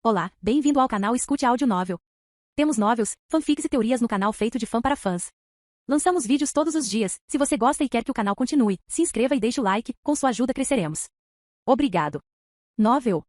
Olá, bem-vindo ao canal Escute Áudio Novel. Temos novels, fanfics e teorias no canal feito de fã para fãs. Lançamos vídeos todos os dias. Se você gosta e quer que o canal continue, se inscreva e deixe o like, com sua ajuda cresceremos. Obrigado. Novel.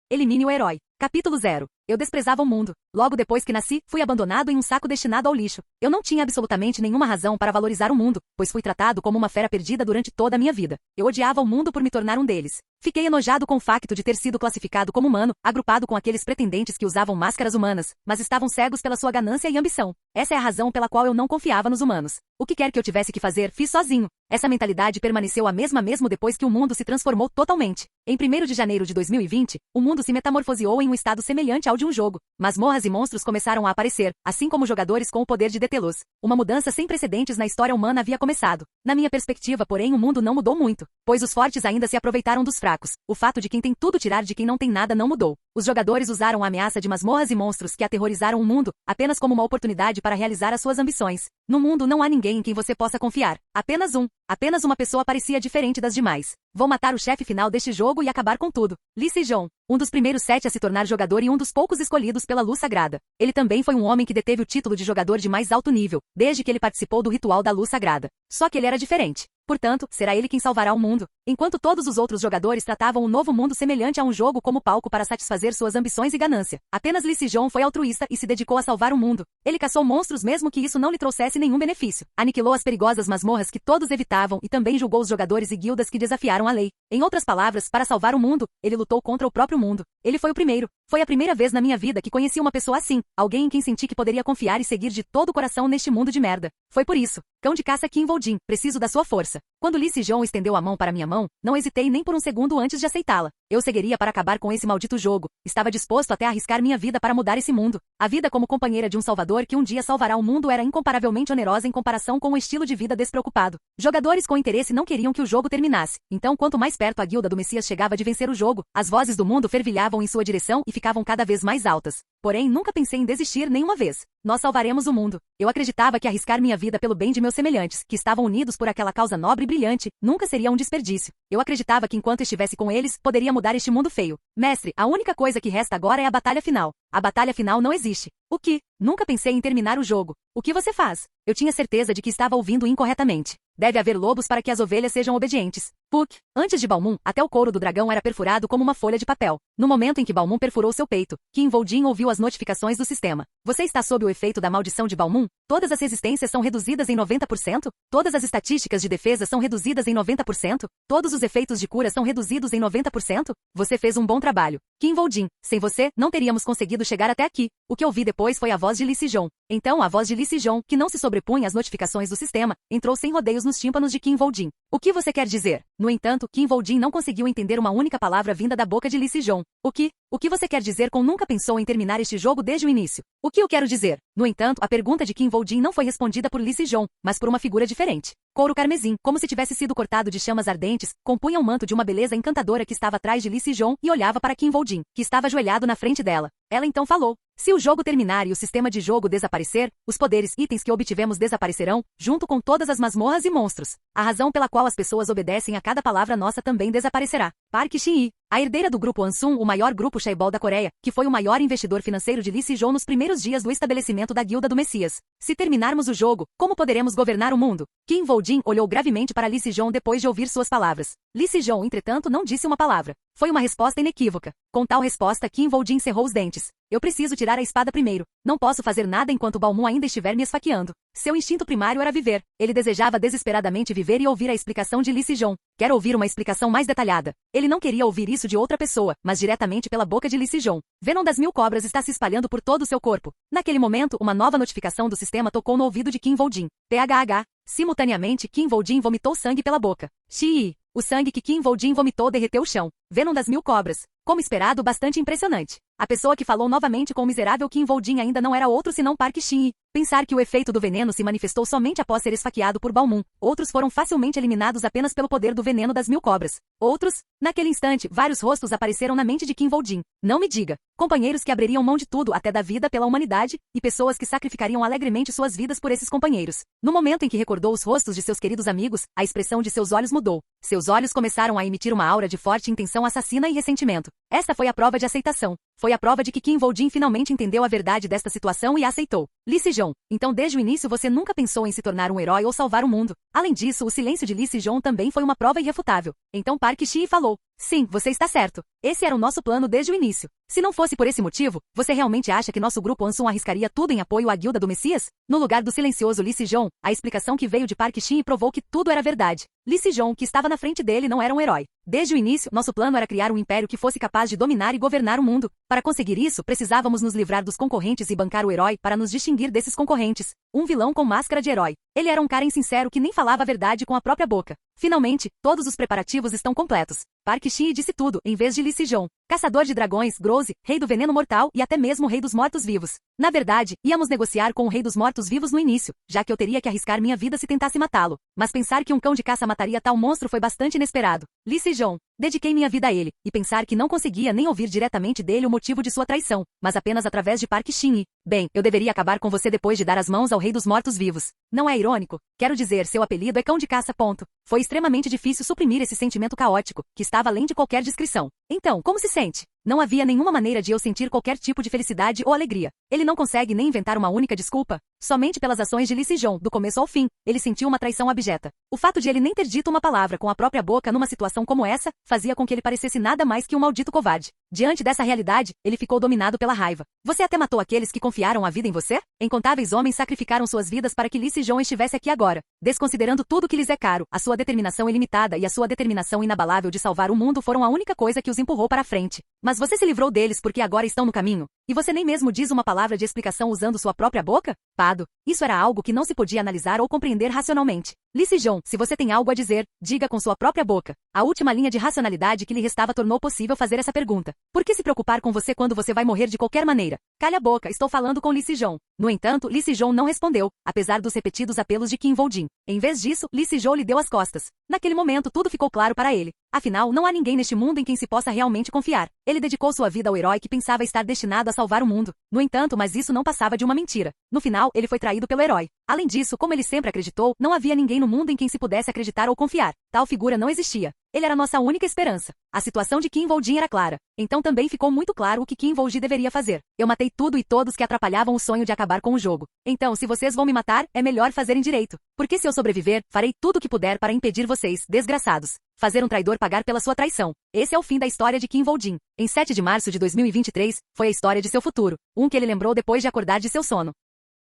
Elimine o herói. Capítulo 0. Eu desprezava o mundo. Logo depois que nasci, fui abandonado em um saco destinado ao lixo. Eu não tinha absolutamente nenhuma razão para valorizar o mundo, pois fui tratado como uma fera perdida durante toda a minha vida. Eu odiava o mundo por me tornar um deles. Fiquei enojado com o facto de ter sido classificado como humano, agrupado com aqueles pretendentes que usavam máscaras humanas, mas estavam cegos pela sua ganância e ambição. Essa é a razão pela qual eu não confiava nos humanos. O que quer que eu tivesse que fazer, fiz sozinho. Essa mentalidade permaneceu a mesma mesmo depois que o mundo se transformou totalmente. Em 1º de janeiro de 2020, o mundo se metamorfoseou em um estado semelhante ao de um jogo. Masmorras e monstros começaram a aparecer, assim como jogadores com o poder de detê-los. Uma mudança sem precedentes na história humana havia começado. Na minha perspectiva, porém, o mundo não mudou muito, pois os fortes ainda se aproveitaram dos fracos. O fato de quem tem tudo tirar de quem não tem nada não mudou. Os jogadores usaram a ameaça de masmorras e monstros que aterrorizaram o mundo, apenas como uma oportunidade para realizar as suas ambições. No mundo não há ninguém em quem você possa confiar. Apenas uma pessoa parecia diferente das demais. Vou matar o chefe final deste jogo e acabar com tudo. Lee Se-jong, um dos primeiros 7 a se tornar jogador e um dos poucos escolhidos pela luz sagrada. Ele também foi um homem que deteve o título de jogador de mais alto nível, desde que ele participou do ritual da luz sagrada. Só que ele era diferente. Portanto, será ele quem salvará o mundo. Enquanto todos os outros jogadores tratavam o novo mundo semelhante a um jogo como palco para satisfazer suas ambições e ganância, apenas Lee Se-jong foi altruísta e se dedicou a salvar o mundo. Ele caçou monstros mesmo que isso não lhe trouxesse nenhum benefício. Aniquilou as perigosas masmorras que todos evitavam e também julgou os jogadores e guildas que desafiaram a lei. Em outras palavras, para salvar o mundo, ele lutou contra o próprio mundo. Ele foi o primeiro. Foi a primeira vez na minha vida que conheci uma pessoa assim, alguém em quem senti que poderia confiar e seguir de todo o coração neste mundo de merda. Foi por isso. Cão de caça Kim Vol-jin, preciso da sua força. Quando Lee Se-jong estendeu a mão para minha mão, não hesitei nem por um segundo antes de aceitá-la. Eu seguiria para acabar com esse maldito jogo. Estava disposto até a arriscar minha vida para mudar esse mundo. A vida como companheira de um salvador que um dia salvará o mundo era incomparavelmente onerosa em comparação com o estilo de vida despreocupado. Jogadores com interesse não queriam que o jogo terminasse. Então, quanto mais perto a guilda do Messias chegava de vencer o jogo, as vozes do mundo fervilhavam em sua direção e ficavam cada vez mais altas. Porém, nunca pensei em desistir nenhuma vez. Nós salvaremos o mundo. Eu acreditava que arriscar minha vida pelo bem de meus semelhantes, que estavam unidos por aquela causa nobre e brilhante, nunca seria um desperdício. Eu acreditava que enquanto estivesse com eles, poderia mudar este mundo feio. Mestre, a única coisa que resta agora é a batalha final. A batalha final não existe. O que? Nunca pensei em terminar o jogo. O que você faz? Eu tinha certeza de que estava ouvindo incorretamente. Deve haver lobos para que as ovelhas sejam obedientes. Puck. Antes de Balmung, até o couro do dragão era perfurado como uma folha de papel. No momento em que Balmung perfurou seu peito, Kim Vol-jin ouviu as notificações do sistema. Você está sob o efeito da maldição de Balmung? Todas as resistências são reduzidas em 90%? Todas as estatísticas de defesa são reduzidas em 90%? Todos os efeitos de cura são reduzidos em 90%? Você fez um bom trabalho. Kim Vol-jin, sem você, não teríamos conseguido chegar até aqui. O que ouvi depois foi a voz de Lee Se-jong. Então a voz de Lee Se-jong, que não se sobrepunha às notificações do sistema, entrou sem rodeios nos tímpanos de Kim Vol-jin. O que você quer dizer? No entanto, Kim Vol-jin não conseguiu entender uma única palavra vinda da boca de Lee Se-jong. O que você quer dizer com nunca pensou em terminar este jogo desde o início? O que eu quero dizer? No entanto, a pergunta de Kim Vol-jin não foi respondida por Lee Se-jong, mas por uma figura diferente. Couro carmesim, como se tivesse sido cortado de chamas ardentes, compunha um manto de uma beleza encantadora que estava atrás de Lee Se-jong e olhava para Kim Vol-jin, que estava ajoelhado na frente dela. Ela então falou: se o jogo terminar e o sistema de jogo desaparecer, os poderes e itens que obtivemos desaparecerão, junto com todas as masmorras e monstros. A razão pela qual as pessoas obedecem a cada palavra nossa também desaparecerá. Park Shin-hye, a herdeira do grupo Ansung, o maior grupo chaebol da Coreia, que foi o maior investidor financeiro de Lee Se-jong nos primeiros dias do estabelecimento da Guilda do Messias. Se terminarmos o jogo, como poderemos governar o mundo? Kim Vol-jin olhou gravemente para Lee Se-jong depois de ouvir suas palavras. Lee Se-jong, entretanto, não disse uma palavra. Foi uma resposta inequívoca. Com tal resposta, Kim Vol-jin cerrou os dentes. Eu preciso tirar a espada primeiro. Não posso fazer nada enquanto Balmung ainda estiver me esfaqueando. Seu instinto primário era viver. Ele desejava desesperadamente viver e ouvir a explicação de Lee Se-jong. Quer ouvir uma explicação mais detalhada? Ele não queria ouvir isso de outra pessoa, mas diretamente pela boca de Lee Se-jong. Venom das 1000 cobras está se espalhando por todo o seu corpo. Naquele momento, uma nova notificação do sistema tocou no ouvido de Kim Vol-jin. THH. Simultaneamente, Kim Vol-jin vomitou sangue pela boca. Xiii. O sangue que Kim Vol-jin vomitou derreteu o chão. Venom das 1000 cobras. Como esperado, bastante impressionante. A pessoa que falou novamente com o miserável Kim Vol-jin ainda não era outro senão Park Shin-hye. Pensar que o efeito do veneno se manifestou somente após ser esfaqueado por Balmung. Outros foram facilmente eliminados apenas pelo poder do veneno das 1000 cobras. Outros, naquele instante, vários rostos apareceram na mente de Kim Vol-jin. Não me diga. Companheiros que abririam mão de tudo até da vida pela humanidade, e pessoas que sacrificariam alegremente suas vidas por esses companheiros. No momento em que recordou os rostos de seus queridos amigos, a expressão de seus olhos mudou. Seus olhos começaram a emitir uma aura de forte intenção assassina e ressentimento. Esta foi a prova de aceitação. Foi a prova de que Kim Woo-jin finalmente entendeu a verdade desta situação e a aceitou. Lee Se-jong, então desde o início você nunca pensou em se tornar um herói ou salvar o mundo. Além disso, o silêncio de Lee Se-jong também foi uma prova irrefutável. Então Park Shi falou: sim, você está certo. Esse era o nosso plano desde o início. Se não fosse por esse motivo, você realmente acha que nosso grupo Ansung arriscaria tudo em apoio à guilda do Messias? No lugar do silencioso Lee Se-jong, a explicação que veio de Park Shin provou que tudo era verdade. Lee Se-jong, que estava na frente dele, não era um herói. Desde o início, nosso plano era criar um império que fosse capaz de dominar e governar o mundo. Para conseguir isso, precisávamos nos livrar dos concorrentes e bancar o herói para nos distinguir desses concorrentes. Um vilão com máscara de herói. Ele era um cara insincero que nem falava a verdade com a própria boca. Finalmente, todos os preparativos estão completos. Park Shin disse tudo, em vez de Lee Se-jong. Caçador de dragões, Groze, rei do veneno mortal e até mesmo rei dos mortos-vivos. Na verdade, íamos negociar com o rei dos mortos-vivos no início, já que eu teria que arriscar minha vida se tentasse matá-lo. Mas pensar que um cão de caça mataria tal monstro foi bastante inesperado. Lee Se-jong. Dediquei minha vida a ele, e pensar que não conseguia nem ouvir diretamente dele o motivo de sua traição, mas apenas através de Park Shin e, bem, eu deveria acabar com você depois de dar as mãos ao rei dos mortos-vivos. Não é irônico? Quero dizer, seu apelido é cão de caça, ponto. Foi extremamente difícil suprimir esse sentimento caótico, que estava além de qualquer descrição. Então, como se sente? Não havia nenhuma maneira de eu sentir qualquer tipo de felicidade ou alegria. Ele não consegue nem inventar uma única desculpa. Somente pelas ações de Lee Se-jong, do começo ao fim, ele sentiu uma traição abjeta. O fato de ele nem ter dito uma palavra com a própria boca numa situação como essa, fazia com que ele parecesse nada mais que um maldito covarde. Diante dessa realidade, ele ficou dominado pela raiva. Você até matou aqueles que confiaram a vida em você? Incontáveis homens sacrificaram suas vidas para que Lee Se-jong estivesse aqui agora. Desconsiderando tudo que lhes é caro, a sua determinação ilimitada e a sua determinação inabalável de salvar o mundo foram a única coisa que os empurrou para a frente. Mas você se livrou deles porque agora estão no caminho? E você nem mesmo diz uma palavra de explicação usando sua própria boca? Pado. Isso era algo que não se podia analisar ou compreender racionalmente. Lee Se-jong, se você tem algo a dizer, diga com sua própria boca. A última linha de racionalidade que lhe restava tornou possível fazer essa pergunta. Por que se preocupar com você quando você vai morrer de qualquer maneira? Calha a boca, estou falando com Lee Se-jong. No entanto, Lee Se-jong não respondeu, apesar dos repetidos apelos de Kim Woo-jin. Em vez disso, Lee Se-jong lhe deu as costas. Naquele momento tudo ficou claro para ele. Afinal, não há ninguém neste mundo em quem se possa realmente confiar. Ele dedicou sua vida ao herói que pensava estar destinado a salvar o mundo. No entanto, mas isso não passava de uma mentira. No final, ele foi traído pelo herói. Além disso, como ele sempre acreditou, não havia ninguém no mundo em quem se pudesse acreditar ou confiar. Tal figura não existia. Ele era nossa única esperança. A situação de Kim Woo-jin era clara. Então também ficou muito claro o que Kim Woo-jin deveria fazer. Eu matei tudo e todos que atrapalhavam o sonho de acabar com o jogo. Então, se vocês vão me matar, é melhor fazerem direito. Porque se eu sobreviver, farei tudo o que puder para impedir vocês, desgraçados. Fazer um traidor pagar pela sua traição. Esse é o fim da história de Kim Woo-jin. Em 7 de março de 2023, foi a história de seu futuro. Um que ele lembrou depois de acordar de seu sono.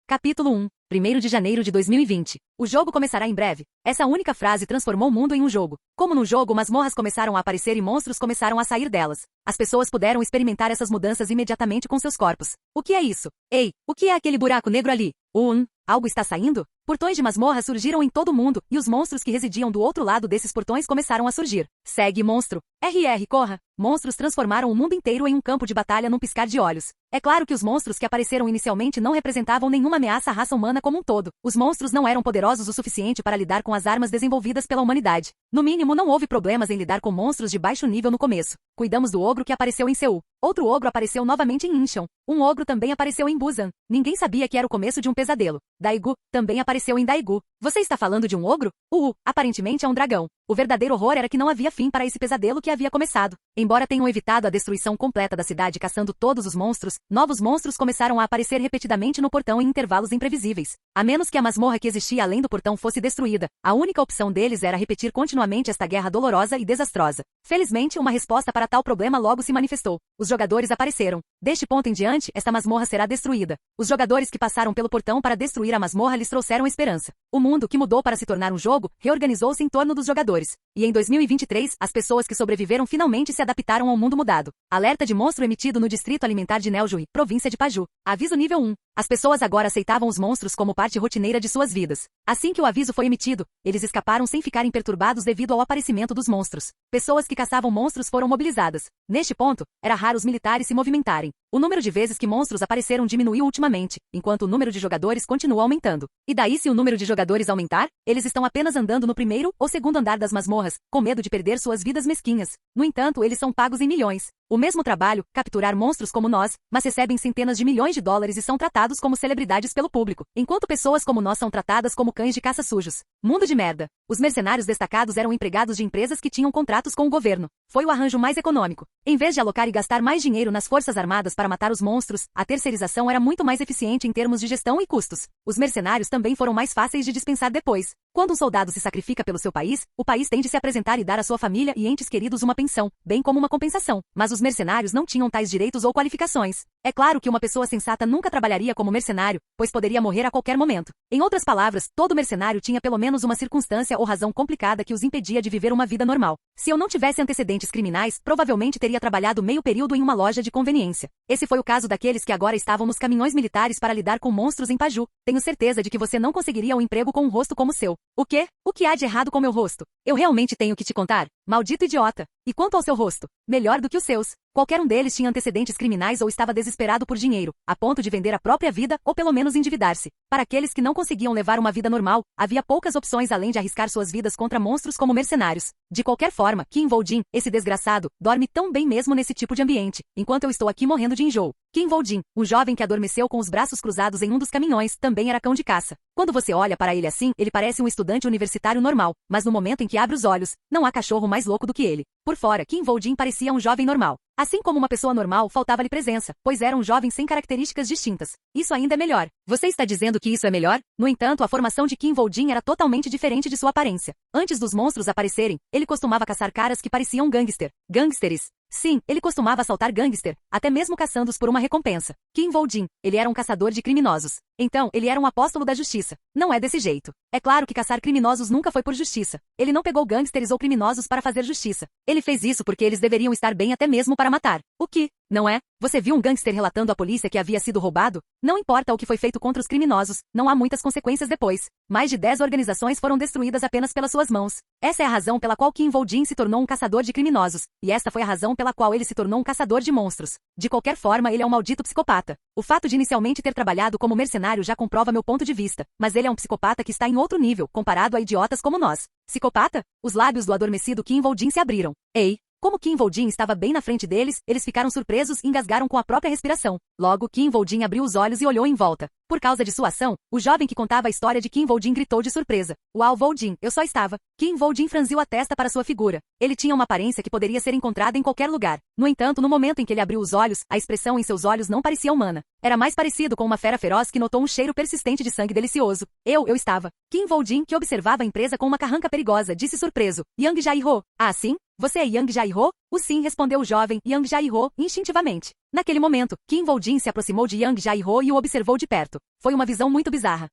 Capítulo 1. 1º de janeiro de 2020. O jogo começará em breve. Essa única frase transformou o mundo em um jogo. Como no jogo, masmorras começaram a aparecer e monstros começaram a sair delas. As pessoas puderam experimentar essas mudanças imediatamente com seus corpos. O que é isso? Ei, o que é aquele buraco negro ali? Algo está saindo? Portões de masmorra surgiram em todo o mundo, e os monstros que residiam do outro lado desses portões começaram a surgir. Segue, monstro. Corra. Monstros transformaram o mundo inteiro em um campo de batalha num piscar de olhos. É claro que os monstros que apareceram inicialmente não representavam nenhuma ameaça à raça humana como um todo. Os monstros não eram poderosos o suficiente para lidar com as armas desenvolvidas pela humanidade. No mínimo, não houve problemas em lidar com monstros de baixo nível no começo. Cuidamos do ogro que apareceu em Seul. Outro ogro apareceu novamente em Incheon. Um ogro também apareceu em Busan. Ninguém sabia que era o começo de um pesadelo. Daegu também apareceu em Daegu. Você está falando de um ogro? Aparentemente é um dragão. O verdadeiro horror era que não havia fim para esse pesadelo que havia começado. Embora tenham evitado a destruição completa da cidade caçando todos os monstros, novos monstros começaram a aparecer repetidamente no portão em intervalos imprevisíveis. A menos que a masmorra que existia além do portão fosse destruída, a única opção deles era repetir continuamente esta guerra dolorosa e desastrosa. Felizmente, uma resposta para tal problema logo se manifestou. Os jogadores apareceram. Deste ponto em diante, esta masmorra será destruída. Os jogadores que passaram pelo portão para destruir a masmorra lhes trouxeram esperança. O mundo, que mudou para se tornar um jogo, reorganizou-se em torno dos jogadores. E em 2023, as pessoas que sobreviveram finalmente se adaptaram ao mundo mudado. Alerta de monstro emitido no Distrito Alimentar de Neojuí, província de Paju. Aviso nível 1. As pessoas agora aceitavam os monstros como parte rotineira de suas vidas. Assim que o aviso foi emitido, eles escaparam sem ficarem perturbados devido ao aparecimento dos monstros. Pessoas que caçavam monstros foram mobilizadas. Neste ponto, era raro os militares se movimentarem. O número de vezes que monstros apareceram diminuiu ultimamente, enquanto o número de jogadores continua aumentando. E daí, se o número de jogadores aumentar, eles estão apenas andando no primeiro ou segundo andar das masmorras, com medo de perder suas vidas mesquinhas. No entanto, eles são pagos em milhões. O mesmo trabalho, capturar monstros como nós, mas recebem centenas de milhões de dólares e são tratados como celebridades pelo público, enquanto pessoas como nós são tratadas como cães de caça sujos. Mundo de merda. Os mercenários destacados eram empregados de empresas que tinham contratos com o governo. Foi o arranjo mais econômico. Em vez de alocar e gastar mais dinheiro nas forças armadas para matar os monstros, a terceirização era muito mais eficiente em termos de gestão e custos. Os mercenários também foram mais fáceis de dispensar depois. Quando um soldado se sacrifica pelo seu país, o país tem de se apresentar e dar à sua família e entes queridos uma pensão, bem como uma compensação. Mas os mercenários não tinham tais direitos ou qualificações. É claro que uma pessoa sensata nunca trabalharia como mercenário, pois poderia morrer a qualquer momento. Em outras palavras, todo mercenário tinha pelo menos uma circunstância ou razão complicada que os impedia de viver uma vida normal. Se eu não tivesse antecedentes criminais, provavelmente teria trabalhado meio período em uma loja de conveniência. Esse foi o caso daqueles que agora estavam nos caminhões militares para lidar com monstros em Paju. Tenho certeza de que você não conseguiria um emprego com um rosto como o seu. O quê? O que há de errado com meu rosto? Eu realmente tenho que te contar? Maldito idiota! E quanto ao seu rosto? Melhor do que os seus. Qualquer um deles tinha antecedentes criminais ou estava desesperado por dinheiro, a ponto de vender a própria vida ou pelo menos endividar-se. Para aqueles que não conseguiam levar uma vida normal, havia poucas opções além de arriscar suas vidas contra monstros como mercenários. De qualquer forma, Kim Vol-jin, esse desgraçado, dorme tão bem mesmo nesse tipo de ambiente, enquanto eu estou aqui morrendo de enjoo. Kim Vol-jin, o jovem que adormeceu com os braços cruzados em um dos caminhões, também era cão de caça. Quando você olha para ele assim, ele parece um estudante universitário normal, mas no momento em que abre os olhos, não há cachorro mais louco do que ele. Por fora, Kim Vol-jin parecia um jovem normal. Assim como uma pessoa normal, faltava-lhe presença, pois era um jovem sem características distintas. Isso ainda é melhor. Você está dizendo que isso é melhor? No entanto, a formação de Kim Vol-jin era totalmente diferente de sua aparência. Antes dos monstros aparecerem, ele costumava caçar caras que pareciam gangsters. Sim, ele costumava assaltar gangster, até mesmo caçando-os por uma recompensa. Kim Vol-jin, ele era um caçador de criminosos. Então, ele era um apóstolo da justiça. Não é desse jeito. É claro que caçar criminosos nunca foi por justiça. Ele não pegou gangsters ou criminosos para fazer justiça. Ele fez isso porque eles deveriam estar bem até mesmo para matar. O que? Não é? Você viu um gangster relatando à polícia que havia sido roubado? Não importa o que foi feito contra os criminosos, não há muitas consequências depois. Mais de 10 organizações foram destruídas apenas pelas suas mãos. Essa é a razão pela qual Kim Vol-jin se tornou um caçador de criminosos, e esta foi a razão pela qual ele se tornou um caçador de monstros. De qualquer forma, ele é um maldito psicopata. O fato de inicialmente ter trabalhado como mercenário já comprova meu ponto de vista, mas ele é um psicopata que está em outro nível, comparado a idiotas como nós. Psicopata? Os lábios do adormecido Kim Vol-jin se abriram. Ei! Como Kim Vol-jin estava bem na frente deles, eles ficaram surpresos e engasgaram com a própria respiração. Logo, Kim Vol-jin abriu os olhos e olhou em volta. Por causa de sua ação, o jovem que contava a história de Kim Vol-jin gritou de surpresa. Uau, Vol-jin, eu só estava. Kim Vol-jin franziu a testa para sua figura. Ele tinha uma aparência que poderia ser encontrada em qualquer lugar. No entanto, no momento em que ele abriu os olhos, a expressão em seus olhos não parecia humana. Era mais parecido com uma fera feroz que notou um cheiro persistente de sangue delicioso. Eu estava. Kim Vol-jin, que observava a empresa com uma carranca perigosa, disse surpreso. Yang Jae-ho. Ah, sim? Você é Yang Jae-ho? O sim, respondeu o jovem Yang Jae-ho, instintivamente. Naquele momento, Kim Vol-jin se aproximou de Yang Jae-ho e o observou de perto. Foi uma visão muito bizarra.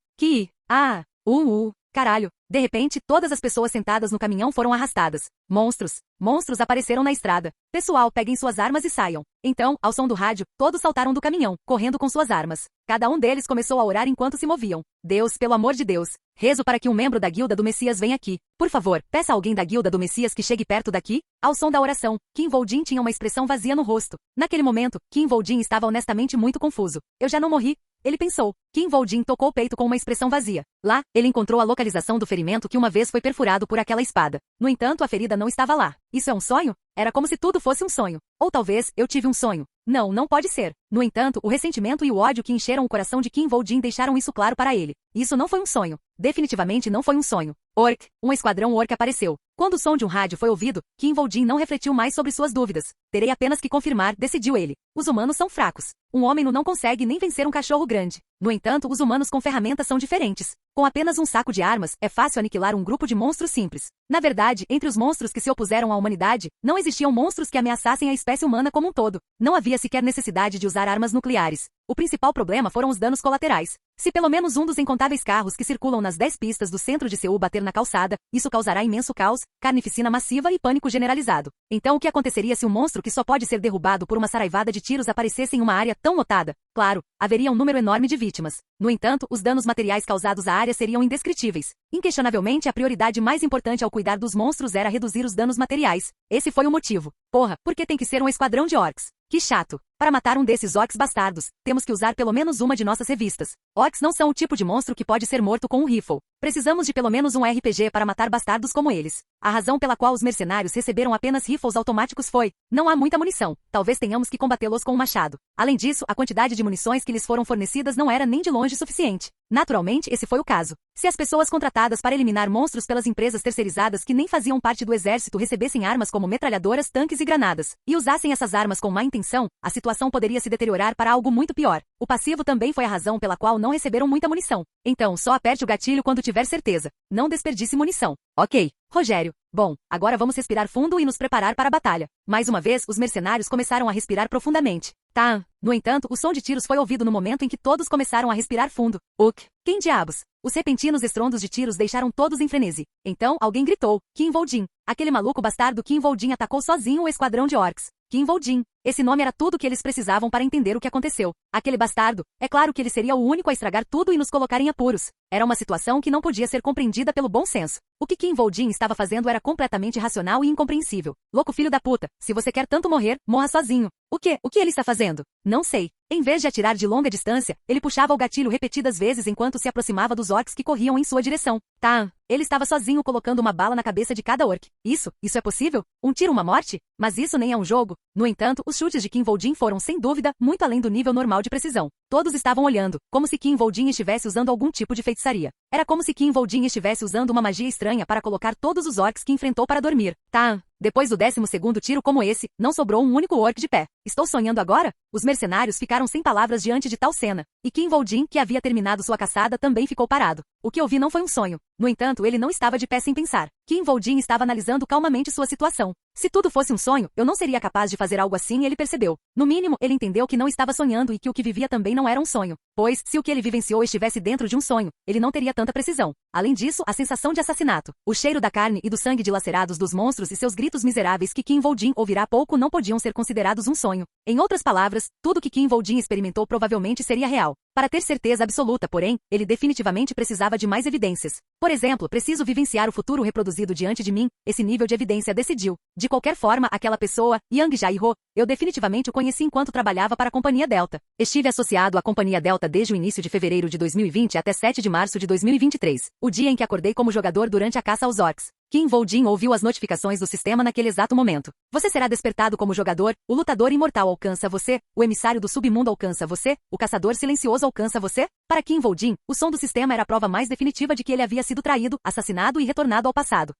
Caralho. De repente, todas as pessoas sentadas no caminhão foram arrastadas. Monstros apareceram na estrada. Pessoal, peguem suas armas e saiam. Então, ao som do rádio, todos saltaram do caminhão, correndo com suas armas. Cada um deles começou a orar enquanto se moviam. Deus, pelo amor de Deus. Rezo para que um membro da guilda do Messias venha aqui. Por favor, peça a alguém da guilda do Messias que chegue perto daqui. Ao som da oração, Kim Vol-jin tinha uma expressão vazia no rosto. Naquele momento, Kim Vol-jin estava honestamente muito confuso. Eu já não morri? Ele pensou. Kim Vol-jin tocou o peito com uma expressão vazia. Lá, ele encontrou a localização do ferimento que uma vez foi perfurado por aquela espada. No entanto, a ferida não estava lá. Isso é um sonho? Era como se tudo fosse um sonho. Ou talvez, eu tive um sonho. Não pode ser. No entanto, o ressentimento e o ódio que encheram o coração de Kim Vol-jin deixaram isso claro para ele. Isso não foi um sonho. Definitivamente não foi um sonho. Orc. Um esquadrão Orc apareceu. Quando o som de um rádio foi ouvido, Kim Vol-jin não refletiu mais sobre suas dúvidas. Terei apenas que confirmar, decidiu ele. Os humanos são fracos. Um homem não consegue nem vencer um cachorro grande. No entanto, os humanos com ferramentas são diferentes. Com apenas um saco de armas, é fácil aniquilar um grupo de monstros simples. Na verdade, entre os monstros que se opuseram à humanidade, não existiam monstros que ameaçassem a espécie humana como um todo. Não havia sequer necessidade de usar armas nucleares. O principal problema foram os danos colaterais. Se pelo menos um dos incontáveis carros que circulam nas 10 pistas do centro de Seul bater na calçada, isso causará imenso caos, carnificina massiva e pânico generalizado. Então o que aconteceria se um monstro que só pode ser derrubado por uma saraivada de tiros aparecesse em uma área tão lotada? Claro, haveria um número enorme de vítimas. No entanto, os danos materiais causados à área seriam indescritíveis. Inquestionavelmente, a prioridade mais importante ao cuidar dos monstros era reduzir os danos materiais. Esse foi o motivo. Porra, por que tem que ser um esquadrão de orcs? Que chato. Para matar um desses orcs bastardos, temos que usar pelo menos uma de nossas revistas. Orcs não são o tipo de monstro que pode ser morto com um rifle. Precisamos de pelo menos um RPG para matar bastardos como eles. A razão pela qual os mercenários receberam apenas rifles automáticos foi: não há muita munição, talvez tenhamos que combatê-los com um machado. Além disso, a quantidade de munições que lhes foram fornecidas não era nem de longe suficiente. Naturalmente, esse foi o caso. Se as pessoas contratadas para eliminar monstros pelas empresas terceirizadas que nem faziam parte do exército recebessem armas como metralhadoras, tanques e granadas, e usassem essas armas com má intenção, a situação poderia se deteriorar para algo muito pior. O passivo também foi a razão pela qual não receberam muita munição. Então, só aperte o gatilho quando tiver certeza. Não desperdice munição. Ok, Rogério. Bom, agora vamos respirar fundo e nos preparar para a batalha. Mais uma vez, os mercenários começaram a respirar profundamente. Tá. No entanto, o som de tiros foi ouvido no momento em que todos começaram a respirar fundo. Quem diabos? Os repentinos estrondos de tiros deixaram todos em frenesi. Então, alguém gritou: Kim Voldin. Aquele maluco bastardo Kim Voldin atacou sozinho o esquadrão de orcs. Kim Voldin. Esse nome era tudo que eles precisavam para entender o que aconteceu. Aquele bastardo, é claro que ele seria o único a estragar tudo e nos colocar em apuros. Era uma situação que não podia ser compreendida pelo bom senso. O que Kim Voldin estava fazendo era completamente irracional e incompreensível. Louco filho da puta, se você quer tanto morrer, morra sozinho. O que ele está fazendo? Não sei. Em vez de atirar de longa distância, ele puxava o gatilho repetidas vezes enquanto se aproximava dos orcs que corriam em sua direção. Tá. Ele estava sozinho colocando uma bala na cabeça de cada orc. Isso é possível? Um tiro, uma morte? Mas isso nem é um jogo. No entanto, os chutes de Kim Voldin foram, sem dúvida, muito além do nível normal de precisão. Todos estavam olhando, como se Kim Voldin estivesse usando algum tipo de feitiçaria. Era como se Kim Voldin estivesse usando uma magia estranha para colocar todos os orcs que enfrentou para dormir. Tá. Depois do 12º tiro como esse, não sobrou um único orc de pé. Estou sonhando agora? Os mercenários ficaram sem palavras diante de tal cena. E Kim Voldin, que havia terminado sua caçada, também ficou parado. O que eu vi não foi um sonho. No entanto, ele não estava de pé sem pensar. Kim Voldin estava analisando calmamente sua situação. Se tudo fosse um sonho, eu não seria capaz de fazer algo assim e ele percebeu. No mínimo, ele entendeu que não estava sonhando e que o que vivia também não era um sonho. Pois, se o que ele vivenciou estivesse dentro de um sonho, ele não teria tanta precisão. Além disso, a sensação de assassinato, o cheiro da carne e do sangue dilacerados dos monstros e seus gritos miseráveis que Kim Voldin ouvirá há pouco não podiam ser considerados um sonho. Em outras palavras, tudo que Kim Voldin experimentou provavelmente seria real. Para ter certeza absoluta, porém, ele definitivamente precisava de mais evidências. Por exemplo, preciso vivenciar o futuro reproduzido diante de mim. Esse nível de evidência decidiu. De qualquer forma, aquela pessoa, Yang Jai-ho, eu definitivamente o conheci enquanto trabalhava para a Companhia Delta. Estive associado à Companhia Delta desde o início de fevereiro de 2020 até 7 de março de 2023, o dia em que acordei como jogador durante a caça aos orcs. Kim Voldin ouviu as notificações do sistema naquele exato momento. Você será despertado como jogador, o lutador imortal alcança você, o emissário do submundo alcança você, o caçador silencioso alcança você. Para Kim Voldin, o som do sistema era a prova mais definitiva de que ele havia sido traído, assassinado e retornado ao passado.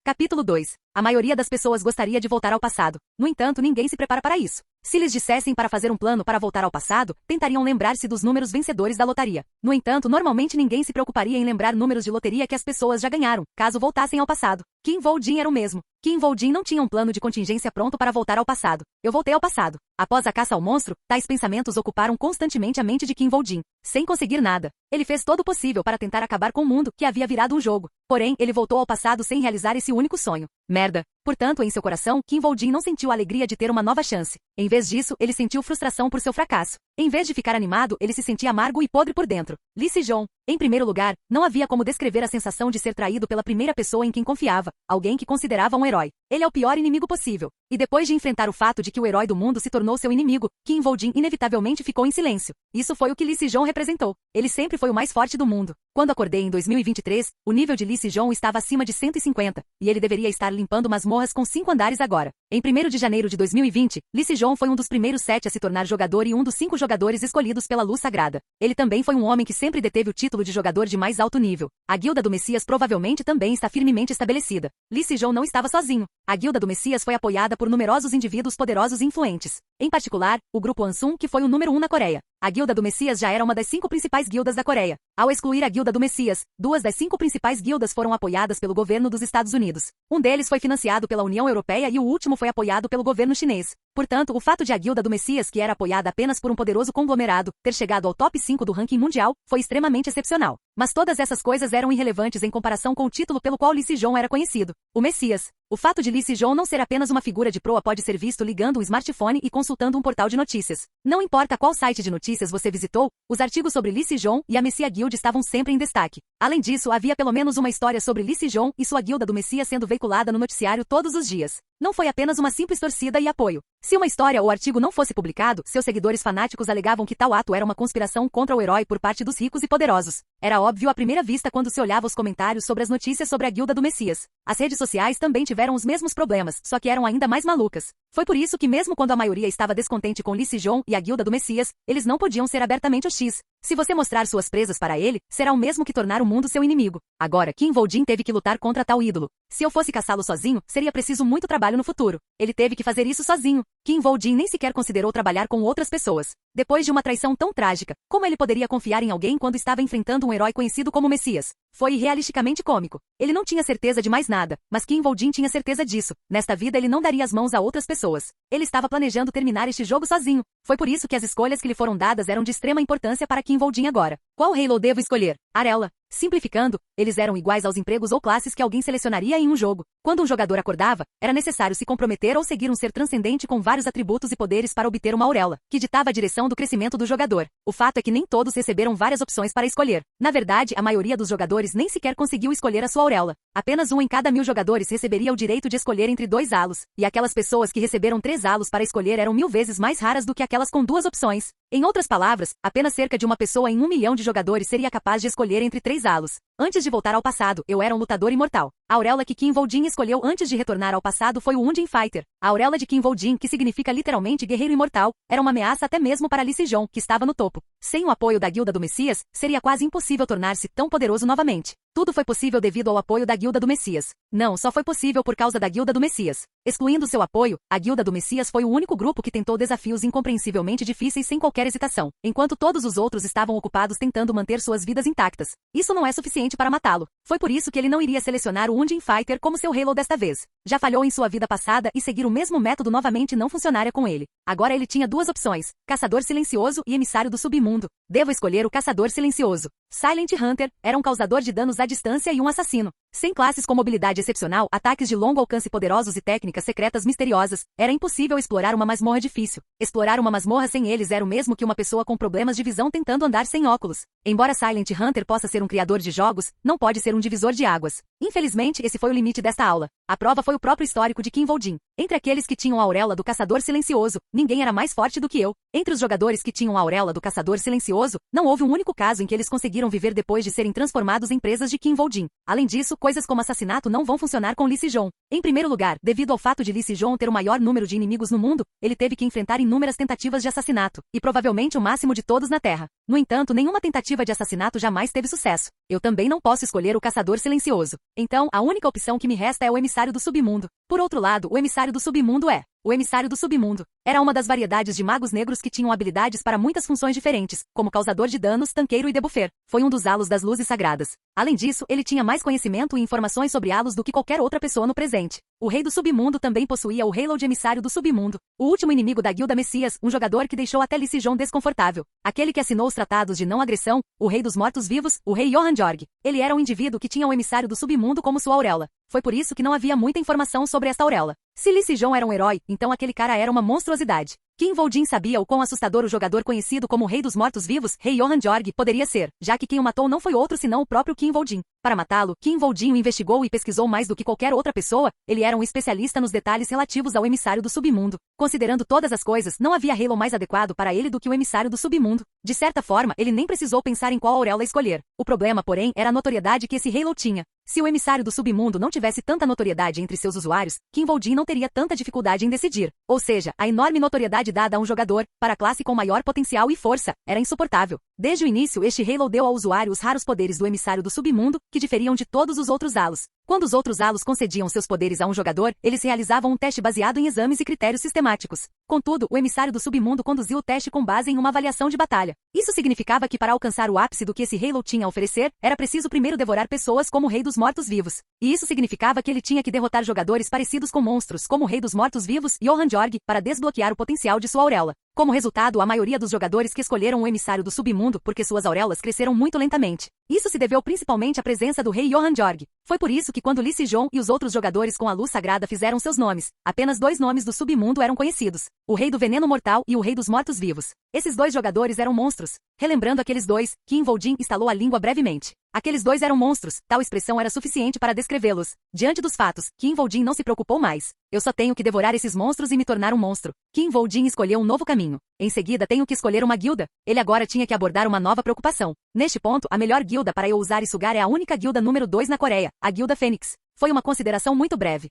Capítulo 2. A maioria das pessoas gostaria de voltar ao passado. No entanto, ninguém se prepara para isso. Se lhes dissessem para fazer um plano para voltar ao passado, tentariam lembrar-se dos números vencedores da lotaria. No entanto, normalmente ninguém se preocuparia em lembrar números de loteria que as pessoas já ganharam, caso voltassem ao passado. Kim Voldin era o mesmo. Kim Voldin não tinha um plano de contingência pronto para voltar ao passado. Eu voltei ao passado. Após a caça ao monstro, tais pensamentos ocuparam constantemente a mente de Kim Voldin. Sem conseguir nada, ele fez todo o possível para tentar acabar com o mundo que havia virado um jogo. Porém, ele voltou ao passado sem realizar esse único sonho. Merda. Portanto, em seu coração, Kim Voldin não sentiu a alegria de ter uma nova chance. Em vez disso, ele sentiu frustração por seu fracasso. Em vez de ficar animado, ele se sentia amargo e podre por dentro. Lee Se-jong. Em primeiro lugar, não havia como descrever a sensação de ser traído pela primeira pessoa em quem confiava, alguém que considerava um herói. Ele é o pior inimigo possível. E depois de enfrentar o fato de que o herói do mundo se tornou seu inimigo, Kim Voldin inevitavelmente ficou em silêncio. Isso foi o que Lee Se-jong representou. Ele sempre foi o mais forte do mundo. Quando acordei em 2023, o nível de Lee Se-jong estava acima de 150, e ele deveria estar limpando masmorras com 5 andares agora. Em 1º de janeiro de 2020, Lee Se-jong foi um dos primeiros 7 a se tornar jogador e um dos 5 jogadores escolhidos pela Luz Sagrada. Ele também foi um homem que sempre deteve o título de jogador de mais alto nível. A Guilda do Messias provavelmente também está firmemente estabelecida. Lee Se-jong não estava sozinho. A Guilda do Messias foi apoiada por numerosos indivíduos poderosos e influentes. Em particular, o grupo Ansum, que foi o número 1 na Coreia. A Guilda do Messias já era uma das 5 principais guildas da Coreia. Ao excluir a Guilda do Messias, 2 das 5 principais guildas foram apoiadas pelo governo dos Estados Unidos. Um deles foi financiado pela União Europeia e o último foi apoiado pelo governo chinês. Portanto, o fato de a Guilda do Messias, que era apoiada apenas por um poderoso conglomerado, ter chegado ao top 5 do ranking mundial, foi extremamente excepcional. Mas todas essas coisas eram irrelevantes em comparação com o título pelo qual Lee Se-jong era conhecido, o Messias. O fato de Lee Se-jong não ser apenas uma figura de proa pode ser visto ligando um smartphone e consultando um portal de notícias. Não importa qual site de notícias você visitou, os artigos sobre Lee Se-jong e a Messiah Guild estavam sempre em destaque. Além disso, havia pelo menos uma história sobre Lee Se-jong e sua guilda do Messias sendo veiculada no noticiário todos os dias. Não foi apenas uma simples torcida e apoio. Se uma história ou artigo não fosse publicado, seus seguidores fanáticos alegavam que tal ato era uma conspiração contra o herói por parte dos ricos e poderosos. Era óbvio à primeira vista quando se olhava os comentários sobre as notícias sobre a guilda do Messias. As redes sociais também tiveram os mesmos problemas, só que eram ainda mais malucas. Foi por isso que mesmo quando a maioria estava descontente com Lee Se-jong e a guilda do Messias, eles não podiam ser abertamente hostis. Se você mostrar suas presas para ele, será o mesmo que tornar o mundo seu inimigo. Agora, Kim Woo-jin teve que lutar contra tal ídolo. Se eu fosse caçá-lo sozinho, seria preciso muito trabalho no futuro. Ele teve que fazer isso sozinho. Kim Woo-jin nem sequer considerou trabalhar com outras pessoas. Depois de uma traição tão trágica, como ele poderia confiar em alguém quando estava enfrentando um herói conhecido como Messias? Foi irrealisticamente cômico. Ele não tinha certeza de mais nada, mas Kim Woo-jin tinha certeza disso. Nesta vida ele não daria as mãos a outras pessoas. Ele estava planejando terminar este jogo sozinho. Foi por isso que as escolhas que lhe foram dadas eram de extrema importância para Kim Woo-jin agora. Qual Halo devo escolher? Arella. Simplificando, eles eram iguais aos empregos ou classes que alguém selecionaria em um jogo. Quando um jogador acordava, era necessário se comprometer ou seguir um ser transcendente com vários atributos e poderes para obter uma auréola, que ditava a direção do crescimento do jogador. O fato é que nem todos receberam várias opções para escolher. Na verdade, a maioria dos jogadores nem sequer conseguiu escolher a sua auréola. Apenas um em cada 1000 jogadores receberia o direito de escolher entre 2 halos, e aquelas pessoas que receberam 3 halos para escolher eram 1000 vezes mais raras do que aquelas com 2 opções. Em outras palavras, apenas cerca de uma pessoa em 1 milhão de jogadores seria capaz de escolher entre 3 halos. Antes de voltar ao passado, eu era um lutador imortal. A auréola que Kim Woo-jin escolheu antes de retornar ao passado foi o Undin Fighter. A auréola de Kim Woo-jin, que significa literalmente guerreiro imortal, era uma ameaça até mesmo para Lee Se-jong, que estava no topo. Sem o apoio da guilda do Messias, seria quase impossível tornar-se tão poderoso novamente. Tudo foi possível devido ao apoio da guilda do Messias. Não, só foi possível por causa da guilda do Messias. Excluindo seu apoio, a guilda do Messias foi o único grupo que tentou desafios incompreensivelmente difíceis sem qualquer hesitação, enquanto todos os outros estavam ocupados tentando manter suas vidas intactas. Isso não é suficiente para matá-lo. Foi por isso que ele não iria selecionar o Undin Fighter como seu Halo desta vez. Já falhou em sua vida passada e seguir o mesmo método novamente não funcionaria com ele. Agora ele tinha 2 opções: Caçador Silencioso e Emissário do Submundo. Devo escolher o Caçador Silencioso. Silent Hunter era um causador de danos à distância e um assassino. Sem classes com mobilidade excepcional, ataques de longo alcance poderosos e técnicas secretas misteriosas, era impossível explorar uma masmorra difícil. Explorar uma masmorra sem eles era o mesmo que uma pessoa com problemas de visão tentando andar sem óculos. Embora Silent Hunter possa ser um criador de jogos, não pode ser um divisor de águas. Infelizmente, esse foi o limite desta aula. A prova foi o próprio histórico de Kim Woo-jin. Entre aqueles que tinham a auréola do Caçador Silencioso, ninguém era mais forte do que eu. Entre os jogadores que tinham a auréola do Caçador Silencioso, não houve um único caso em que eles conseguiram viver depois de serem transformados em presas de Kim Woo-jin. Além disso, coisas como assassinato não vão funcionar com Lee Se-jong. Em primeiro lugar, devido ao fato de Lee Se-jong ter o maior número de inimigos no mundo, ele teve que enfrentar inúmeras tentativas de assassinato, e provavelmente o máximo de todos na Terra. No entanto, nenhuma tentativa de assassinato jamais teve sucesso. Eu também não posso escolher o Caçador Silencioso. Então, a única opção que me resta é o Emissário do Submundo. Por outro lado, o Emissário do Submundo é... O Emissário do Submundo era uma das variedades de magos negros que tinham habilidades para muitas funções diferentes, como causador de danos, tanqueiro e debuffer. Foi um dos halos das luzes sagradas. Além disso, ele tinha mais conhecimento e informações sobre halos do que qualquer outra pessoa no presente. O Rei do Submundo também possuía o Halo de Emissário do Submundo. O último inimigo da Guilda Messias, um jogador que deixou até Lee Se-jong desconfortável. Aquele que assinou os tratados de não agressão, o Rei dos Mortos-Vivos, o Rei Johan Jorg. Ele era um indivíduo que tinha o Emissário do Submundo como sua auréola. Foi por isso que não havia muita informação sobre esta auréola. Se Lee Se-jong era um herói, então aquele cara era uma monstruosidade. Kim Woo-jin sabia o quão assustador o jogador conhecido como Rei dos Mortos-Vivos, Rei Johan Jorg, poderia ser, já que quem o matou não foi outro senão o próprio Kim Woo-jin. Para matá-lo, Kim Woo-jin o investigou e pesquisou mais do que qualquer outra pessoa. Ele era um especialista nos detalhes relativos ao Emissário do Submundo. Considerando todas as coisas, não havia Halo mais adequado para ele do que o Emissário do Submundo. De certa forma, ele nem precisou pensar em qual auréola escolher. O problema, porém, era a notoriedade que esse Halo tinha. Se o Emissário do Submundo não tivesse tanta notoriedade entre seus usuários, Kim Woo-jin não teria tanta dificuldade em decidir. Ou seja, a enorme notoriedade dada a um jogador, para a classe com maior potencial e força, era insuportável. Desde o início, este Halo deu ao usuário os raros poderes do Emissário do Submundo, que diferiam de todos os outros halos. Quando os outros halos concediam seus poderes a um jogador, eles realizavam um teste baseado em exames e critérios sistemáticos. Contudo, o Emissário do Submundo conduziu o teste com base em uma avaliação de batalha. Isso significava que para alcançar o ápice do que esse Halo tinha a oferecer, era preciso primeiro devorar pessoas como o Rei dos Mortos-Vivos. E isso significava que ele tinha que derrotar jogadores parecidos com monstros como o Rei dos Mortos-Vivos e Johan Jorg para desbloquear o potencial de sua auréola. Como resultado, a maioria dos jogadores que escolheram o emissário do submundo porque suas auréolas cresceram muito lentamente. Isso se deveu principalmente à presença do rei Johann Jorg. Foi por isso que quando Lee Si-jong e os outros jogadores com a luz sagrada fizeram seus nomes, apenas 2 nomes do submundo eram conhecidos: o rei do veneno mortal e o rei dos mortos-vivos. Esses 2 jogadores eram monstros. Relembrando aqueles 2, Kim Woo-jin estalou a língua brevemente. Aqueles 2 eram monstros, tal expressão era suficiente para descrevê-los. Diante dos fatos, Kim Woo-jin não se preocupou mais. Eu só tenho que devorar esses monstros e me tornar um monstro. Kim Woo-jin escolheu um novo caminho. Em seguida tenho que escolher uma guilda. Ele agora tinha que abordar uma nova preocupação. Neste ponto, a melhor guilda para eu usar e sugar é a única guilda número 2 na Coreia, a Guilda Fênix. Foi uma consideração muito breve.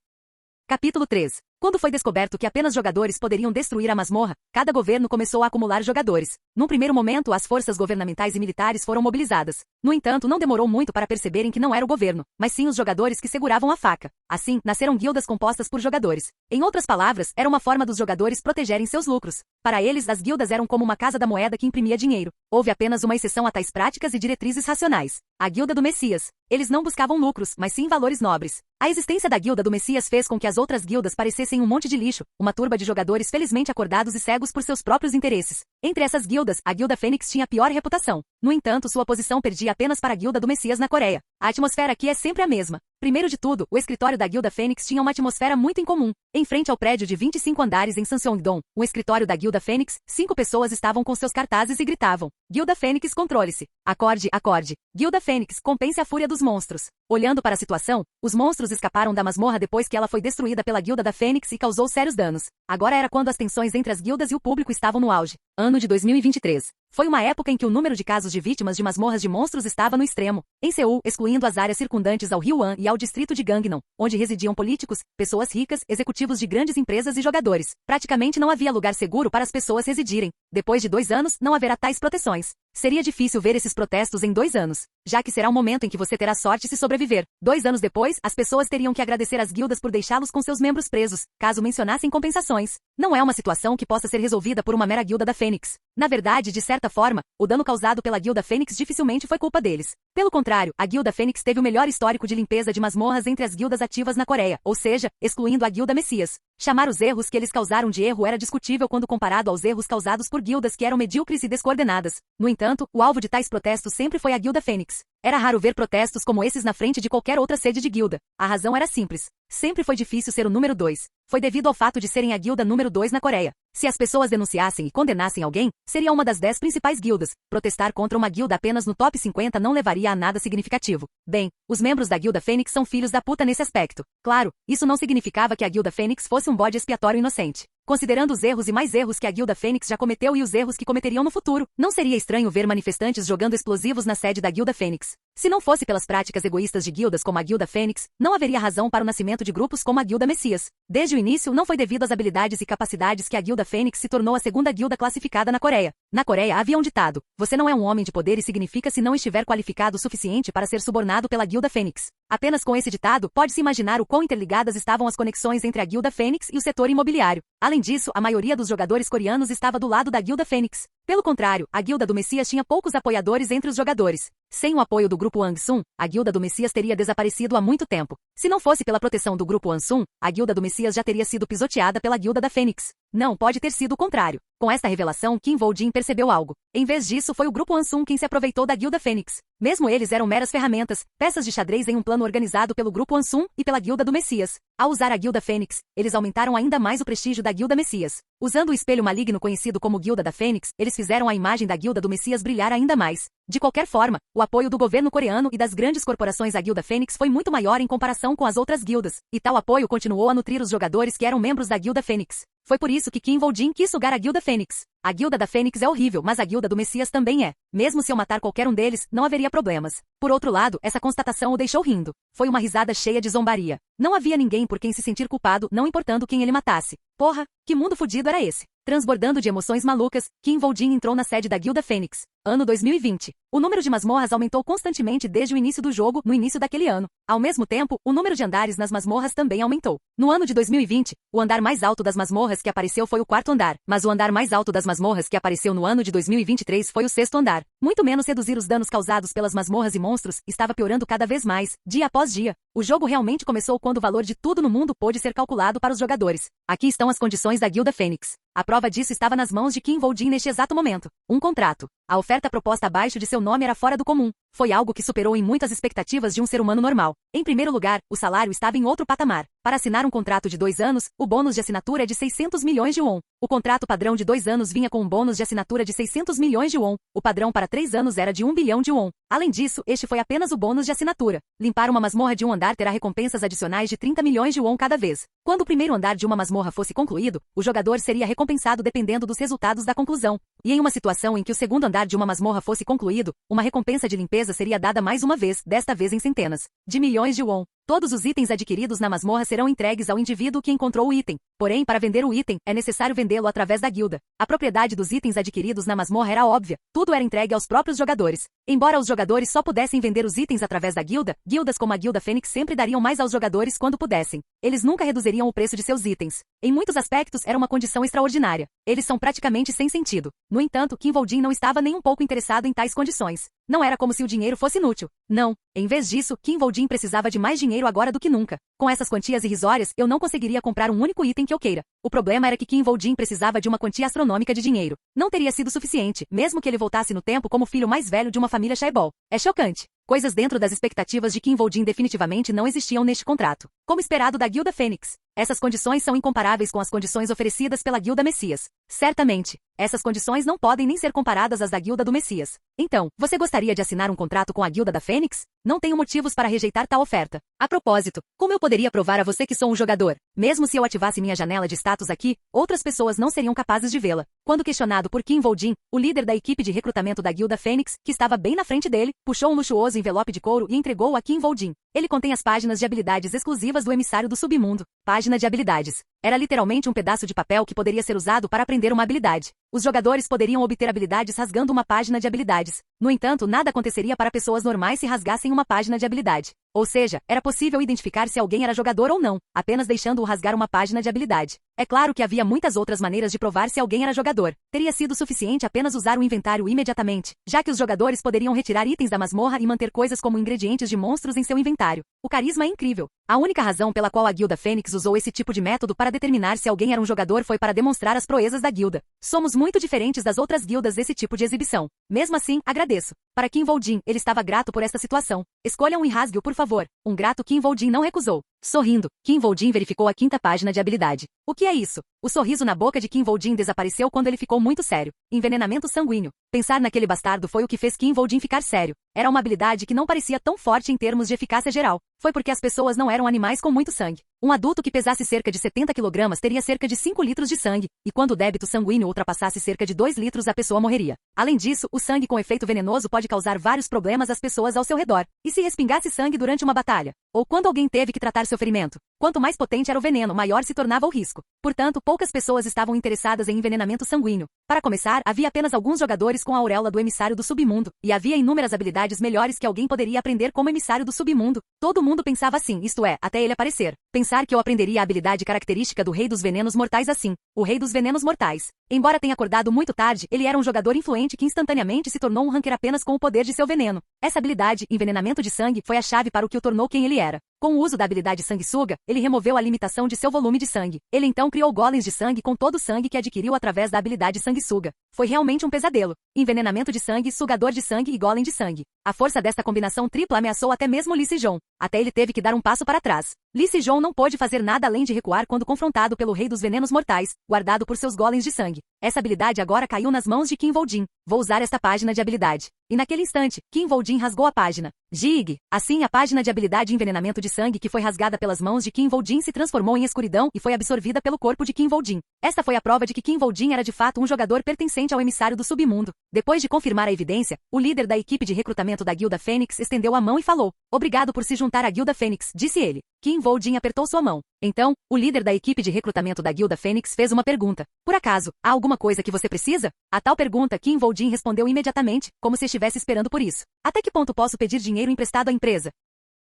Capítulo 3. Quando foi descoberto que apenas jogadores poderiam destruir a masmorra, cada governo começou a acumular jogadores. Num primeiro momento, as forças governamentais e militares foram mobilizadas. No entanto, não demorou muito para perceberem que não era o governo, mas sim os jogadores que seguravam a faca. Assim, nasceram guildas compostas por jogadores. Em outras palavras, era uma forma dos jogadores protegerem seus lucros. Para eles, as guildas eram como uma casa da moeda que imprimia dinheiro. Houve apenas uma exceção a tais práticas e diretrizes racionais: a Guilda do Messias. Eles não buscavam lucros, mas sim valores nobres. A existência da Guilda do Messias fez com que as outras guildas parecessem um monte de lixo, uma turba de jogadores felizmente acordados e cegos por seus próprios interesses. Entre essas guildas, a Guilda Fênix tinha a pior reputação. No entanto, sua posição perdia apenas para a Guilda do Messias na Coreia. A atmosfera aqui é sempre a mesma. Primeiro de tudo, o escritório da Guilda Fênix tinha uma atmosfera muito incomum. Em frente ao prédio de 25 andares em Sanseong-dong, o escritório da Guilda Fênix, 5 pessoas estavam com seus cartazes e gritavam: Guilda Fênix, controle-se. Acorde, acorde. Guilda Fênix, compense a fúria dos monstros. Olhando para a situação, os monstros escaparam da masmorra depois que ela foi destruída pela Guilda da Fênix e causou sérios danos. Agora era quando as tensões entre as guildas e o público estavam no auge. Ano de 2023. Foi uma época em que o número de casos de vítimas de masmorras de monstros estava no extremo. Em Seul, excluindo as áreas circundantes ao Rio An e ao distrito de Gangnam, onde residiam políticos, pessoas ricas, executivos de grandes empresas e jogadores, praticamente não havia lugar seguro para as pessoas residirem. Depois de 2 anos, não haverá tais proteções. Seria difícil ver esses protestos em 2 anos, já que será o momento em que você terá sorte se sobreviver. 2 anos depois, as pessoas teriam que agradecer às guildas por deixá-los com seus membros presos, caso mencionassem compensações. Não é uma situação que possa ser resolvida por uma mera guilda da Fênix. Na verdade, de certa forma, o dano causado pela Guilda Fênix dificilmente foi culpa deles. Pelo contrário, a Guilda Fênix teve o melhor histórico de limpeza de masmorras entre as guildas ativas na Coreia, ou seja, excluindo a Guilda Messias. Chamar os erros que eles causaram de erro era discutível quando comparado aos erros causados por guildas que eram medíocres e descoordenadas. No entanto, o alvo de tais protestos sempre foi a Guilda Fênix. Era raro ver protestos como esses na frente de qualquer outra sede de guilda. A razão era simples. Sempre foi difícil ser o número 2. Foi devido ao fato de serem a guilda número 2 na Coreia. Se as pessoas denunciassem e condenassem alguém, seria uma das 10 principais guildas. Protestar contra uma guilda apenas no top 50 não levaria a nada significativo. Bem, os membros da Guilda Fênix são filhos da puta nesse aspecto. Claro, isso não significava que a Guilda Fênix fosse um bode expiatório inocente. Considerando os erros e mais erros que a Guilda Fênix já cometeu e os erros que cometeriam no futuro, não seria estranho ver manifestantes jogando explosivos na sede da Guilda Fênix. Se não fosse pelas práticas egoístas de guildas como a Guilda Fênix, não haveria razão para o nascimento de grupos como a Guilda Messias. Desde o início, não foi devido às habilidades e capacidades que a Guilda Fênix se tornou a segunda guilda classificada na Coreia. Na Coreia havia um ditado: você não é um homem de poder e significa se não estiver qualificado o suficiente para ser subornado pela Guilda Fênix. Apenas com esse ditado, pode-se imaginar o quão interligadas estavam as conexões entre a Guilda Fênix e o setor imobiliário. Além disso, a maioria dos jogadores coreanos estava do lado da Guilda Fênix. Pelo contrário, a Guilda do Messias tinha poucos apoiadores entre os jogadores. Sem o apoio do grupo Hwangsun, a Guilda do Messias teria desaparecido há muito tempo. Se não fosse pela proteção do grupo Hwangsun, a Guilda do Messias já teria sido pisoteada pela Guilda da Fênix. Não pode ter sido o contrário. Com esta revelação, Kim Woo-jin percebeu algo. Em vez disso, foi o grupo Hwangsun quem se aproveitou da Guilda Fênix. Mesmo eles eram meras ferramentas, peças de xadrez em um plano organizado pelo grupo Hwangsun e pela Guilda do Messias. Ao usar a Guilda Fênix, eles aumentaram ainda mais o prestígio da Guilda Messias. Usando o espelho maligno conhecido como Guilda da Fênix, eles fizeram a imagem da Guilda do Messias brilhar ainda mais. De qualquer forma, o apoio do governo coreano e das grandes corporações à Guilda Fênix foi muito maior em comparação com as outras guildas, e tal apoio continuou a nutrir os jogadores que eram membros da Guilda Fênix. Foi por isso que Kim Woo-jin quis sugar a Guilda Fênix. A Guilda da Fênix é horrível, mas a Guilda do Messias também é. Mesmo se eu matar qualquer um deles, não haveria problemas. Por outro lado, essa constatação o deixou rindo. Foi uma risada cheia de zombaria. Não havia ninguém por quem se sentir culpado, não importando quem ele matasse. Porra, que mundo fudido era esse? Transbordando de emoções malucas, Kim Woo-jin entrou na sede da Guilda Fênix. Ano 2020. O número de masmorras aumentou constantemente desde o início do jogo, no início daquele ano. Ao mesmo tempo, o número de andares nas masmorras também aumentou. No ano de 2020, o andar mais alto das masmorras que apareceu foi o 4º andar, mas o andar mais alto das masmorras que apareceu no ano de 2023 foi o 6º andar. Muito menos reduzir os danos causados pelas masmorras e monstros, estava piorando cada vez mais, dia após dia. O jogo realmente começou quando o valor de tudo no mundo pôde ser calculado para os jogadores. Aqui estão as condições da Guilda Fênix. A prova disso estava nas mãos de Kim Woo-jin neste exato momento. Um contrato. A oferta proposta abaixo de seu nome era fora do comum. Foi algo que superou em muitas expectativas de um ser humano normal. Em primeiro lugar, o salário estava em outro patamar. Para assinar um contrato de 2 anos, o bônus de assinatura é de 600 milhões de won. O contrato padrão de 2 anos vinha com um bônus de assinatura de 600 milhões de won. O padrão para 3 anos era de 1 bilhão de won. Além disso, este foi apenas o bônus de assinatura. Limpar uma masmorra de um andar terá recompensas adicionais de 30 milhões de won cada vez. Quando o primeiro andar de uma masmorra fosse concluído, o jogador seria recompensado dependendo dos resultados da conclusão. E em uma situação em que o segundo andar de uma masmorra fosse concluído, uma recompensa de limpeza seria dada mais uma vez, desta vez em centenas de milhões de won. Todos os itens adquiridos na masmorra serão entregues ao indivíduo que encontrou o item. Porém, para vender o item, é necessário vendê-lo através da guilda. A propriedade dos itens adquiridos na masmorra era óbvia. Tudo era entregue aos próprios jogadores. Embora os jogadores só pudessem vender os itens através da guilda, guildas como a Guilda Fênix sempre dariam mais aos jogadores quando pudessem. Eles nunca reduziriam o preço de seus itens. Em muitos aspectos, era uma condição extraordinária. Eles são praticamente sem sentido. No entanto, Kim Woo-jin não estava nem um pouco interessado em tais condições. Não era como se o dinheiro fosse inútil. Não. Em vez disso, Kim Woo-jin precisava de mais dinheiro agora do que nunca. Com essas quantias irrisórias, eu não conseguiria comprar um único item que eu queira. O problema era que Kim Woo-jin precisava de uma quantia astronômica de dinheiro. Não teria sido suficiente, mesmo que ele voltasse no tempo como filho mais velho de uma família Chaebol. É chocante. Coisas dentro das expectativas de Kim Woo-jin definitivamente não existiam neste contrato. Como esperado da Guilda Fênix. Essas condições são incomparáveis com as condições oferecidas pela Guilda Messias. Certamente. Essas condições não podem nem ser comparadas às da Guilda do Messias. Então, você gostaria de assinar um contrato com a Guilda da Fênix? Não tenho motivos para rejeitar tal oferta. A propósito, como eu poderia provar a você que sou um jogador? Mesmo se eu ativasse minha janela de status aqui, outras pessoas não seriam capazes de vê-la. Quando questionado por Kim Woo-jin, o líder da equipe de recrutamento da Guilda Fênix, que estava bem na frente dele, puxou um luxuoso envelope de couro e entregou-o a Kim Woo-jin. Ele contém as páginas de habilidades exclusivas do emissário do submundo. Página de habilidades. Era literalmente um pedaço de papel que poderia ser usado para aprender uma habilidade. Os jogadores poderiam obter habilidades rasgando uma página de habilidades. No entanto, nada aconteceria para pessoas normais se rasgassem uma página de habilidade. Ou seja, era possível identificar se alguém era jogador ou não, apenas deixando-o rasgar uma página de habilidade. É claro que havia muitas outras maneiras de provar se alguém era jogador. Teria sido suficiente apenas usar o inventário imediatamente, já que os jogadores poderiam retirar itens da masmorra e manter coisas como ingredientes de monstros em seu inventário. O carisma é incrível. A única razão pela qual a Guilda Fênix usou esse tipo de método para determinar se alguém era um jogador foi para demonstrar as proezas da guilda. Somos muito diferentes das outras guildas desse tipo de exibição. Mesmo assim, agradeço. Para Kim Woo-jin, ele estava grato por esta situação. Escolha um e rasgue-o, por favor. Um grato Kim Woo-jin não recusou. Sorrindo, Kim Woo-jin verificou a 5ª página de habilidade. O que é isso? O sorriso na boca de Kim Woo-jin desapareceu quando ele ficou muito sério. Envenenamento sanguíneo. Pensar naquele bastardo foi o que fez Kim Woo-jin ficar sério. Era uma habilidade que não parecia tão forte em termos de eficácia geral. Foi porque as pessoas não eram animais com muito sangue. Um adulto que pesasse cerca de 70 kg teria cerca de 5 litros de sangue, e quando o débito sanguíneo ultrapassasse cerca de 2 litros a pessoa morreria. Além disso, o sangue com efeito venenoso pode causar vários problemas às pessoas ao seu redor. E se respingasse sangue durante uma batalha? Ou quando alguém teve que tratar seu ferimento? Quanto mais potente era o veneno, maior se tornava o risco. Portanto, poucas pessoas estavam interessadas em envenenamento sanguíneo. Para começar, havia apenas alguns jogadores com a auréola do emissário do submundo, e havia inúmeras habilidades melhores que alguém poderia aprender como emissário do submundo. Todo mundo pensava assim, isto é, até ele aparecer. Pensar que eu aprenderia a habilidade característica do Rei dos Venenos Mortais assim. O Rei dos Venenos Mortais. Embora tenha acordado muito tarde, ele era um jogador influente que instantaneamente se tornou um ranker apenas com o poder de seu veneno. Essa habilidade, envenenamento de sangue, foi a chave para o que o tornou quem ele era. Com o uso da habilidade Sanguessuga, ele removeu a limitação de seu volume de sangue. Ele então criou golems de sangue com todo o sangue que adquiriu através da habilidade Sanguessuga. Foi realmente um pesadelo. Envenenamento de sangue, sugador de sangue e golem de sangue. A força desta combinação tripla ameaçou até mesmo Lee Si-jong. Até ele teve que dar um passo para trás. Lee Si-jong não pôde fazer nada além de recuar quando confrontado pelo Rei dos Venenos Mortais, guardado por seus golems de sangue. Essa habilidade agora caiu nas mãos de Kim Woo-jin. Vou usar esta página de habilidade. E naquele instante, Kim Woo-jin rasgou a página. Jig! Assim, a página de habilidade envenenamento de sangue que foi rasgada pelas mãos de Kim Woo-jin se transformou em escuridão e foi absorvida pelo corpo de Kim Woo-jin. Esta foi a prova de que Kim Woo-jin era de fato um jogador pertencente ao emissário do submundo. Depois de confirmar a evidência, o líder da equipe de recrutamento da Guilda Fênix estendeu a mão e falou: "Obrigado por se juntar à Guilda Fênix", disse ele. Kim Woo-jin apertou sua mão. Então, o líder da equipe de recrutamento da Guilda Fênix fez uma pergunta. "Por acaso, há alguma coisa que você precisa?" A tal pergunta, Kim Woo-jin respondeu imediatamente, como se estivesse esperando por isso. "Até que ponto posso pedir dinheiro emprestado à empresa?"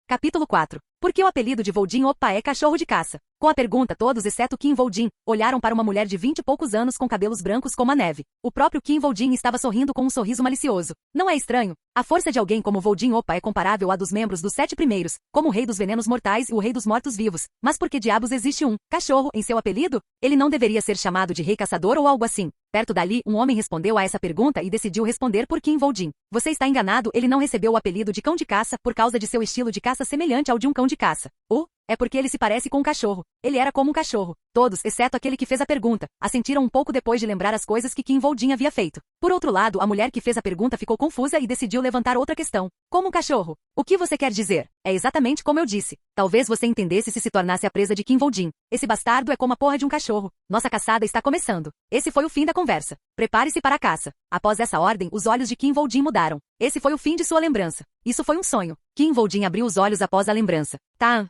Capítulo 4. Por que o apelido de Woo-jin Oppa é cachorro de caça? Com a pergunta, todos, exceto Kim Woo-jin, olharam para uma mulher de 20 e poucos anos com cabelos brancos como a neve. O próprio Kim Woo-jin estava sorrindo com um sorriso malicioso. Não é estranho? A força de alguém como Woo-jin Opa é comparável à dos membros dos 7 primeiros, como o rei dos venenos mortais e o rei dos mortos-vivos. Mas por que diabos existe um cachorro em seu apelido? Ele não deveria ser chamado de rei caçador ou algo assim? Perto dali, um homem respondeu a essa pergunta e decidiu responder por Kim Woo-jin. Você está enganado, ele não recebeu o apelido de cão de caça por causa de seu estilo de caça semelhante ao de um cão de caça. É porque ele se parece com um cachorro. Ele era como um cachorro. Todos, exceto aquele que fez a pergunta, assentiram um pouco depois de lembrar as coisas que Kim Woo-jin havia feito. Por outro lado, a mulher que fez a pergunta ficou confusa e decidiu levantar outra questão. Como um cachorro? O que você quer dizer? É exatamente como eu disse. Talvez você entendesse se tornasse a presa de Kim Woo-jin. Esse bastardo é como a porra de um cachorro. Nossa caçada está começando. Esse foi o fim da conversa. Prepare-se para a caça. Após essa ordem, os olhos de Kim Woo-jin mudaram. Esse foi o fim de sua lembrança. Isso foi um sonho. Kim Woo-jin abriu os olhos após a lembrança. Tá.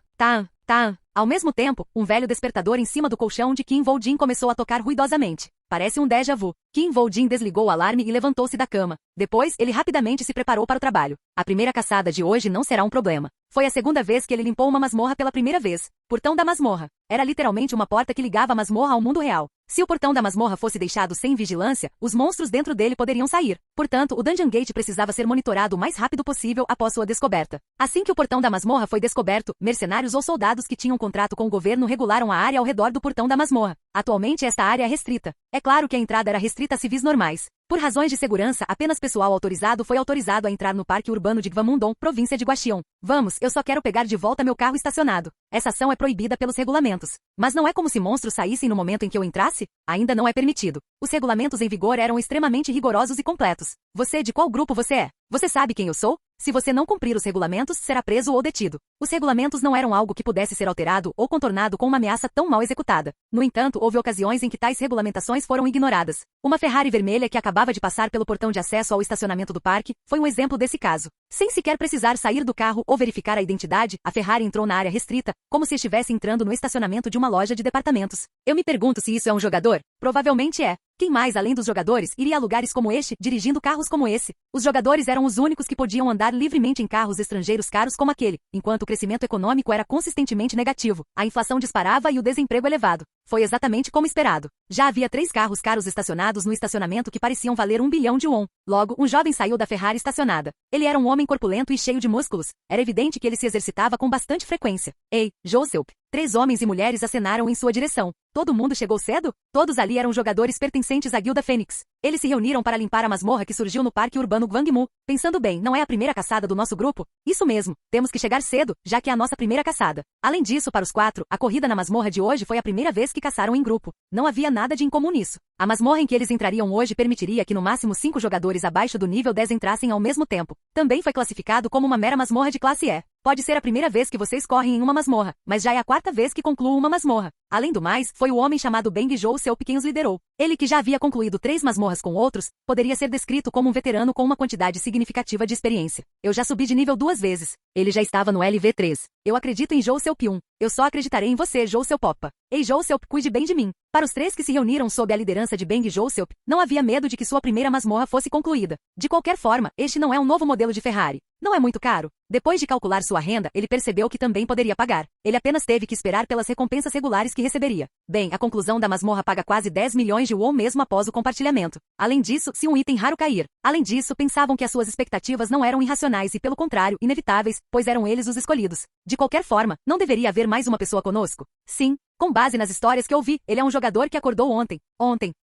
Ao mesmo tempo, um velho despertador em cima do colchão de Kim Woo-jin começou a tocar ruidosamente. Parece um déjà vu. Kim Woo-jin desligou o alarme e levantou-se da cama. Depois, ele rapidamente se preparou para o trabalho. A primeira caçada de hoje não será um problema. Foi a segunda vez que ele limpou uma masmorra pela primeira vez. Portão da masmorra. Era literalmente uma porta que ligava a masmorra ao mundo real. Se o portão da masmorra fosse deixado sem vigilância, os monstros dentro dele poderiam sair. Portanto, o Dungeon Gate precisava ser monitorado o mais rápido possível após sua descoberta. Assim que o portão da masmorra foi descoberto, mercenários ou soldados que tinham contrato com o governo regularam a área ao redor do portão da masmorra. Atualmente esta área é restrita. É claro que a entrada era restrita a civis normais. Por razões de segurança, apenas pessoal autorizado foi autorizado a entrar no Parque Urbano de Gwanmunddong, província de Gwacheon. Vamos, eu só quero pegar de volta meu carro estacionado. Essa ação é proibida pelos regulamentos. Mas não é como se monstros saíssem no momento em que eu entrasse? Ainda não é permitido. Os regulamentos em vigor eram extremamente rigorosos e completos. Você, de qual grupo você é? Você sabe quem eu sou? Se você não cumprir os regulamentos, será preso ou detido. Os regulamentos não eram algo que pudesse ser alterado ou contornado com uma ameaça tão mal executada. No entanto, houve ocasiões em que tais regulamentações foram ignoradas. Uma Ferrari vermelha que acabava de passar pelo portão de acesso ao estacionamento do parque foi um exemplo desse caso. Sem sequer precisar sair do carro ou verificar a identidade, a Ferrari entrou na área restrita, como se estivesse entrando no estacionamento de uma loja de departamentos. Eu me pergunto se isso é um jogador? Provavelmente é. Quem mais, além dos jogadores, iria a lugares como este, dirigindo carros como esse? Os jogadores eram os únicos que podiam andar livremente em carros estrangeiros caros como aquele, enquanto o crescimento econômico era consistentemente negativo, a inflação disparava e o desemprego elevado. Foi exatamente como esperado. Já havia 3 carros caros estacionados no estacionamento que pareciam valer 1 bilhão de won. Logo, um jovem saiu da Ferrari estacionada. Ele era um homem corpulento e cheio de músculos. Era evidente que ele se exercitava com bastante frequência. Ei, Joseph! 3 homens e mulheres acenaram em sua direção. Todo mundo chegou cedo? Todos ali eram jogadores pertencentes à Guilda Fênix. Eles se reuniram para limpar a masmorra que surgiu no Parque Urbano Gwangmu. Pensando bem, não é a primeira caçada do nosso grupo? Isso mesmo, temos que chegar cedo, já que é a nossa primeira caçada. Além disso, para os 4, a corrida na masmorra de hoje foi a primeira vez que caçaram em grupo. Não havia nada de incomum nisso. A masmorra em que eles entrariam hoje permitiria que no máximo 5 jogadores abaixo do nível 10 entrassem ao mesmo tempo. Também foi classificado como uma mera masmorra de classe E. Pode ser a primeira vez que vocês correm em uma masmorra, mas já é a 4ª vez que concluam uma masmorra. Além do mais, foi o homem chamado Beng Joseph quem os liderou. Ele que já havia concluído 3 masmorras com outros, poderia ser descrito como um veterano com uma quantidade significativa de experiência. Eu já subi de nível 2 vezes. Ele já estava no LV3. Eu acredito em Joseph 1. Eu só acreditarei em você, Joseph Popa. Ei, Joseph, cuide bem de mim. Para os 3 que se reuniram sob a liderança de Beng Joseph, não havia medo de que sua primeira masmorra fosse concluída. De qualquer forma, este não é um novo modelo de Ferrari. Não é muito caro. Depois de calcular sua renda, ele percebeu que também poderia pagar. Ele apenas teve que esperar pelas recompensas regulares que receberia. Bem, a conclusão da masmorra paga quase 10 milhões de won mesmo após o compartilhamento. Além disso, se um item raro cair. Além disso, pensavam que as suas expectativas não eram irracionais e, pelo contrário, inevitáveis, pois eram eles os escolhidos. De qualquer forma, não deveria haver mais uma pessoa conosco? Sim. Com base nas histórias que ouvi, ele é um jogador que acordou ontem.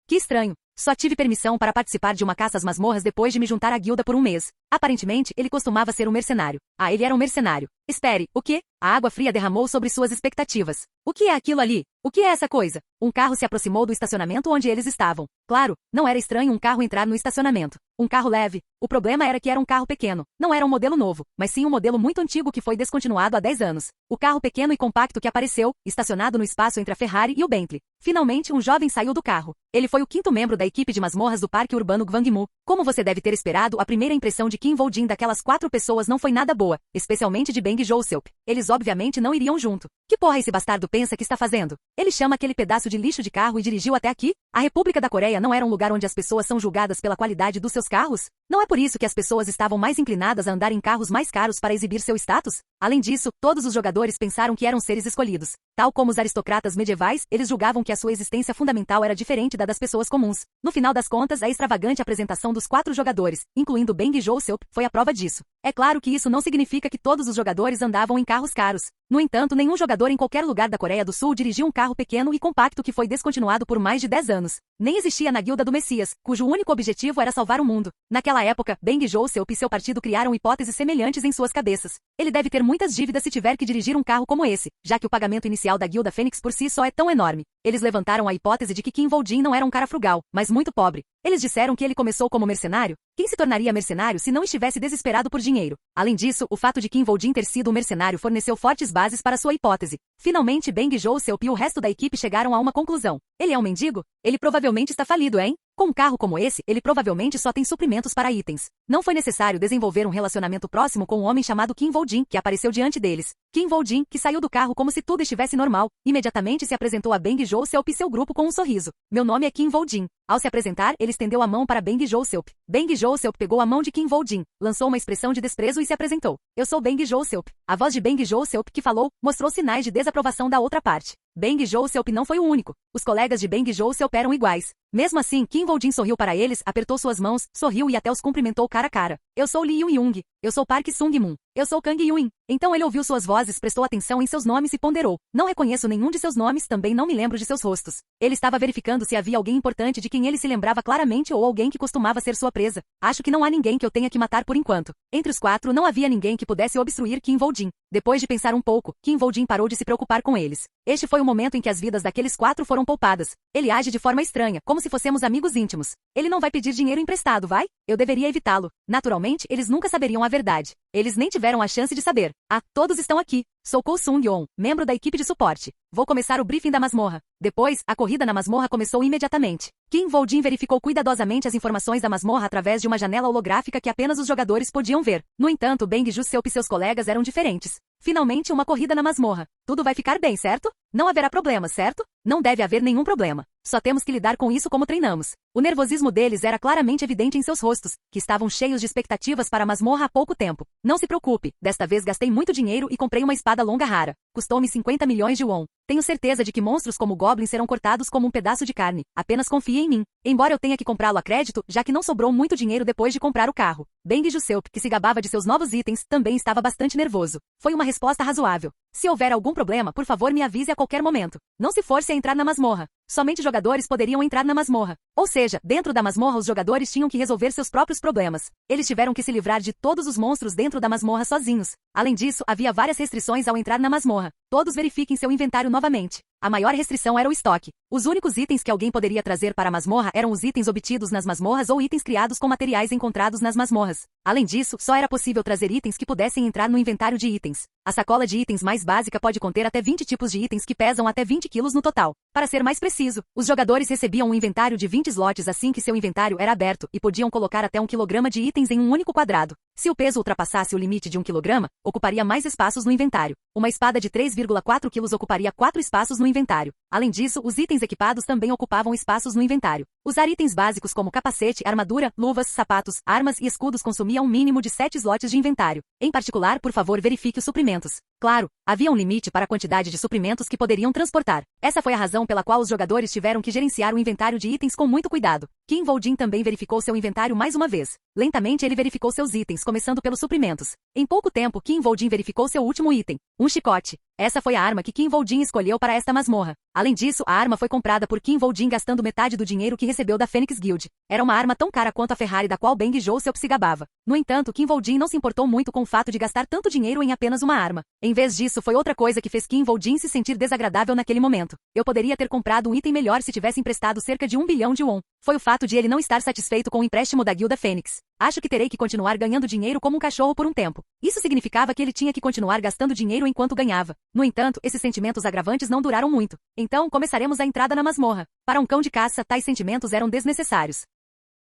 Que estranho. Só tive permissão para participar de uma caça às masmorras depois de me juntar à guilda por um mês. Aparentemente, ele costumava ser um mercenário. Ah, ele era um mercenário. Espere, o quê? A água fria derramou sobre suas expectativas. O que é aquilo ali? O que é essa coisa? Um carro se aproximou do estacionamento onde eles estavam. Claro, não era estranho um carro entrar no estacionamento. Um carro leve. O problema era que era um carro pequeno. Não era um modelo novo, mas sim um modelo muito antigo que foi descontinuado há 10 anos. O carro pequeno e compacto que apareceu, estacionado no espaço entre a Ferrari e o Bentley. Finalmente, um jovem saiu do carro. Ele foi o 5º membro da equipe de masmorras do Parque Urbano Gwangmu. Como você deve ter esperado, a primeira impressão de Kim Woo-jin daquelas 4 pessoas não foi nada boa, especialmente de Beng Joseph. Eles obviamente não iriam junto. Que porra esse bastardo pensa que está fazendo? Ele chama aquele pedaço de lixo de carro e dirigiu até aqui? A República da Coreia não era um lugar onde as pessoas são julgadas pela qualidade dos seus carros? Não é por isso que as pessoas estavam mais inclinadas a andar em carros mais caros para exibir seu status? Além disso, todos os jogadores pensaram que eram seres escolhidos. Tal como os aristocratas medievais, eles julgavam que a sua existência fundamental era diferente da das pessoas comuns. No final das contas, a extravagante apresentação dos 4 jogadores, incluindo Beng Joseop, foi a prova disso. É claro que isso não significa que todos os jogadores andavam em carros caros. No entanto, nenhum jogador em qualquer lugar da Coreia do Sul dirigiu um carro pequeno e compacto que foi descontinuado por mais de 10 anos. Nem existia na Guilda do Messias, cujo único objetivo era salvar o mundo. Naquela época, Beng Joseop e seu partido criaram hipóteses semelhantes em suas cabeças. Ele deve ter muitas dívidas se tiver que dirigir um carro como esse, já que o pagamento inicial da Guilda Fênix por si só é tão enorme. Eles levantaram a hipótese de que Kim Voljin não era um cara frugal, mas muito pobre. Eles disseram que ele começou como mercenário. Quem se tornaria mercenário se não estivesse desesperado por dinheiro? Além disso, o fato de Kim Voljin ter sido um mercenário forneceu fortes bases para sua hipótese. Finalmente, Beng Joseop e o resto da equipe chegaram a uma conclusão. Ele é um mendigo? Ele provavelmente está falido, hein? Com um carro como esse, ele provavelmente só tem suprimentos para itens. Não foi necessário desenvolver um relacionamento próximo com um homem chamado Kim Voljin, que apareceu diante deles. Kim Voljin, que saiu do carro como se tudo estivesse normal, imediatamente se apresentou a Beng Joseop e seu grupo com um sorriso. Meu nome é Kim Voljin. Ao se apresentar, ele estendeu a mão para Beng Joseop. Beng Joseop pegou a mão de Kim Voljin, lançou uma expressão de desprezo e se apresentou. Eu sou Beng Joseop. A voz de Beng Joseop, que falou, mostrou sinais de desaprovação da outra parte. Beng Joseop não foi o único. Os colegas de Beng Joseop eram iguais. Mesmo assim, Kim Voljin sorriu para eles, apertou suas mãos, sorriu e até os cumprimentou cara a cara. Eu sou Lee Young. Eu sou Park Sung-moon. Eu sou Kang Yuin. Então ele ouviu suas vozes, prestou atenção em seus nomes e ponderou. Não reconheço nenhum de seus nomes, também não me lembro de seus rostos. Ele estava verificando se havia alguém importante de quem ele se lembrava claramente ou alguém que costumava ser sua presa. Acho que não há ninguém que eu tenha que matar por enquanto. Entre os 4 não havia ninguém que pudesse obstruir Kim Voljin. Depois de pensar um pouco, Kim Voljin parou de se preocupar com eles. Este foi o momento em que as vidas daqueles 4 foram poupadas. Ele age de forma estranha, como se fossemos amigos íntimos. Ele não vai pedir dinheiro emprestado, vai? Eu deveria evitá-lo. Naturalmente, eles nunca saberiam a verdade. Eles nem tiveram a chance de saber. Ah, todos estão aqui. Sou Ko Sung-yeon, membro da equipe de suporte. Vou começar o briefing da masmorra. Depois, a corrida na masmorra começou imediatamente. Kim Voljin verificou cuidadosamente as informações da masmorra através de uma janela holográfica que apenas os jogadores podiam ver. No entanto, Beng Joseop e seus colegas eram diferentes. Finalmente, uma corrida na masmorra. Tudo vai ficar bem, certo? Não haverá problemas, certo? Não deve haver nenhum problema. Só temos que lidar com isso como treinamos. O nervosismo deles era claramente evidente em seus rostos, que estavam cheios de expectativas para a masmorra há pouco tempo. Não se preocupe, desta vez gastei muito dinheiro e comprei uma espada longa rara. Custou-me 50 milhões de won. Tenho certeza de que monstros como goblins serão cortados como um pedaço de carne. Apenas confie em mim. Embora eu tenha que comprá-lo a crédito, já que não sobrou muito dinheiro depois de comprar o carro. Beng Joseop, que se gabava de seus novos itens, também estava bastante nervoso. Foi uma resposta razoável. Se houver algum problema, por favor me avise a qualquer momento. Não se force a entrar na masmorra. Somente jogadores poderiam entrar na masmorra. Ou seja, dentro da masmorra os jogadores tinham que resolver seus próprios problemas. Eles tiveram que se livrar de todos os monstros dentro da masmorra sozinhos. Além disso, havia várias restrições ao entrar na masmorra. Todos verifiquem seu inventário novamente. A maior restrição era o estoque. Os únicos itens que alguém poderia trazer para a masmorra eram os itens obtidos nas masmorras ou itens criados com materiais encontrados nas masmorras. Além disso, só era possível trazer itens que pudessem entrar no inventário de itens. A sacola de itens mais básica pode conter até 20 tipos de itens que pesam até 20 quilos no total. Para ser mais preciso, os jogadores recebiam um inventário de 20 slots assim que seu inventário era aberto e podiam colocar até 1 quilograma de itens em um único quadrado. Se o peso ultrapassasse o limite de 1 quilograma, ocuparia mais espaços no inventário. Uma espada de 3,4 quilos ocuparia 4 espaços no inventário. Além disso, os itens equipados também ocupavam espaços no inventário. Usar itens básicos como capacete, armadura, luvas, sapatos, armas e escudos consumia um mínimo de 7 slots de inventário. Em particular, por favor, verifique os suprimentos. Claro, havia um limite para a quantidade de suprimentos que poderiam transportar. Essa foi a razão pela qual os jogadores tiveram que gerenciar o inventário de itens com muito cuidado. Kim Voljin também verificou seu inventário mais uma vez. Lentamente ele verificou seus itens, começando pelos suprimentos. Em pouco tempo, Kim Voljin verificou seu último item, um chicote. Essa foi a arma que Kim Voljin escolheu para esta masmorra. Além disso, a arma foi comprada por Kim Voljin gastando metade do dinheiro que recebeu da Phoenix Guild. Era uma arma tão cara quanto a Ferrari da qual Beng Joseop se gabava. No entanto, Kim Voljin não se importou muito com o fato de gastar tanto dinheiro em apenas uma arma. Em vez disso, foi outra coisa que fez Kim Voljin se sentir desagradável naquele momento. Eu poderia ter comprado um item melhor se tivesse emprestado cerca de 1 bilhão de won. Foi o fato de ele não estar satisfeito com o empréstimo da Guilda Fênix. Acho que terei que continuar ganhando dinheiro como um cachorro por um tempo. Isso significava que ele tinha que continuar gastando dinheiro enquanto ganhava. No entanto, esses sentimentos agravantes não duraram muito. Então, começaremos a entrada na masmorra. Para um cão de caça, tais sentimentos eram desnecessários.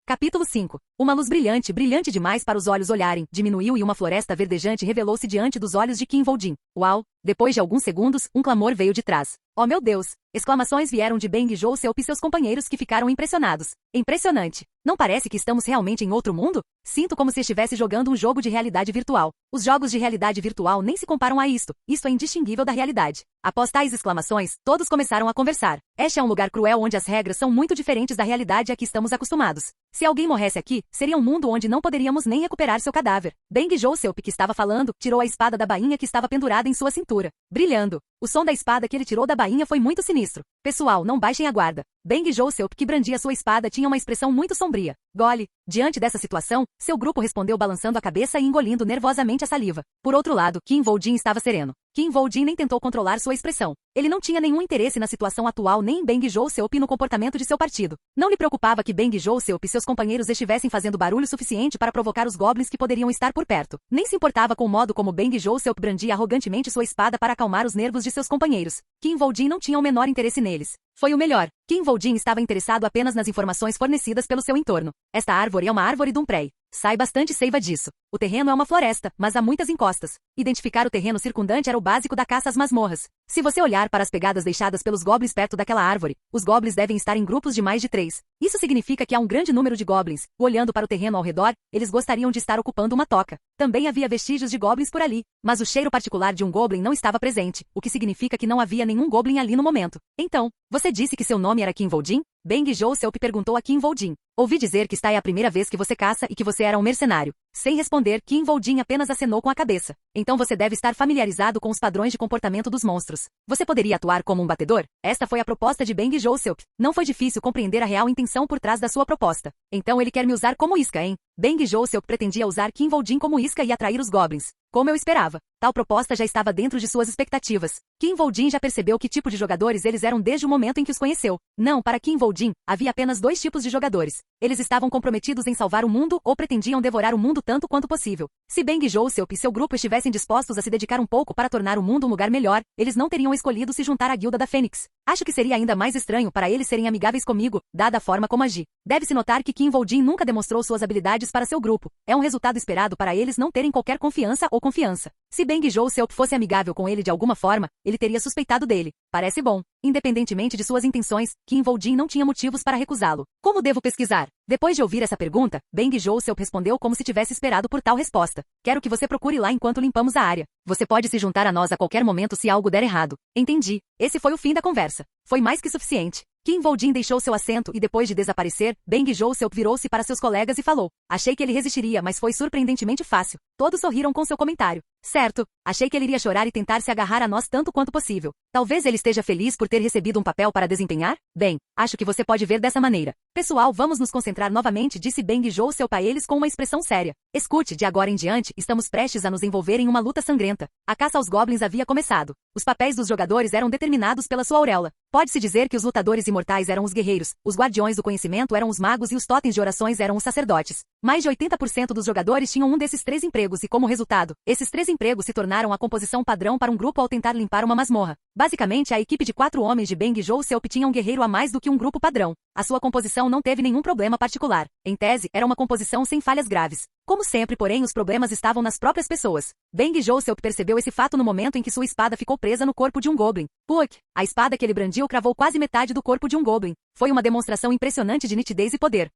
Capítulo 5. Uma luz brilhante, brilhante demais para os olhos olharem, diminuiu e uma floresta verdejante revelou-se diante dos olhos de Kim Voljin. Uau! Depois de alguns segundos, um clamor veio de trás. Oh meu Deus! Exclamações vieram de Beng Joseop e seus companheiros que ficaram impressionados. Impressionante! Não parece que estamos realmente em outro mundo? Sinto como se estivesse jogando um jogo de realidade virtual. Os jogos de realidade virtual nem se comparam a isto. Isto é indistinguível da realidade. Após tais exclamações, todos começaram a conversar. Este é um lugar cruel onde as regras são muito diferentes da realidade a que estamos acostumados. Se alguém morresse aqui, seria um mundo onde não poderíamos nem recuperar seu cadáver. Bang Joseph, que estava falando, tirou a espada da bainha que estava pendurada em sua cintura, brilhando. O som da espada que ele tirou da bainha foi muito sinistro. Pessoal, não baixem a guarda. Bang Joseph, que brandia sua espada, tinha uma expressão muito sombria. Gole. Diante dessa situação, seu grupo respondeu balançando a cabeça e engolindo nervosamente a saliva. Por outro lado, Kim Voldin estava sereno. Kim Voldin nem tentou controlar sua expressão. Ele não tinha nenhum interesse na situação atual nem em Bang Joseph e no comportamento de seu partido. Não lhe preocupava que Bang Joseph e seus companheiros estivessem fazendo barulho suficiente para provocar os goblins que poderiam estar por perto. Nem se importava com o modo como Bang Joseph brandia arrogantemente sua espada para acalmar os nervos de seus companheiros. Kim Voldin não tinha o menor interesse neles. Foi o melhor. Kim Voldin estava interessado apenas nas informações fornecidas pelo seu entorno. Esta árvore é uma árvore Dumprey. Sai bastante seiva disso. O terreno é uma floresta, mas há muitas encostas. Identificar o terreno circundante era o básico da caça às masmorras. Se você olhar para as pegadas deixadas pelos goblins perto daquela árvore, os goblins devem estar em grupos de mais de 3. Isso significa que há um grande número de goblins. Olhando para o terreno ao redor, eles gostariam de estar ocupando uma toca. Também havia vestígios de goblins por ali, mas o cheiro particular de um goblin não estava presente, o que significa que não havia nenhum goblin ali no momento. Então, você disse que seu nome era Kim Voldin? Bang Joseph perguntou a Kim Voldin. Ouvi dizer que esta é a primeira vez que você caça e que você era um mercenário. Sem responder, Kim Voldin apenas acenou com a cabeça. Então você deve estar familiarizado com os padrões de comportamento dos monstros. Você poderia atuar como um batedor? Esta foi a proposta de Bang Joseph. Não foi difícil compreender a real intenção por trás da sua proposta. Então ele quer me usar como isca, hein? Bang Joseph pretendia usar Kim Voldin como isca e atrair os goblins. Como eu esperava. Tal proposta já estava dentro de suas expectativas. Kim Voldin já percebeu que tipo de jogadores eles eram desde o momento em que os conheceu. Não, para Kim Voldin, havia apenas 2 tipos de jogadores. Eles estavam comprometidos em salvar o mundo ou pretendiam devorar o mundo tanto quanto possível. Se Bang Joseph e seu grupo estivessem dispostos a se dedicar um pouco para tornar o mundo um lugar melhor, eles não teriam escolhido se juntar à guilda da Fênix. Acho que seria ainda mais estranho para eles serem amigáveis comigo, dada a forma como agi. Deve-se notar que Kim Voldin nunca demonstrou suas habilidades para seu grupo. É um resultado esperado para eles não terem qualquer confiança ou confiança. Se Bang Joseph fosse amigável com ele de alguma forma, ele teria suspeitado dele. Parece bom. Independentemente de suas intenções, Kim Voldin não tinha motivos para recusá-lo. Como devo pesquisar? Depois de ouvir essa pergunta, Bang Joseph respondeu como se tivesse esperado por tal resposta. Quero que você procure lá enquanto limpamos a área. Você pode se juntar a nós a qualquer momento se algo der errado. Entendi. Esse foi o fim da conversa. Foi mais que suficiente. Kim Voldin deixou seu assento e depois de desaparecer, Bang Joseph virou-se para seus colegas e falou. Achei que ele resistiria, mas foi surpreendentemente fácil. Todos sorriram com seu comentário. Certo. Achei que ele iria chorar e tentar se agarrar a nós tanto quanto possível. Talvez ele esteja feliz por ter recebido um papel para desempenhar? Bem, acho que você pode ver dessa maneira. Pessoal, vamos nos concentrar novamente, disse Bang Joseph a eles com uma expressão séria. Escute, de agora em diante, estamos prestes a nos envolver em uma luta sangrenta. A caça aos goblins havia começado. Os papéis dos jogadores eram determinados pela sua auréola. Pode-se dizer que os lutadores imortais eram os guerreiros, os guardiões do conhecimento eram os magos e os totens de orações eram os sacerdotes. Mais de 80% dos jogadores tinham um desses 3 empregos e, como resultado, esses 3 empregos se tornaram a composição padrão para um grupo ao tentar limpar uma masmorra. Basicamente, a equipe de 4 homens de Bang Joseph tinha um guerreiro a mais do que um grupo padrão. A sua composição não teve nenhum problema particular. Em tese, era uma composição sem falhas graves. Como sempre, porém, os problemas estavam nas próprias pessoas. Bang Joseph percebeu esse fato no momento em que sua espada ficou presa no corpo de um goblin. Puck! A espada que ele brandiu cravou quase metade do corpo de um goblin. Foi uma demonstração impressionante de nitidez e poder.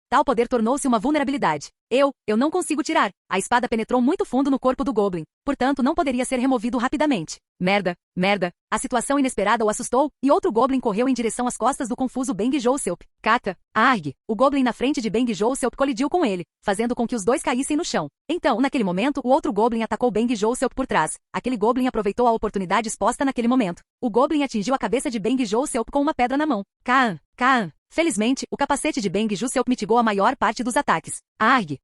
Tal poder tornou-se uma vulnerabilidade. Eu não consigo tirar. A espada penetrou muito fundo no corpo do goblin. Portanto, não poderia ser removido rapidamente. Merda. A situação inesperada o assustou, e outro goblin correu em direção às costas do confuso Bang Joseph. Cata. Arg. O goblin na frente de Bang Joseph colidiu com ele, fazendo com que os dois caíssem no chão. Então, naquele momento, o outro goblin atacou Bang Joseph por trás. Aquele goblin aproveitou a oportunidade exposta naquele momento. O goblin atingiu a cabeça de Bang Joseph com uma pedra na mão. Kaan. Felizmente, o capacete de Bang Joseph mitigou a maior parte dos ataques. Arg.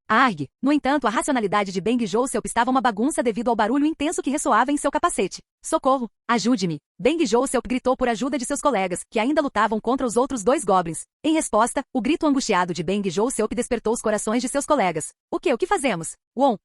No entanto, a racionalidade de Bang Joseph estava uma bagunça devido ao barulho intenso que ressoava em seu capacete. Socorro! Ajude-me! Bang Joseph gritou por ajuda de seus colegas, que ainda lutavam contra os outros 2 goblins. Em resposta, o grito angustiado de Bang Joseph despertou os corações de seus colegas. O que fazemos?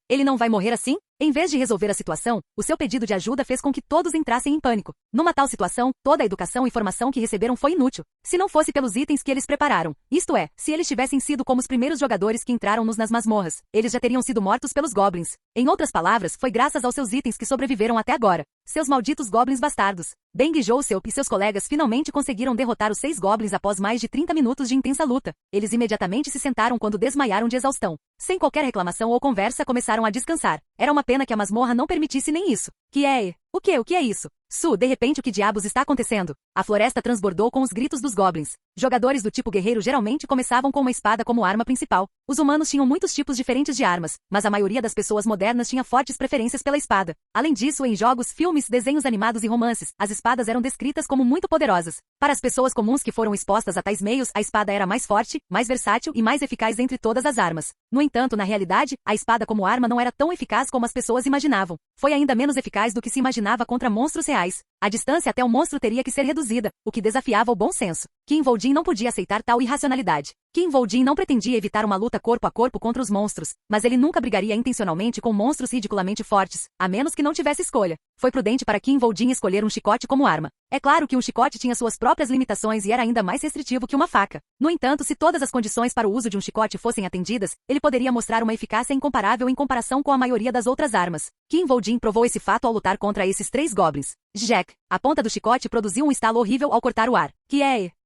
Ele não vai morrer assim? Em vez de resolver a situação, o seu pedido de ajuda fez com que todos entrassem em pânico. Numa tal situação, toda a educação e formação que receberam foi inútil. Se não fosse pelos itens que eles prepararam. Isto é, se eles tivessem sido como os primeiros jogadores que entraram nas masmorras, eles já teriam sido mortos pelos goblins. Em outras palavras, foi graças aos seus itens que sobreviveram até agora. Seus malditos goblins bastardos. Bang Joseph e seus colegas finalmente conseguiram derrotar os 6 goblins após mais de 30 minutos de intensa luta. Eles imediatamente se sentaram quando desmaiaram de exaustão. Sem qualquer reclamação ou conversa, começaram a descansar. Era uma pena que a masmorra não permitisse nem isso. Que é? O que é isso? De repente o que diabos está acontecendo? A floresta transbordou com os gritos dos goblins. Jogadores do tipo guerreiro geralmente começavam com uma espada como arma principal. Os humanos tinham muitos tipos diferentes de armas, mas a maioria das pessoas modernas tinha fortes preferências pela espada. Além disso, em jogos, filmes, desenhos animados e romances, as espadas eram descritas como muito poderosas. Para as pessoas comuns que foram expostas a tais meios, a espada era mais forte, mais versátil e mais eficaz entre todas as armas. No entanto, na realidade, a espada como arma não era tão eficaz como as pessoas imaginavam. Foi ainda menos eficaz do que se imaginava contra monstros reais. A distância até o monstro teria que ser reduzida, o que desafiava o bom senso. Kinvoldin não podia aceitar tal irracionalidade. Kinvoldin não pretendia evitar uma luta corpo a corpo contra os monstros, mas ele nunca brigaria intencionalmente com monstros ridiculamente fortes, a menos que não tivesse escolha. Foi prudente para Kinvoldin escolher um chicote como arma. É claro que um chicote tinha suas próprias limitações e era ainda mais restritivo que uma faca. No entanto, se todas as condições para o uso de um chicote fossem atendidas, ele poderia mostrar uma eficácia incomparável em comparação com a maioria das outras armas. Kinvoldin provou esse fato ao lutar contra esses 3 goblins. Jack. A ponta do chicote produziu um estalo horrível ao cortar o ar.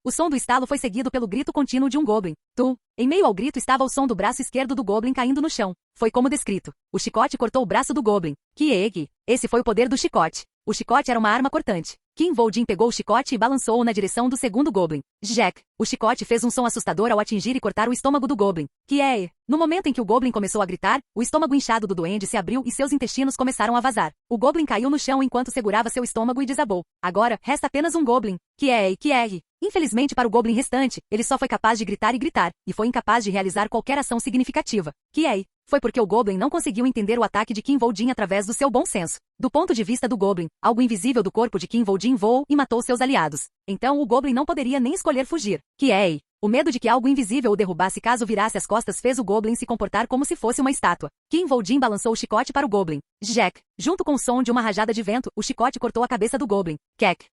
O som do estalo foi seguido pelo grito contínuo de um goblin. Em meio ao grito estava o som do braço esquerdo do goblin caindo no chão. Foi como descrito. O chicote cortou o braço do goblin. Esse foi o poder do chicote. O chicote era uma arma cortante. Kinvoldin pegou o chicote e balançou-o na direção do segundo goblin. Jack. O chicote fez um som assustador ao atingir e cortar o estômago do goblin. No momento em que o goblin começou a gritar, o estômago inchado do duende se abriu e seus intestinos começaram a vazar. O goblin caiu no chão enquanto segurava seu estômago e desabou. Agora, resta apenas um goblin. Infelizmente para o goblin restante, ele só foi capaz de gritar e foi incapaz de realizar qualquer ação significativa. Foi porque o goblin não conseguiu entender o ataque de Kinvoldin através do seu bom senso. Do ponto de vista do goblin, algo invisível do corpo de Kinvoldin voou e matou seus aliados. Então o goblin não poderia nem escolher fugir. O medo de que algo invisível o derrubasse caso virasse as costas fez o goblin se comportar como se fosse uma estátua. Kinvoldin balançou o chicote para o goblin. Jack. Junto com o som de uma rajada de vento, o chicote cortou a cabeça do goblin.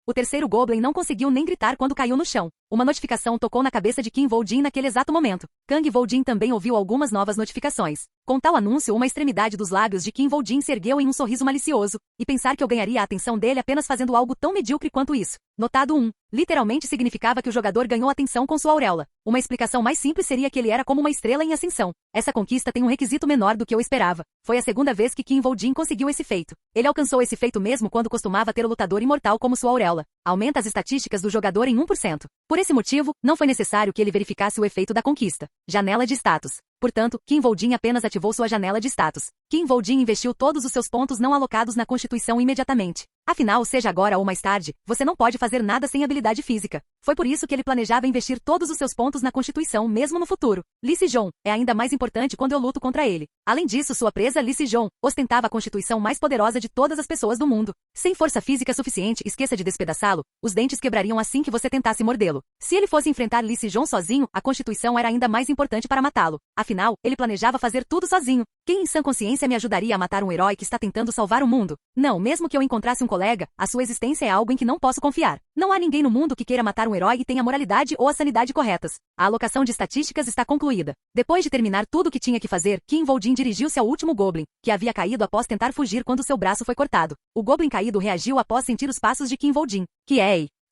O terceiro goblin não conseguiu nem gritar quando caiu no chão. Uma notificação tocou na cabeça de Kinvoldin naquele exato momento. Kangvoldin também ouviu algumas novas notificações. Com tal anúncio, uma extremidade dos lábios de Kinvoldin se ergueu em um sorriso malicioso. E pensar que eu ganharia a atenção dele apenas fazendo algo tão medíocre quanto isso. Notado 1. Literalmente significava que o jogador ganhou atenção com sua auréola. Uma explicação mais simples seria que ele era como uma estrela em ascensão. Essa conquista tem um requisito menor do que eu esperava. Foi a segunda vez que Kinvoldin conseguiu esse feito. Ele alcançou esse feito mesmo quando costumava ter o lutador imortal como sua auréola. Aumenta as estatísticas do jogador em 1%. Por esse motivo, não foi necessário que ele verificasse o efeito da conquista. Janela de status. Portanto, Kinvoldin apenas ativou sua janela de status. Kinvoldin investiu todos os seus pontos não alocados na Constituição imediatamente. Afinal, seja agora ou mais tarde, você não pode fazer nada sem habilidade física. Foi por isso que ele planejava investir todos os seus pontos na Constituição mesmo no futuro. Lee Se-jong é ainda mais importante quando eu luto contra ele. Além disso, sua presa Lee Se-jong ostentava a Constituição mais poderosa de todas as pessoas do mundo. Sem força física suficiente, esqueça de despedaçá-lo, os dentes quebrariam assim que você tentasse mordê-lo. Se ele fosse enfrentar Lee Se-jong sozinho, a Constituição era ainda mais importante para matá-lo. Afinal, ele planejava fazer tudo sozinho. Quem em sã consciência me ajudaria a matar um herói que está tentando salvar o mundo? Não, mesmo que eu encontrasse um colega, a sua existência é algo em que não posso confiar. Não há ninguém no mundo que queira matar um herói e tenha a moralidade ou a sanidade corretas. A alocação de estatísticas está concluída. Depois de terminar tudo o que tinha que fazer, Kinvoldin dirigiu-se ao último goblin, que havia caído após tentar fugir quando seu braço foi cortado. O goblin caído reagiu após sentir os passos de Kinvoldin.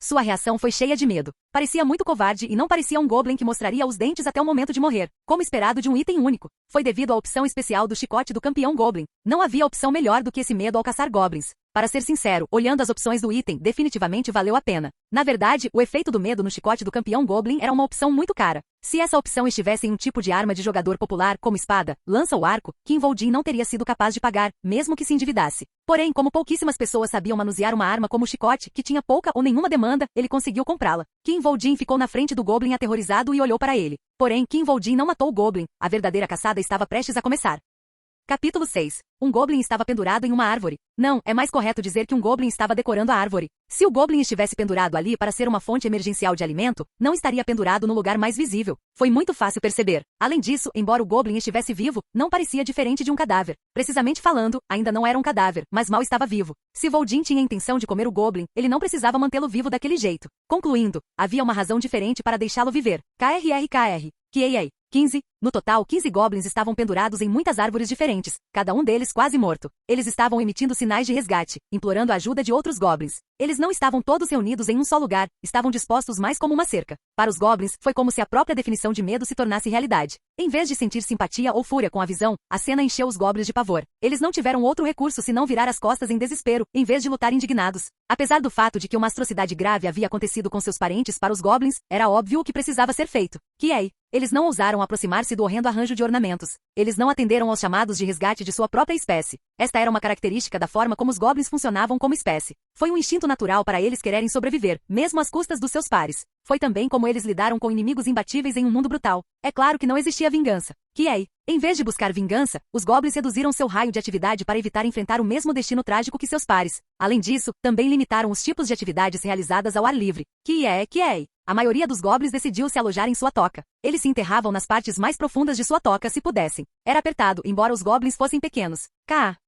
Sua reação foi cheia de medo. Parecia muito covarde e não parecia um goblin que mostraria os dentes até o momento de morrer, como esperado de um item único. Foi devido à opção especial do chicote do campeão goblin. Não havia opção melhor do que esse medo ao caçar goblins. Para ser sincero, olhando as opções do item, definitivamente valeu a pena. Na verdade, o efeito do medo no chicote do campeão goblin era uma opção muito cara. Se essa opção estivesse em um tipo de arma de jogador popular, como espada, lança ou arco, Kinvoldin não teria sido capaz de pagar, mesmo que se endividasse. Porém, como pouquíssimas pessoas sabiam manusear uma arma como o chicote, que tinha pouca ou nenhuma demanda, ele conseguiu comprá-la. Kinvoldin ficou na frente do goblin aterrorizado e olhou para ele. Porém, Kinvoldin não matou o goblin. A verdadeira caçada estava prestes a começar. Capítulo 6. Um goblin estava pendurado em uma árvore. Não, é mais correto dizer que um goblin estava decorando a árvore. Se o goblin estivesse pendurado ali para ser uma fonte emergencial de alimento, não estaria pendurado no lugar mais visível. Foi muito fácil perceber. Além disso, embora o goblin estivesse vivo, não parecia diferente de um cadáver. Precisamente falando, ainda não era um cadáver, mas mal estava vivo. Se Voldin tinha a intenção de comer o goblin, ele não precisava mantê-lo vivo daquele jeito. Concluindo, havia uma razão diferente para deixá-lo viver. KRRKR. 15. No total, 15 goblins estavam pendurados em muitas árvores diferentes. Cada um deles goblins quase morto. Eles estavam emitindo sinais de resgate, implorando a ajuda de outros goblins. Eles não estavam todos reunidos em um só lugar, estavam dispostos mais como uma cerca. Para os goblins, foi como se a própria definição de medo se tornasse realidade. Em vez de sentir simpatia ou fúria com a visão, a cena encheu os goblins de pavor. Eles não tiveram outro recurso senão virar as costas em desespero, em vez de lutar indignados. Apesar do fato de que uma atrocidade grave havia acontecido com seus parentes, para os goblins, era óbvio o que precisava ser feito. Eles não ousaram aproximar-se do horrendo arranjo de ornamentos. Eles não atenderam aos chamados de resgate de sua própria espécie. Esta era uma característica da forma como os goblins funcionavam como espécie. Foi um instinto natural para eles quererem sobreviver, mesmo às custas dos seus pares. Foi também como eles lidaram com inimigos imbatíveis em um mundo brutal. É claro que não existia vingança. Em vez de buscar vingança, os goblins reduziram seu raio de atividade para evitar enfrentar o mesmo destino trágico que seus pares. Além disso, também limitaram os tipos de atividades realizadas ao ar livre. A maioria dos goblins decidiu se alojar em sua toca. Eles se enterravam nas partes mais profundas de sua toca se pudessem. Era apertado, embora os goblins fossem pequenos.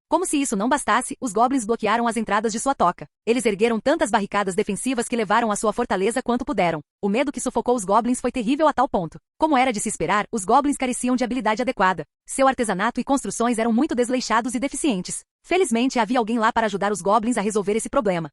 Como se isso não bastasse, os goblins bloquearam as entradas de sua toca. Eles ergueram tantas barricadas defensivas que levaram a sua fortaleza quanto puderam. O medo que sufocou os goblins foi terrível a tal ponto. Como era de se esperar, os goblins careciam de habilidade adequada. Seu artesanato e construções eram muito desleixados e deficientes. Felizmente havia alguém lá para ajudar os goblins a resolver esse problema.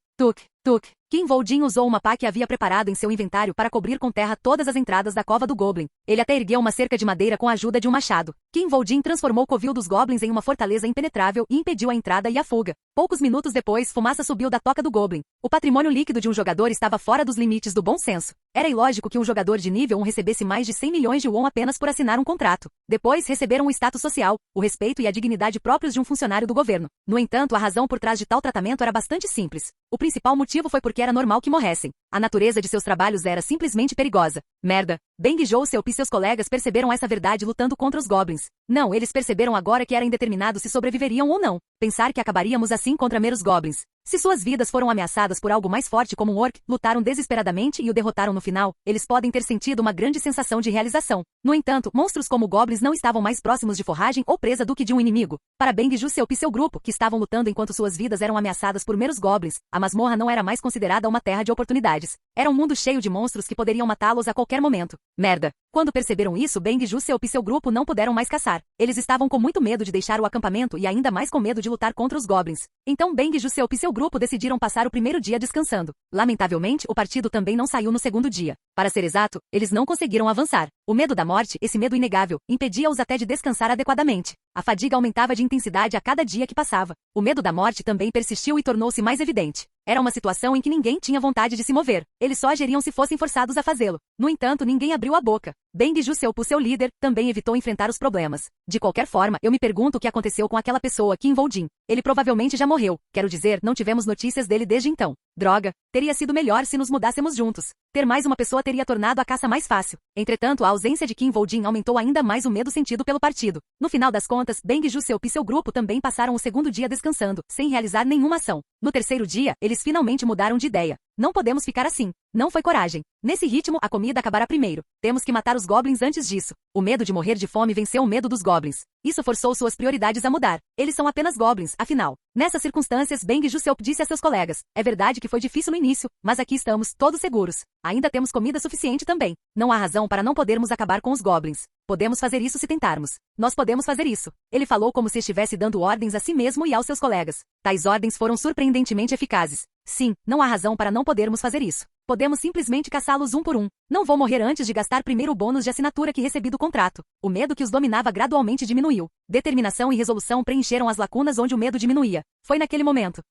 Kinvoldin usou uma pá que havia preparado em seu inventário para cobrir com terra todas as entradas da cova do goblin. Ele até ergueu uma cerca de madeira com a ajuda de um machado. Kinvoldin transformou o covil dos goblins em uma fortaleza impenetrável e impediu a entrada e a fuga. Poucos minutos depois, fumaça subiu da toca do goblin. O patrimônio líquido de um jogador estava fora dos limites do bom senso. Era ilógico que um jogador de nível 1 recebesse mais de 100 milhões de won apenas por assinar um contrato. Depois receberam o status social, o respeito e a dignidade próprios de um funcionário do governo. No entanto, a razão por trás de tal tratamento era bastante simples. O principal motivo foi porque era normal que morressem. A natureza de seus trabalhos era simplesmente perigosa. Merda. Bang Joseop e seus colegas perceberam essa verdade lutando contra os goblins. Não, eles perceberam agora que era indeterminado se sobreviveriam ou não. Pensar que acabaríamos assim contra meros goblins. Se suas vidas foram ameaçadas por algo mais forte como um orc, lutaram desesperadamente e o derrotaram no final, eles podem ter sentido uma grande sensação de realização. No entanto, monstros como goblins não estavam mais próximos de forragem ou presa do que de um inimigo. Para Bang Joseop e seu grupo, que estavam lutando enquanto suas vidas eram ameaçadas por meros goblins, a masmorra não era mais considerada uma terra de oportunidades. Era um mundo cheio de monstros que poderiam matá-los a qualquer momento. Merda. Quando perceberam isso, Bang Joseop e seu grupo não puderam mais caçar. Eles estavam com muito medo de deixar o acampamento e ainda mais com medo de lutar contra os goblins. Então Bang Joseop e seu grupo decidiram passar o primeiro dia descansando. Lamentavelmente, o partido também não saiu no segundo dia. Para ser exato, eles não conseguiram avançar. O medo da morte, esse medo inegável, impedia-os até de descansar adequadamente. A fadiga aumentava de intensidade a cada dia que passava. O medo da morte também persistiu e tornou-se mais evidente. Era uma situação em que ninguém tinha vontade de se mover. Eles só agiriam se fossem forçados a fazê-lo. No entanto, ninguém abriu a boca. Bang Joseop, seu líder, também evitou enfrentar os problemas. De qualquer forma, eu me pergunto o que aconteceu com aquela pessoa, Kinvoldin. Ele provavelmente já morreu. Quero dizer, não tivemos notícias dele desde então. Droga, teria sido melhor se nos mudássemos juntos. Ter mais uma pessoa teria tornado a caça mais fácil. Entretanto, a ausência de Kinvoldin aumentou ainda mais o medo sentido pelo partido. No final das contas, Bang Joseop e seu grupo também passaram o segundo dia descansando, sem realizar nenhuma ação. No terceiro dia, eles finalmente mudaram de ideia. Não podemos ficar assim. Não foi coragem. Nesse ritmo, a comida acabará primeiro. Temos que matar os goblins antes disso. O medo de morrer de fome venceu o medo dos goblins. Isso forçou suas prioridades a mudar. Eles são apenas goblins, afinal. Nessas circunstâncias, Bang Joseop disse a seus colegas: é verdade que foi difícil no início, mas aqui estamos, todos seguros. Ainda temos comida suficiente também. Não há razão para não podermos acabar com os goblins. Podemos fazer isso se tentarmos. Nós podemos fazer isso. Ele falou como se estivesse dando ordens a si mesmo e aos seus colegas. Tais ordens foram surpreendentemente eficazes. Sim, não há razão para não podermos fazer isso. Podemos simplesmente caçá-los um por um. Não vou morrer antes de gastar primeiro o bônus de assinatura que recebi do contrato. O medo que os dominava gradualmente diminuiu. Determinação e resolução preencheram as lacunas onde o medo diminuía. Foi naquele momento.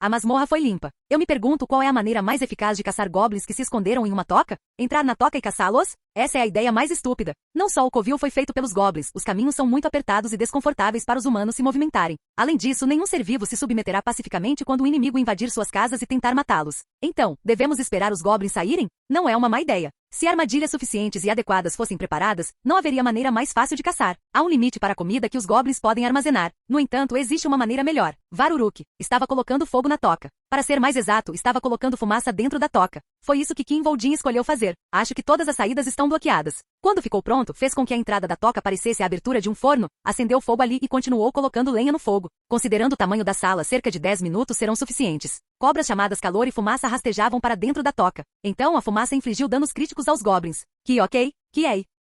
A masmorra foi limpa. Eu me pergunto qual é a maneira mais eficaz de caçar goblins que se esconderam em uma toca? Entrar na toca e caçá-los? Essa é a ideia mais estúpida. Não só o covil foi feito pelos goblins, os caminhos são muito apertados e desconfortáveis para os humanos se movimentarem. Além disso, nenhum ser vivo se submeterá pacificamente quando o inimigo invadir suas casas e tentar matá-los. Então, devemos esperar os goblins saírem? Não é uma má ideia. Se armadilhas suficientes e adequadas fossem preparadas, não haveria maneira mais fácil de caçar. Há um limite para a comida que os goblins podem armazenar. No entanto, existe uma maneira melhor. Varuruk estava colocando fogo na toca. Para ser mais exato, estava colocando fumaça dentro da toca. Foi isso que Kinvoldin escolheu fazer. Acho que todas as saídas estão bloqueadas. Quando ficou pronto, fez com que a entrada da toca parecesse a abertura de um forno, acendeu fogo ali e continuou colocando lenha no fogo. Considerando o tamanho da sala, cerca de 10 minutos serão suficientes. Cobras chamadas calor e fumaça rastejavam para dentro da toca. Então a fumaça infligiu danos críticos aos goblins.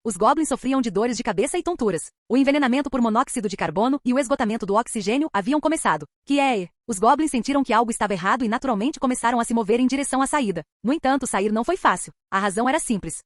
Os goblins sofriam de dores de cabeça e tonturas. O envenenamento por monóxido de carbono e o esgotamento do oxigênio haviam começado. Os goblins sentiram que algo estava errado e naturalmente começaram a se mover em direção à saída. No entanto, sair não foi fácil. A razão era simples.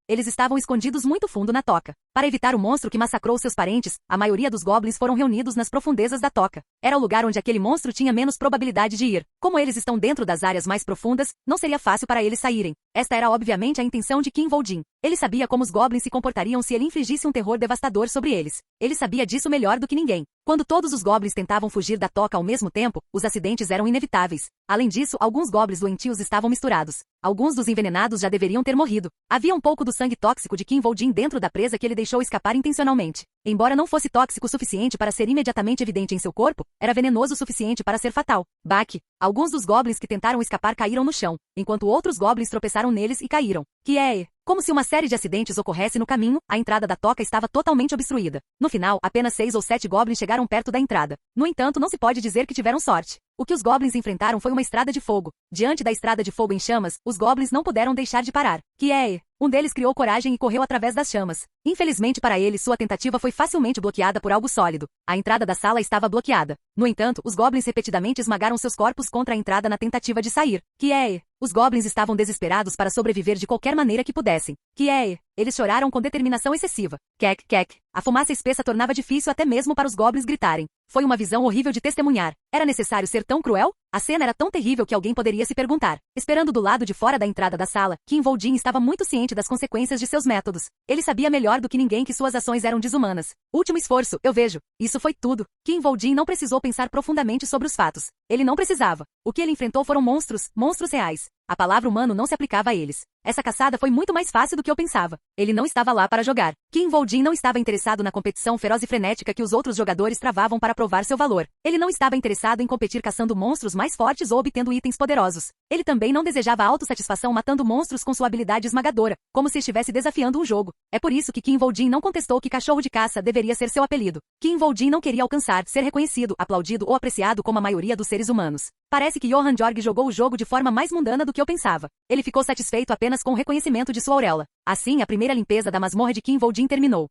Eles estavam escondidos muito fundo na toca. Para evitar o monstro que massacrou seus parentes, a maioria dos goblins foram reunidos nas profundezas da toca. Era o lugar onde aquele monstro tinha menos probabilidade de ir. Como eles estão dentro das áreas mais profundas, não seria fácil para eles saírem. Esta era obviamente a intenção de King Voldin. Ele sabia como os goblins se comportariam se ele infligisse um terror devastador sobre eles. Ele sabia disso melhor do que ninguém. Quando todos os goblins tentavam fugir da toca ao mesmo tempo, os acidentes eram inevitáveis. Além disso, alguns goblins doentios estavam misturados. Alguns dos envenenados já deveriam ter morrido. Havia um pouco do sangue tóxico de King Voldin dentro da presa que ele deixou escapar intencionalmente. Embora não fosse tóxico o suficiente para ser imediatamente evidente em seu corpo, era venenoso o suficiente para ser fatal. Alguns dos goblins que tentaram escapar caíram no chão, enquanto outros goblins tropeçaram neles e caíram. Como se uma série de acidentes ocorresse no caminho, a entrada da toca estava totalmente obstruída. No final, apenas 6 ou 7 goblins chegaram perto da entrada. No entanto, não se pode dizer que tiveram sorte. O que os goblins enfrentaram foi uma estrada de fogo. Diante da estrada de fogo em chamas, os goblins não puderam deixar de parar. Um deles criou coragem e correu através das chamas. Infelizmente para ele, sua tentativa foi facilmente bloqueada por algo sólido. A entrada da sala estava bloqueada. No entanto, os goblins repetidamente esmagaram seus corpos contra a entrada na tentativa de sair. Os goblins estavam desesperados para sobreviver de qualquer maneira que pudessem. Eles choraram com determinação excessiva. A fumaça espessa tornava difícil até mesmo para os goblins gritarem. Foi uma visão horrível de testemunhar. Era necessário ser tão cruel? A cena era tão terrível que alguém poderia se perguntar. Esperando do lado de fora da entrada da sala, King Voldin estava muito ciente das consequências de seus métodos. Ele sabia melhor do que ninguém que suas ações eram desumanas. Último esforço, eu vejo. Isso foi tudo. King Voldin não precisou pensar profundamente sobre os fatos. Ele não precisava. O que ele enfrentou foram monstros reais. A palavra humano não se aplicava a eles. Essa caçada foi muito mais fácil do que eu pensava. Ele não estava lá para jogar. King Voldin não estava interessado na competição feroz e frenética que os outros jogadores travavam para provar seu valor. Ele não estava interessado em competir caçando monstros mais fortes ou obtendo itens poderosos. Ele também não desejava autossatisfação matando monstros com sua habilidade esmagadora, como se estivesse desafiando um jogo. É por isso que King Voldin não contestou que cachorro de caça deveria ser seu apelido. King Voldin não queria alcançar, ser reconhecido, aplaudido ou apreciado como a maioria dos seres humanos. Parece que Johann Jorg jogou o jogo de forma mais mundana do que eu pensava. Ele ficou satisfeito apenas com o reconhecimento de sua auréola. Assim, a primeira limpeza da masmorra de King Voldin terminou.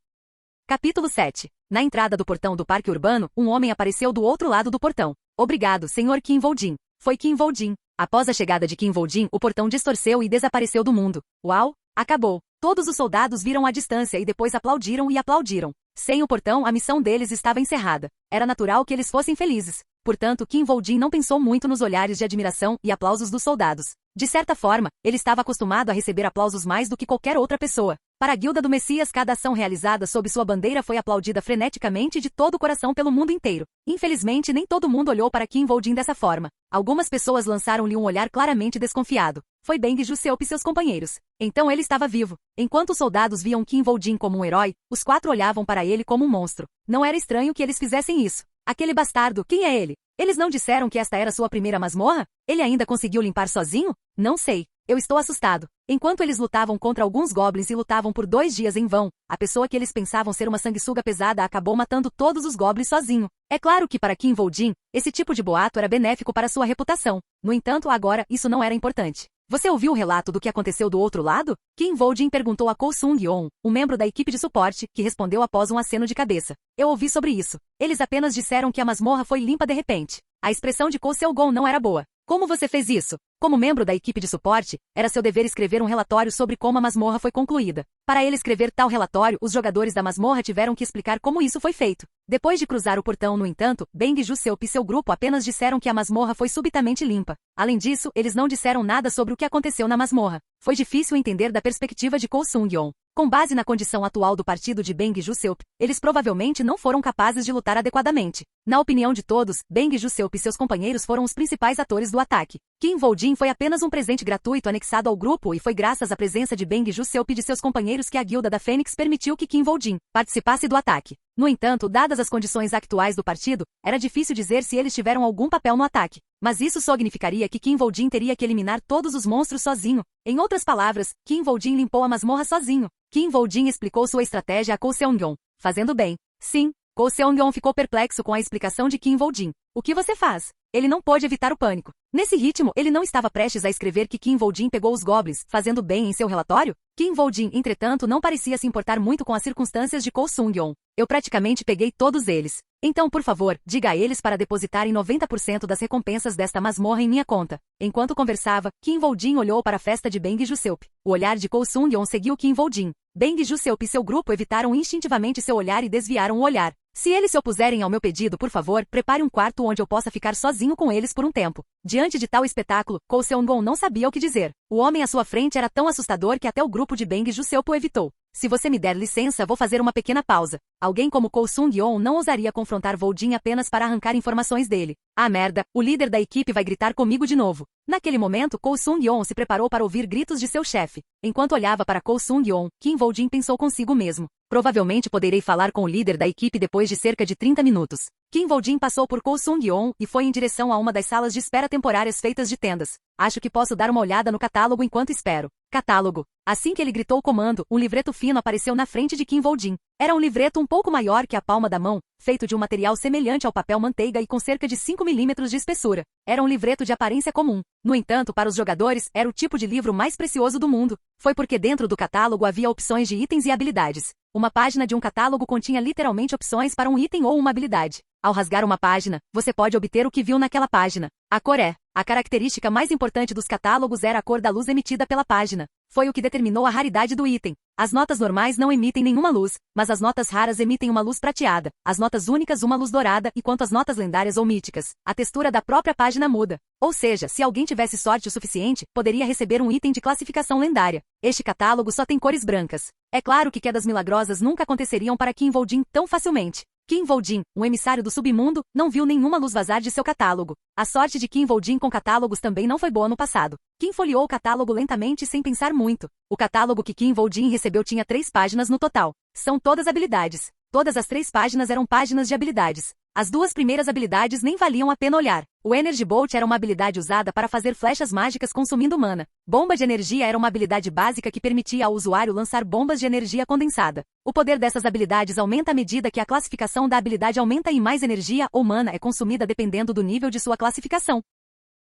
Capítulo 7. Na entrada do portão do parque urbano, um homem apareceu do outro lado do portão. Obrigado, Sr. King Voldin. Foi King Voldin. Após a chegada de King Voldin, o portão distorceu e desapareceu do mundo. Uau! Acabou. Todos os soldados viram à distância e depois aplaudiram e aplaudiram. Sem o portão, a missão deles estava encerrada. Era natural que eles fossem felizes. Portanto, King Voldin não pensou muito nos olhares de admiração e aplausos dos soldados. De certa forma, ele estava acostumado a receber aplausos mais do que qualquer outra pessoa. Para a Guilda do Messias, cada ação realizada sob sua bandeira foi aplaudida freneticamente de todo o coração pelo mundo inteiro. Infelizmente, nem todo mundo olhou para King Voldin dessa forma. Algumas pessoas lançaram-lhe um olhar claramente desconfiado. Foi Beng Jusseup e seus companheiros. Então ele estava vivo. Enquanto os soldados viam King Voldin como um herói, os 4 olhavam para ele como um monstro. Não era estranho que eles fizessem isso. Aquele bastardo, quem é ele? Eles não disseram que esta era sua primeira masmorra? Ele ainda conseguiu limpar sozinho? Não sei. Eu estou assustado. Enquanto eles lutavam contra alguns goblins e lutavam por 2 dias em vão, a pessoa que eles pensavam ser uma sanguessuga pesada acabou matando todos os goblins sozinho. É claro que para King Voldin, esse tipo de boato era benéfico para sua reputação. No entanto, agora, isso não era importante. Você ouviu o relato do que aconteceu do outro lado? King Voldin perguntou a Ko Sung-yeon, um membro da equipe de suporte, que respondeu após um aceno de cabeça. Eu ouvi sobre isso. Eles apenas disseram que a masmorra foi limpa de repente. A expressão de Ko Seung-gon não era boa. Como você fez isso? Como membro da equipe de suporte, era seu dever escrever um relatório sobre como a masmorra foi concluída. Para ele escrever tal relatório, os jogadores da masmorra tiveram que explicar como isso foi feito. Depois de cruzar o portão, no entanto, Beng Jusseup e seu grupo apenas disseram que a masmorra foi subitamente limpa. Além disso, eles não disseram nada sobre o que aconteceu na masmorra. Foi difícil entender da perspectiva de Ko Sung-yeon. Com base na condição atual do partido de Beng Jusseup, eles provavelmente não foram capazes de lutar adequadamente. Na opinião de todos, Beng Jusseup e seus companheiros foram os principais atores do ataque. King Voldin foi apenas um presente gratuito anexado ao grupo e foi graças à presença de Beng Jusseup e de seus companheiros que a Guilda da Fênix permitiu que King Voldin participasse do ataque. No entanto, dadas as condições atuais do partido, era difícil dizer se eles tiveram algum papel no ataque. Mas isso significaria que King Voldin teria que eliminar todos os monstros sozinho. Em outras palavras, King Voldin limpou a masmorra sozinho. King Voldin explicou sua estratégia a Ko Seung-yeon. Fazendo bem. Sim. Ko Seung-yeon ficou perplexo com a explicação de King Voldin. O que você faz? Ele não pôde evitar o pânico. Nesse ritmo, ele não estava prestes a escrever que Kim Vol-jin pegou os goblins, fazendo bem em seu relatório? Kim Vol-jin, entretanto, não parecia se importar muito com as circunstâncias de Ko Sung-yeon. Eu praticamente peguei todos eles. Então, por favor, diga a eles para depositarem 90% das recompensas desta masmorra em minha conta. Enquanto conversava, Kim Vol-jin olhou para a festa de Bang Ju-seop. O olhar de Ko Sung-yeon seguiu Kim Vol-jin. Bang Ju-seop e seu grupo evitaram instintivamente seu olhar e desviaram o olhar. Se eles se opuserem ao meu pedido, por favor, prepare um quarto onde eu possa ficar sozinho com eles por um tempo. Diante de tal espetáculo, Ko Seung-gon não sabia o que dizer. O homem à sua frente era tão assustador que até o grupo de Bang Ju-seop o evitou. Se você me der licença, vou fazer uma pequena pausa. Alguém como Ko Sung-yeon não ousaria confrontar Vol-jin apenas para arrancar informações dele. Ah merda, o líder da equipe vai gritar comigo de novo. Naquele momento, Ko Sung-yeon se preparou para ouvir gritos de seu chefe. Enquanto olhava para Ko Sung-yeon, Kim Vol-jin pensou consigo mesmo. Provavelmente poderei falar com o líder da equipe depois de cerca de 30 minutos. Kim Vol-jin passou por Ko Sung-yeon e foi em direção a uma das salas de espera temporárias feitas de tendas. Acho que posso dar uma olhada no catálogo enquanto espero. Catálogo. Assim que ele gritou o comando, um livreto fino apareceu na frente de Kim Vol-jin. Era um livreto um pouco maior que a palma da mão, feito de um material semelhante ao papel manteiga e com cerca de 5 milímetros de espessura. Era um livreto de aparência comum. No entanto, para os jogadores, era o tipo de livro mais precioso do mundo. Foi porque dentro do catálogo havia opções de itens e habilidades. Uma página de um catálogo continha literalmente opções para um item ou uma habilidade. Ao rasgar uma página, você pode obter o que viu naquela página. A cor é. A característica mais importante dos catálogos era a cor da luz emitida pela página. Foi o que determinou a raridade do item. As notas normais não emitem nenhuma luz, mas as notas raras emitem uma luz prateada, as notas únicas uma luz dourada e quanto às notas lendárias ou míticas, a textura da própria página muda. Ou seja, se alguém tivesse sorte o suficiente, poderia receber um item de classificação lendária. Este catálogo só tem cores brancas. É claro que quedas milagrosas nunca aconteceriam para Kim Vol-jin tão facilmente. Kim Vol-jin, um emissário do submundo, não viu nenhuma luz vazar de seu catálogo. A sorte de Kim Vol-jin com catálogos também não foi boa no passado. Kim folheou o catálogo lentamente sem pensar muito. O catálogo que Kim Vol-jin recebeu tinha 3 páginas no total. São todas habilidades. Todas as 3 páginas eram páginas de habilidades. As 2 primeiras habilidades nem valiam a pena olhar. O Energy Bolt era uma habilidade usada para fazer flechas mágicas consumindo mana. Bomba de energia era uma habilidade básica que permitia ao usuário lançar bombas de energia condensada. O poder dessas habilidades aumenta à medida que a classificação da habilidade aumenta e mais energia ou mana é consumida dependendo do nível de sua classificação.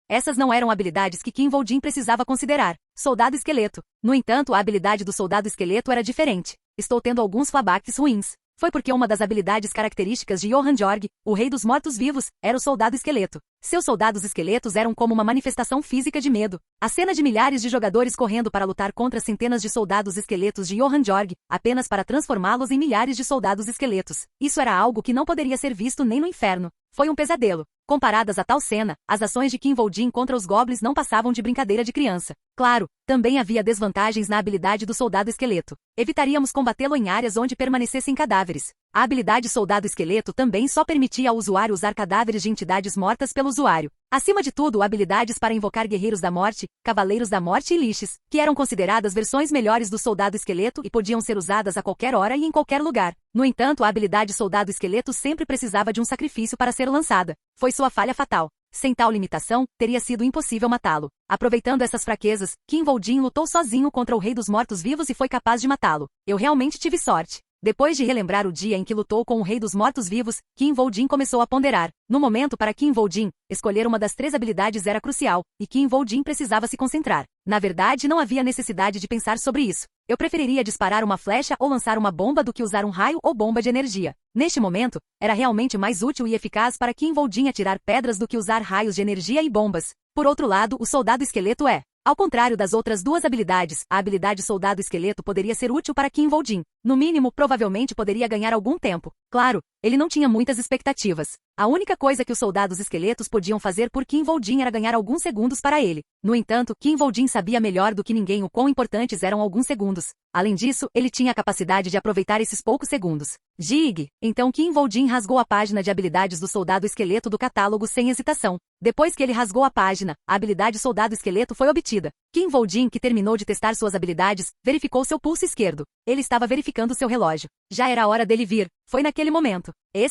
Essas não eram habilidades que Kim Vol-jin precisava considerar. Soldado Esqueleto. No entanto, a habilidade do Soldado Esqueleto era diferente. Estou tendo alguns flashbacks ruins. Foi porque uma das habilidades características de Johann Jorg, o rei dos mortos-vivos, era o soldado esqueleto. Seus soldados esqueletos eram como uma manifestação física de medo. A cena de milhares de jogadores correndo para lutar contra centenas de soldados esqueletos de Johann Jorg, apenas para transformá-los em milhares de soldados esqueletos. Isso era algo que não poderia ser visto nem no inferno. Foi um pesadelo. Comparadas a tal cena, as ações de Kim Vol-jin contra os goblins não passavam de brincadeira de criança. Claro, também havia desvantagens na habilidade do soldado esqueleto. Evitaríamos combatê-lo em áreas onde permanecessem cadáveres. A habilidade soldado esqueleto também só permitia ao usuário usar cadáveres de entidades mortas pelo usuário. Acima de tudo, habilidades para invocar guerreiros da morte, cavaleiros da morte e liches, que eram consideradas versões melhores do soldado esqueleto e podiam ser usadas a qualquer hora e em qualquer lugar. No entanto, a habilidade soldado esqueleto sempre precisava de um sacrifício para ser lançada. Foi sua falha fatal. Sem tal limitação, teria sido impossível matá-lo. Aproveitando essas fraquezas, Kim Vol-jin lutou sozinho contra o rei dos mortos-vivos e foi capaz de matá-lo. Eu realmente tive sorte. Depois de relembrar o dia em que lutou com o rei dos mortos-vivos, Kim Vol-jin começou a ponderar. No momento para Kim Vol-jin, escolher uma das 3 habilidades era crucial, e Kim Vol-jin precisava se concentrar. Na verdade, não havia necessidade de pensar sobre isso. Eu preferiria disparar uma flecha ou lançar uma bomba do que usar um raio ou bomba de energia. Neste momento, era realmente mais útil e eficaz para Kim Vol-jin atirar pedras do que usar raios de energia e bombas. Por outro lado, o soldado esqueleto é. Ao contrário das outras 2 habilidades, a habilidade Soldado Esqueleto poderia ser útil para Kim Vol-jin. No mínimo, provavelmente poderia ganhar algum tempo. Claro, ele não tinha muitas expectativas. A única coisa que os soldados esqueletos podiam fazer por Kim Vol-jin era ganhar alguns segundos para ele. No entanto, Kim Vol-jin sabia melhor do que ninguém o quão importantes eram alguns segundos. Além disso, ele tinha a capacidade de aproveitar esses poucos segundos. Jig! Então Kim Vol-jin rasgou a página de habilidades do Soldado Esqueleto do catálogo sem hesitação. Depois que ele rasgou a página, a habilidade Soldado Esqueleto foi obtida. Kim Vol-jin, que terminou de testar suas habilidades, verificou seu pulso esquerdo. Ele estava verificando seu relógio. Já era hora dele vir. Foi naquele momento.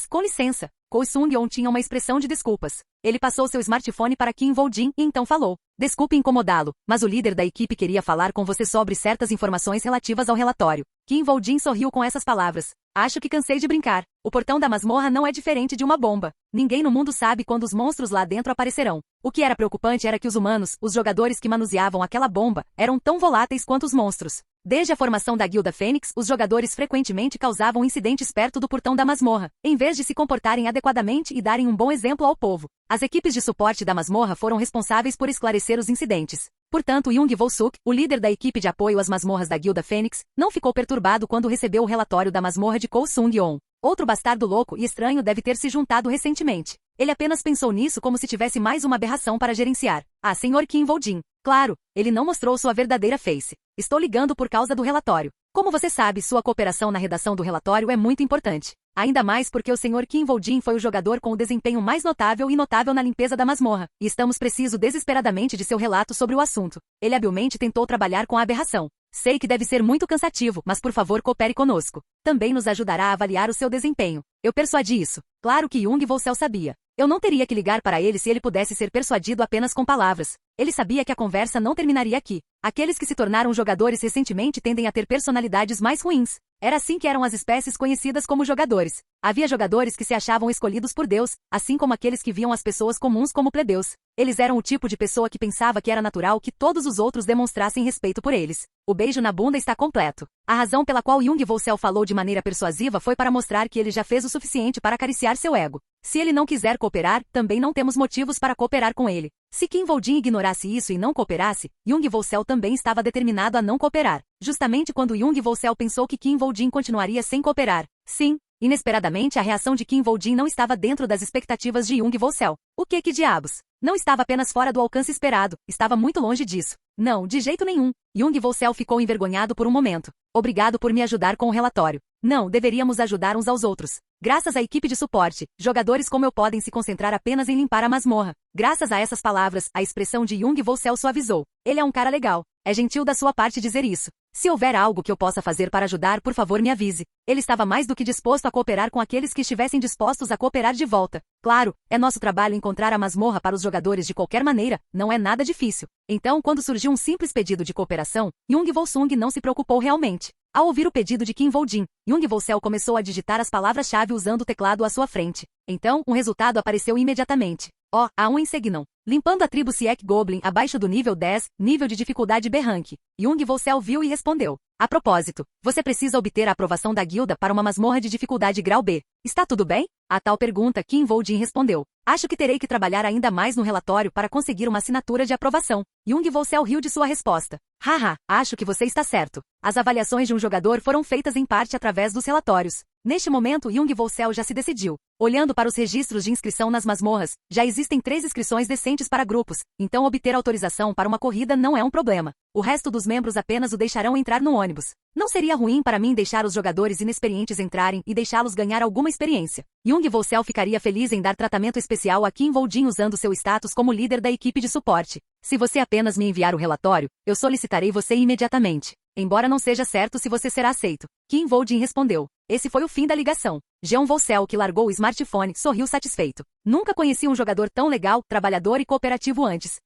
Com licença. Ko Sung-yeon tinha uma expressão de desculpas. Ele passou seu smartphone para Kim Vol-jin e então falou. Desculpe incomodá-lo, mas o líder da equipe queria falar com você sobre certas informações relativas ao relatório. Kim Vol-jin sorriu com essas palavras. Acho que cansei de brincar. O portão da masmorra não é diferente de uma bomba. Ninguém no mundo sabe quando os monstros lá dentro aparecerão. O que era preocupante era que os humanos, os jogadores que manuseavam aquela bomba, eram tão voláteis quanto os monstros. Desde a formação da Guilda Fênix, os jogadores frequentemente causavam incidentes perto do portão da masmorra, em vez de se comportarem adequadamente e darem um bom exemplo ao povo. As equipes de suporte da masmorra foram responsáveis por esclarecer os incidentes. Portanto, Jung Volsuk, o líder da equipe de apoio às masmorras da Guilda Fênix, não ficou perturbado quando recebeu o relatório da masmorra de Ko Sung-yeon. Outro bastardo louco e estranho deve ter se juntado recentemente. Ele apenas pensou nisso como se tivesse mais uma aberração para gerenciar. Ah, Sr. Kim Voljin. Claro, ele não mostrou sua verdadeira face. Estou ligando por causa do relatório. Como você sabe, sua cooperação na redação do relatório é muito importante. Ainda mais porque o Sr. Kim Voljin foi o jogador com o desempenho mais notável na limpeza da masmorra, e estamos preciso desesperadamente de seu relato sobre o assunto. Ele habilmente tentou trabalhar com a aberração. Sei que deve ser muito cansativo, mas por favor coopere conosco. Também nos ajudará a avaliar o seu desempenho. Eu persuadi isso. Claro que Jung Volsel sabia. Eu não teria que ligar para ele se ele pudesse ser persuadido apenas com palavras. Ele sabia que a conversa não terminaria aqui. Aqueles que se tornaram jogadores recentemente tendem a ter personalidades mais ruins. Era assim que eram as espécies conhecidas como jogadores. Havia jogadores que se achavam escolhidos por Deus, assim como aqueles que viam as pessoas comuns como plebeus. Eles eram o tipo de pessoa que pensava que era natural que todos os outros demonstrassem respeito por eles. O beijo na bunda está completo. A razão pela qual Jung Volsel falou de maneira persuasiva foi para mostrar que ele já fez o suficiente para acariciar seu ego. Se ele não quiser cooperar, também não temos motivos para cooperar com ele. Se Kim Voljin ignorasse isso e não cooperasse, Jung Volsel também estava determinado a não cooperar. Justamente quando Jung Volsel pensou que Kim Voljin continuaria sem cooperar. Sim, inesperadamente a reação de Kim Voljin não estava dentro das expectativas de Jung Volsel. O que diabos? Não estava apenas fora do alcance esperado, estava muito longe disso. Não, de jeito nenhum. Jung Volsel ficou envergonhado por um momento. Obrigado por me ajudar com o relatório. Não, deveríamos ajudar uns aos outros. Graças à equipe de suporte, jogadores como eu podem se concentrar apenas em limpar a masmorra. Graças a essas palavras, a expressão de Jung Volsel suavizou. Ele é um cara legal. É gentil da sua parte dizer isso. Se houver algo que eu possa fazer para ajudar, por favor me avise. Ele estava mais do que disposto a cooperar com aqueles que estivessem dispostos a cooperar de volta. Claro, é nosso trabalho encontrar a masmorra para os jogadores de qualquer maneira, não é nada difícil. Então, quando surgiu um simples pedido de cooperação, Jung Volsung não se preocupou realmente. Ao ouvir o pedido de Kim Voljin, Jung Volsel começou a digitar as palavras-chave usando o teclado à sua frente. Então, um resultado apareceu imediatamente. A1 em Segnon. Limpando a tribo Siek Goblin abaixo do nível 10, nível de dificuldade B-Rank. Jung Volsel viu e respondeu. A propósito, você precisa obter a aprovação da guilda para uma masmorra de dificuldade grau B. Está tudo bem? A tal pergunta, Kim Voljin respondeu. Acho que terei que trabalhar ainda mais no relatório para conseguir uma assinatura de aprovação. Jung Volsel riu de sua resposta. Haha, acho que você está certo. As avaliações de um jogador foram feitas em parte através dos relatórios. Neste momento, Jung Volsel já se decidiu. Olhando para os registros de inscrição nas masmorras, já existem 3 inscrições decentes para grupos, então obter autorização para uma corrida não é um problema. O resto dos membros apenas o deixarão entrar no ônibus. Não seria ruim para mim deixar os jogadores inexperientes entrarem e deixá-los ganhar alguma experiência. Jung Volsel ficaria feliz em dar tratamento especial a Kim Voljin usando seu status como líder da equipe de suporte. Se você apenas me enviar o relatório, eu solicitarei você imediatamente. Embora não seja certo se você será aceito. Kim Voljin respondeu. Esse foi o fim da ligação. Jeon Volsel, que largou o smartphone, sorriu satisfeito. Nunca conheci um jogador tão legal, trabalhador e cooperativo antes.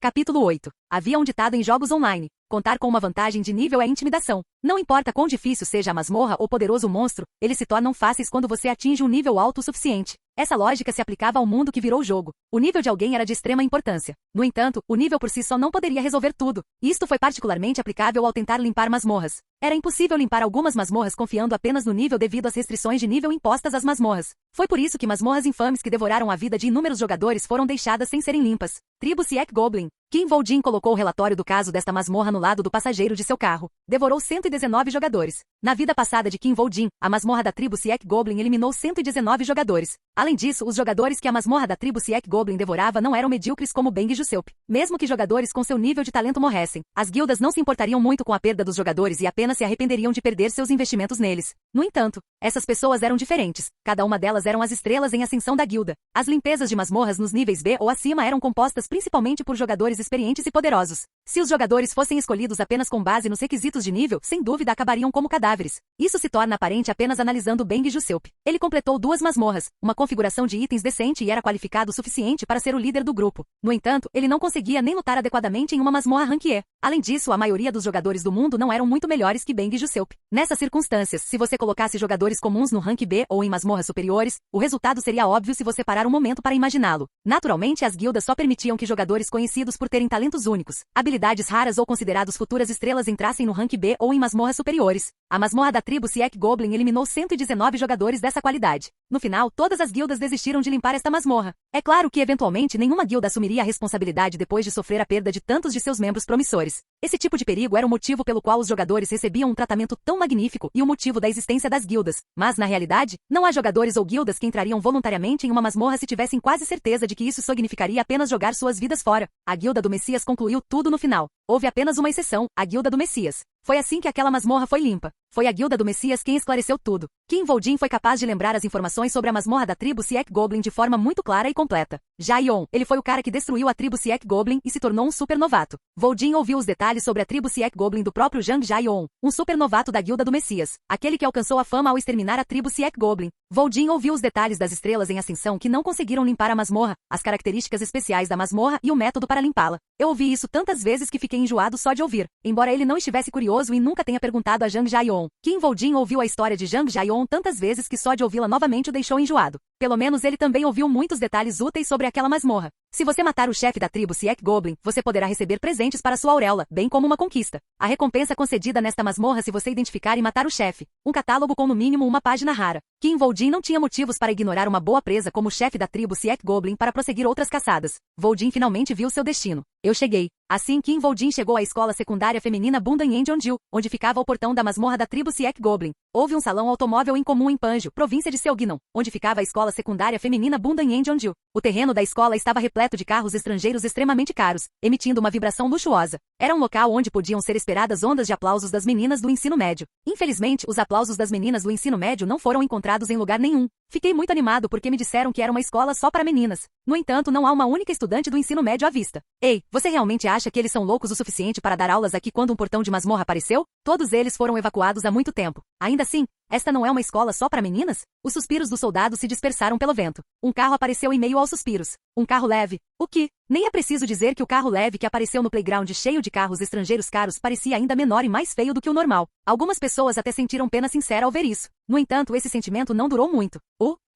Capítulo 8. Havia um ditado em jogos online. Contar com uma vantagem de nível é intimidação. Não importa quão difícil seja a masmorra ou poderoso monstro, eles se tornam fáceis quando você atinge um nível alto o suficiente. Essa lógica se aplicava ao mundo que virou o jogo. O nível de alguém era de extrema importância. No entanto, o nível por si só não poderia resolver tudo. Isto foi particularmente aplicável ao tentar limpar masmorras. Era impossível limpar algumas masmorras confiando apenas no nível devido às restrições de nível impostas às masmorras. Foi por isso que masmorras infames que devoraram a vida de inúmeros jogadores foram deixadas sem serem limpas. Tribo Siek Goblin. Kim Voljin colocou o relatório do caso desta masmorra no lado do passageiro de seu carro. Devorou 119 jogadores. Na vida passada de Kim Voljin, a masmorra da tribo Siek Goblin eliminou 119 jogadores. Além disso, os jogadores que a masmorra da tribo Siek Goblin devorava não eram medíocres como Beng Juseup. Mesmo que jogadores com seu nível de talento morressem, as guildas não se importariam muito com a perda dos jogadores e apenas se arrependeriam de perder seus investimentos neles. No entanto, essas pessoas eram diferentes. Cada uma delas eram as estrelas em ascensão da guilda. As limpezas de masmorras nos níveis B ou acima eram compostas principalmente por jogadores experientes e poderosos. Se os jogadores fossem escolhidos apenas com base nos requisitos de nível, sem dúvida acabariam como cadáveres. Isso se torna aparente apenas analisando Bang Juseup. Ele completou 2 masmorras, uma configuração de itens decente e era qualificado o suficiente para ser o líder do grupo. No entanto, ele não conseguia nem lutar adequadamente em uma masmorra Rank E. Além disso, a maioria dos jogadores do mundo não eram muito melhores que Bang Juseup. Nessas circunstâncias, se você colocasse jogadores comuns no Rank B ou em masmorras superiores, o resultado seria óbvio se você parar um momento para imaginá-lo. Naturalmente, as guildas só permitiam que jogadores conhecidos por terem talentos únicos, habilidades raras ou considerados futuras estrelas entrassem no Rank B ou em masmorras superiores. A masmorra da tribo Siek Goblin eliminou 119 jogadores dessa qualidade. No final, todas as guildas desistiram de limpar esta masmorra. É claro que, eventualmente, nenhuma guilda assumiria a responsabilidade depois de sofrer a perda de tantos de seus membros promissores. Esse tipo de perigo era o motivo pelo qual os jogadores recebiam um tratamento tão magnífico e o motivo da existência das guildas. Mas, na realidade, não há jogadores ou guildas que entrariam voluntariamente em uma masmorra se tivessem quase certeza de que isso significaria apenas jogar suas vidas fora. A Guilda do Messias concluiu tudo no final. Houve apenas uma exceção, a Guilda do Messias. Foi assim que aquela masmorra foi limpa. Foi a Guilda do Messias quem esclareceu tudo. Kim Voldin foi capaz de lembrar as informações sobre a masmorra da tribo Siek Goblin de forma muito clara e completa. Já Yeon, ele foi o cara que destruiu a tribo Siek Goblin e se tornou um super novato. Voldin ouviu os detalhes sobre a tribo Siek Goblin do próprio Jang Ja-yeon, um super novato da Guilda do Messias, aquele que alcançou a fama ao exterminar a tribo Siek Goblin. Voldin ouviu os detalhes das estrelas em ascensão que não conseguiram limpar a masmorra, as características especiais da masmorra e o método para limpá-la. Eu ouvi isso tantas vezes que fiquei enjoado só de ouvir, embora ele não estivesse curioso e nunca tenha perguntado a Jang Ja-yeon. Kim Voldin ouviu a história de Jang Ja-yeon tantas vezes que só de ouvi-la novamente o deixou enjoado. Pelo menos ele também ouviu muitos detalhes úteis sobre aquela masmorra. Se você matar o chefe da tribo Siek Goblin, você poderá receber presentes para sua auréola, bem como uma conquista. A recompensa concedida nesta masmorra se você identificar e matar o chefe. Um catálogo com no mínimo uma página rara. Kim Voldin não tinha motivos para ignorar uma boa presa como chefe da tribo Siek Goblin para prosseguir outras caçadas. Voldin finalmente viu seu destino. Eu cheguei. Assim, Kim Voldin chegou à escola secundária feminina Bundan Yeonju, onde ficava o portão da masmorra da tribo Siek Goblin. Houve um salão automóvel incomum em Panju, província de Seognon, onde ficava a escola secundária feminina Bundan Yeonju. O terreno da escola estava repleto de carros estrangeiros extremamente caros, emitindo uma vibração luxuosa. Era um local onde podiam ser esperadas ondas de aplausos das meninas do ensino médio. Infelizmente, os aplausos das meninas do ensino médio não foram encontrados em lugar nenhum. Fiquei muito animado porque me disseram que era uma escola só para meninas. No entanto, não há uma única estudante do ensino médio à vista. Ei, você realmente acha que eles são loucos o suficiente para dar aulas aqui quando um portão de masmorra apareceu? Todos eles foram evacuados há muito tempo. Ainda assim, esta não é uma escola só para meninas? Os suspiros dos soldados se dispersaram pelo vento. Um carro apareceu em meio aos suspiros. Um carro leve. O que? Nem é preciso dizer que o carro leve que apareceu no playground cheio de carros estrangeiros caros parecia ainda menor e mais feio do que o normal. Algumas pessoas até sentiram pena sincera ao ver isso. No entanto, esse sentimento não durou muito.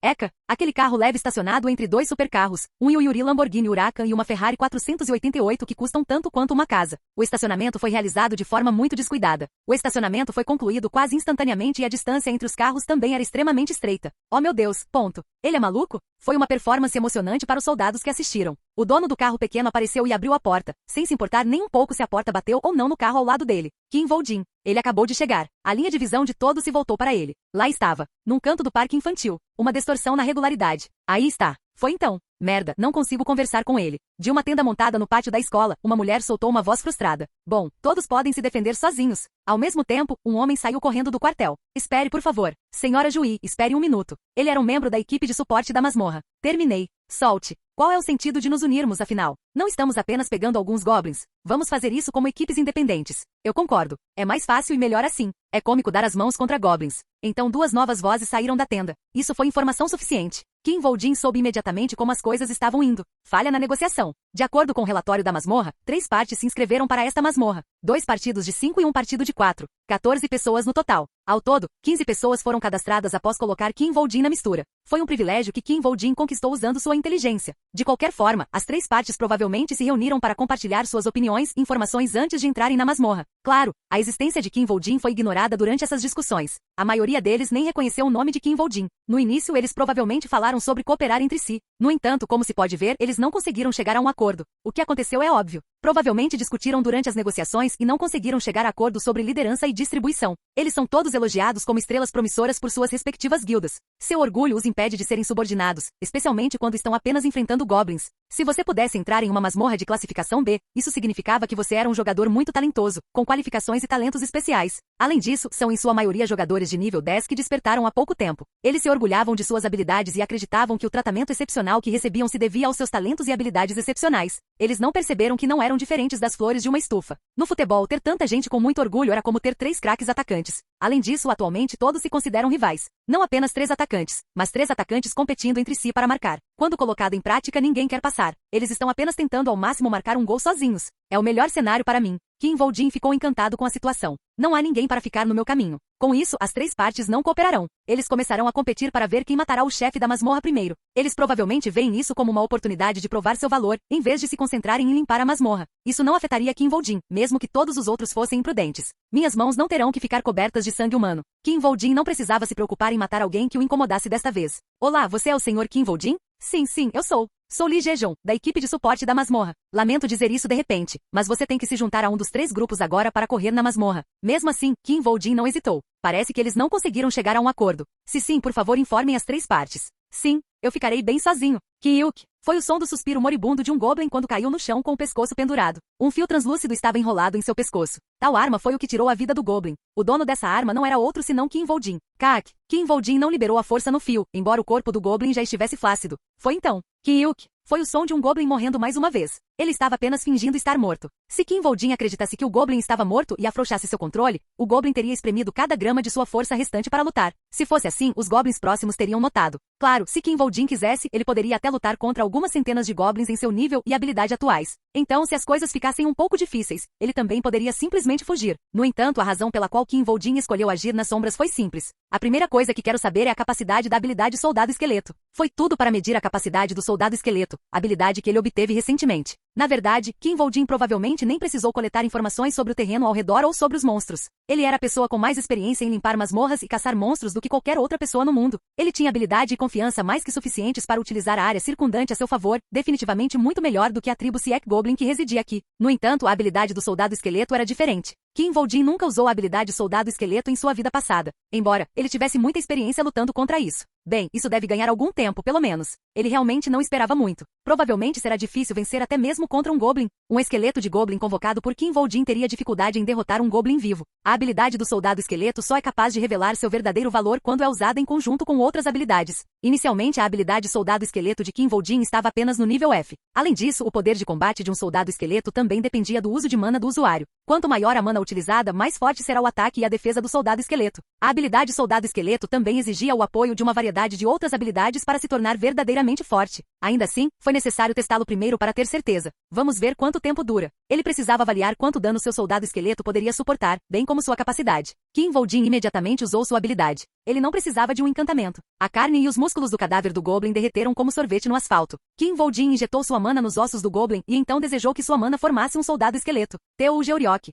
Eka, aquele carro leve estacionado entre 2 supercarros, um Yuri Lamborghini Huracan e uma Ferrari 488 que custam tanto quanto uma casa. O estacionamento foi realizado de forma muito descuidada. O estacionamento foi concluído quase instantaneamente e a distância entre os carros também era extremamente estreita. Oh meu Deus, ponto. Ele é maluco? Foi uma performance emocionante para os soldados que assistiram. O dono do carro pequeno apareceu e abriu a porta, sem se importar nem um pouco se a porta bateu ou não no carro ao lado dele. Kim Voldin. Ele acabou de chegar. A linha de visão de todos se voltou para ele. Lá estava, num canto do parque infantil. Uma distorção na regularidade. Aí está. Foi então. Merda, não consigo conversar com ele. De uma tenda montada no pátio da escola, uma mulher soltou uma voz frustrada. Bom, todos podem se defender sozinhos. Ao mesmo tempo, um homem saiu correndo do quartel. Espere, por favor. Senhora Juí, espere um minuto. Ele era um membro da equipe de suporte da masmorra. Terminei. Solte. Qual é o sentido de nos unirmos, afinal? Não estamos apenas pegando alguns goblins. Vamos fazer isso como equipes independentes. Eu concordo. É mais fácil e melhor assim. É cômico dar as mãos contra goblins. Então 2 novas vozes saíram da tenda. Isso foi informação suficiente. Kim Voldin soube imediatamente como as coisas estavam indo. Falha na negociação. De acordo com o relatório da masmorra, 3 partes se inscreveram para esta masmorra. 2 partidos de 5 e um partido de 4. 14 pessoas no total. Ao todo, 15 pessoas foram cadastradas após colocar Kim Voldin na mistura. Foi um privilégio que Kim Voldin conquistou usando sua inteligência. De qualquer forma, as 3 partes provavelmente se reuniram para compartilhar suas opiniões e informações antes de entrarem na masmorra. Claro, a existência de Kim Voldin foi ignorada durante essas discussões. A maioria deles nem reconheceu o nome de Kim Voldin. No início, eles provavelmente falaram sobre cooperar entre si. No entanto, como se pode ver, eles não conseguiram chegar a um acordo. O que aconteceu é óbvio. Provavelmente discutiram durante as negociações e não conseguiram chegar a acordo sobre liderança e distribuição. Eles são todos elogiados como estrelas promissoras por suas respectivas guildas. Seu orgulho os impede de serem subordinados, especialmente quando estão apenas enfrentando goblins. Se você pudesse entrar em uma masmorra de classificação B, isso significava que você era um jogador muito talentoso, com qualificações e talentos especiais. Além disso, são em sua maioria jogadores de nível 10 que despertaram há pouco tempo. Eles se orgulhavam de suas habilidades e acreditavam que o tratamento excepcional que recebiam se devia aos seus talentos e habilidades excepcionais. Eles não perceberam que não eram diferentes das flores de uma estufa. No futebol, ter tanta gente com muito orgulho era como ter 3 craques atacantes. Além disso, atualmente todos se consideram rivais. Não apenas 3 atacantes, mas 3 atacantes competindo entre si para marcar. Quando colocado em prática, ninguém quer passar. Eles estão apenas tentando ao máximo marcar um gol sozinhos. É o melhor cenário para mim. Kim Woo-jin ficou encantado com a situação. Não há ninguém para ficar no meu caminho. Com isso, as 3 partes não cooperarão. Eles começarão a competir para ver quem matará o chefe da masmorra primeiro. Eles provavelmente veem isso como uma oportunidade de provar seu valor, em vez de se concentrarem em limpar a masmorra. Isso não afetaria Kim Woo-jin, mesmo que todos os outros fossem imprudentes. Minhas mãos não terão que ficar cobertas de sangue humano. Kim Woo-jin não precisava se preocupar em matar alguém que o incomodasse desta vez. Olá, você é o Sr. Kim Woo-jin? Sim, eu sou. Sou Lee Jae-jong, da equipe de suporte da masmorra. Lamento dizer isso de repente, mas você tem que se juntar a um dos 3 grupos agora para correr na masmorra. Mesmo assim, Kim Woo-jin não hesitou. Parece que eles não conseguiram chegar a um acordo. Se sim, por favor informem as 3 partes. Sim, eu ficarei bem sozinho. Kyuk. Foi o som do suspiro moribundo de um goblin quando caiu no chão com o pescoço pendurado. Um fio translúcido estava enrolado em seu pescoço. Tal arma foi o que tirou a vida do goblin. O dono dessa arma não era outro senão Kim Woo-jin. Kak. Kim Woo-jin não liberou a força no fio, embora o corpo do goblin já estivesse flácido. Foi então. Kyuk. Foi o som de um goblin morrendo mais uma vez. Ele estava apenas fingindo estar morto. Se Kim Woo-jin acreditasse que o goblin estava morto e afrouxasse seu controle, o goblin teria espremido cada grama de sua força restante para lutar. Se fosse assim, os goblins próximos teriam notado. Claro, se Kim Woo-jin quisesse, ele poderia até lutar contra algumas centenas de goblins em seu nível e habilidade atuais. Então, se as coisas ficassem um pouco difíceis, ele também poderia simplesmente fugir. No entanto, a razão pela qual Kim Woo-jin escolheu agir nas sombras foi simples. A primeira coisa que quero saber é a capacidade da habilidade Soldado Esqueleto. Foi tudo para medir a capacidade do Soldado Esqueleto, habilidade que ele obteve recentemente. Na verdade, Kim Woo-jin provavelmente nem precisou coletar informações sobre o terreno ao redor ou sobre os monstros. Ele era a pessoa com mais experiência em limpar masmorras e caçar monstros do que qualquer outra pessoa no mundo. Ele tinha habilidade e confiança mais que suficientes para utilizar a área circundante a seu favor, definitivamente muito melhor do que a tribo Siek Goblin que residia aqui. No entanto, a habilidade do Soldado Esqueleto era diferente. Kim Woo-jin nunca usou a habilidade Soldado Esqueleto em sua vida passada, embora ele tivesse muita experiência lutando contra isso. Bem, isso deve ganhar algum tempo, pelo menos. Ele realmente não esperava muito. Provavelmente será difícil vencer até mesmo contra um Goblin. Um esqueleto de Goblin convocado por Kim Woo-jin teria dificuldade em derrotar um Goblin vivo. A habilidade do Soldado Esqueleto só é capaz de revelar seu verdadeiro valor quando é usada em conjunto com outras habilidades. Inicialmente, a habilidade Soldado Esqueleto de Kim Woo-jin estava apenas no nível F. Além disso, o poder de combate de um Soldado Esqueleto também dependia do uso de mana do usuário. Quanto maior a mana utilizada, mais forte será o ataque e a defesa do Soldado Esqueleto. A habilidade Soldado Esqueleto também exigia o apoio de uma variedade de outras habilidades para se tornar verdadeiramente forte. Ainda assim, foi necessário testá-lo primeiro para ter certeza. Vamos ver quanto tempo dura. Ele precisava avaliar quanto dano seu Soldado Esqueleto poderia suportar, bem como sua capacidade. Kim Woo-jin imediatamente usou sua habilidade. Ele não precisava de um encantamento. A carne e os músculos do cadáver do Goblin derreteram como sorvete no asfalto. Kim Woo-jin injetou sua mana nos ossos do Goblin e então desejou que sua mana formasse um Soldado Esqueleto. Teu Georyock.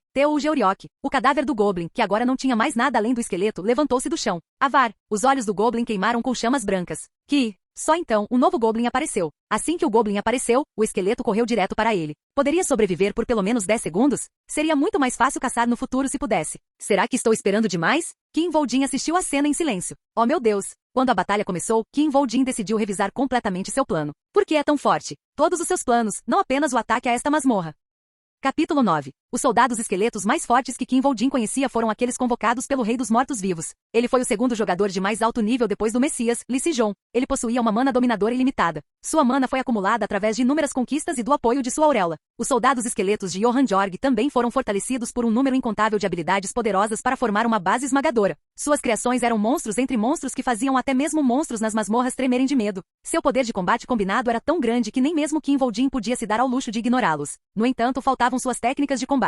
O cadáver do Goblin, que agora não tinha mais nada além do esqueleto, levantou-se do chão. Avar. Os olhos do Goblin queimaram com chamas brancas. Só então, um novo Goblin apareceu. Assim que o Goblin apareceu, o esqueleto correu direto para ele. Poderia sobreviver por pelo menos 10 segundos? Seria muito mais fácil caçar no futuro se pudesse. Será que estou esperando demais? Kim Woo-jin assistiu à cena em silêncio. Oh meu Deus! Quando a batalha começou, Kim Woo-jin decidiu revisar completamente seu plano. Por que é tão forte? Todos os seus planos, não apenas o ataque a esta masmorra. Capítulo 9. Os soldados esqueletos mais fortes que Kim Woo-jin conhecia foram aqueles convocados pelo Rei dos Mortos-Vivos. Ele foi o segundo jogador de mais alto nível depois do Messias, Lee Se-jong. Ele possuía uma mana dominadora ilimitada. Sua mana foi acumulada através de inúmeras conquistas e do apoio de sua auréola. Os soldados esqueletos de Johan Jorg também foram fortalecidos por um número incontável de habilidades poderosas para formar uma base esmagadora. Suas criações eram monstros entre monstros que faziam até mesmo monstros nas masmorras tremerem de medo. Seu poder de combate combinado era tão grande que nem mesmo Kim Woo-jin podia se dar ao luxo de ignorá-los. No entanto, faltavam suas técnicas de combate.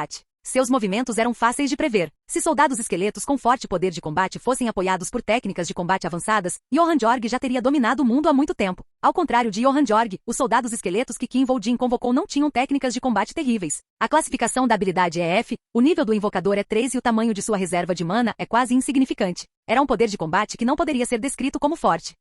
Seus movimentos eram fáceis de prever. Se soldados esqueletos com forte poder de combate fossem apoiados por técnicas de combate avançadas, Johan Jorg já teria dominado o mundo há muito tempo. Ao contrário de Johan Jorg, os soldados esqueletos que Kim Woo-jin convocou não tinham técnicas de combate terríveis. A classificação da habilidade é F, o nível do invocador é 3 e o tamanho de sua reserva de mana é quase insignificante. Era um poder de combate que não poderia ser descrito como forte.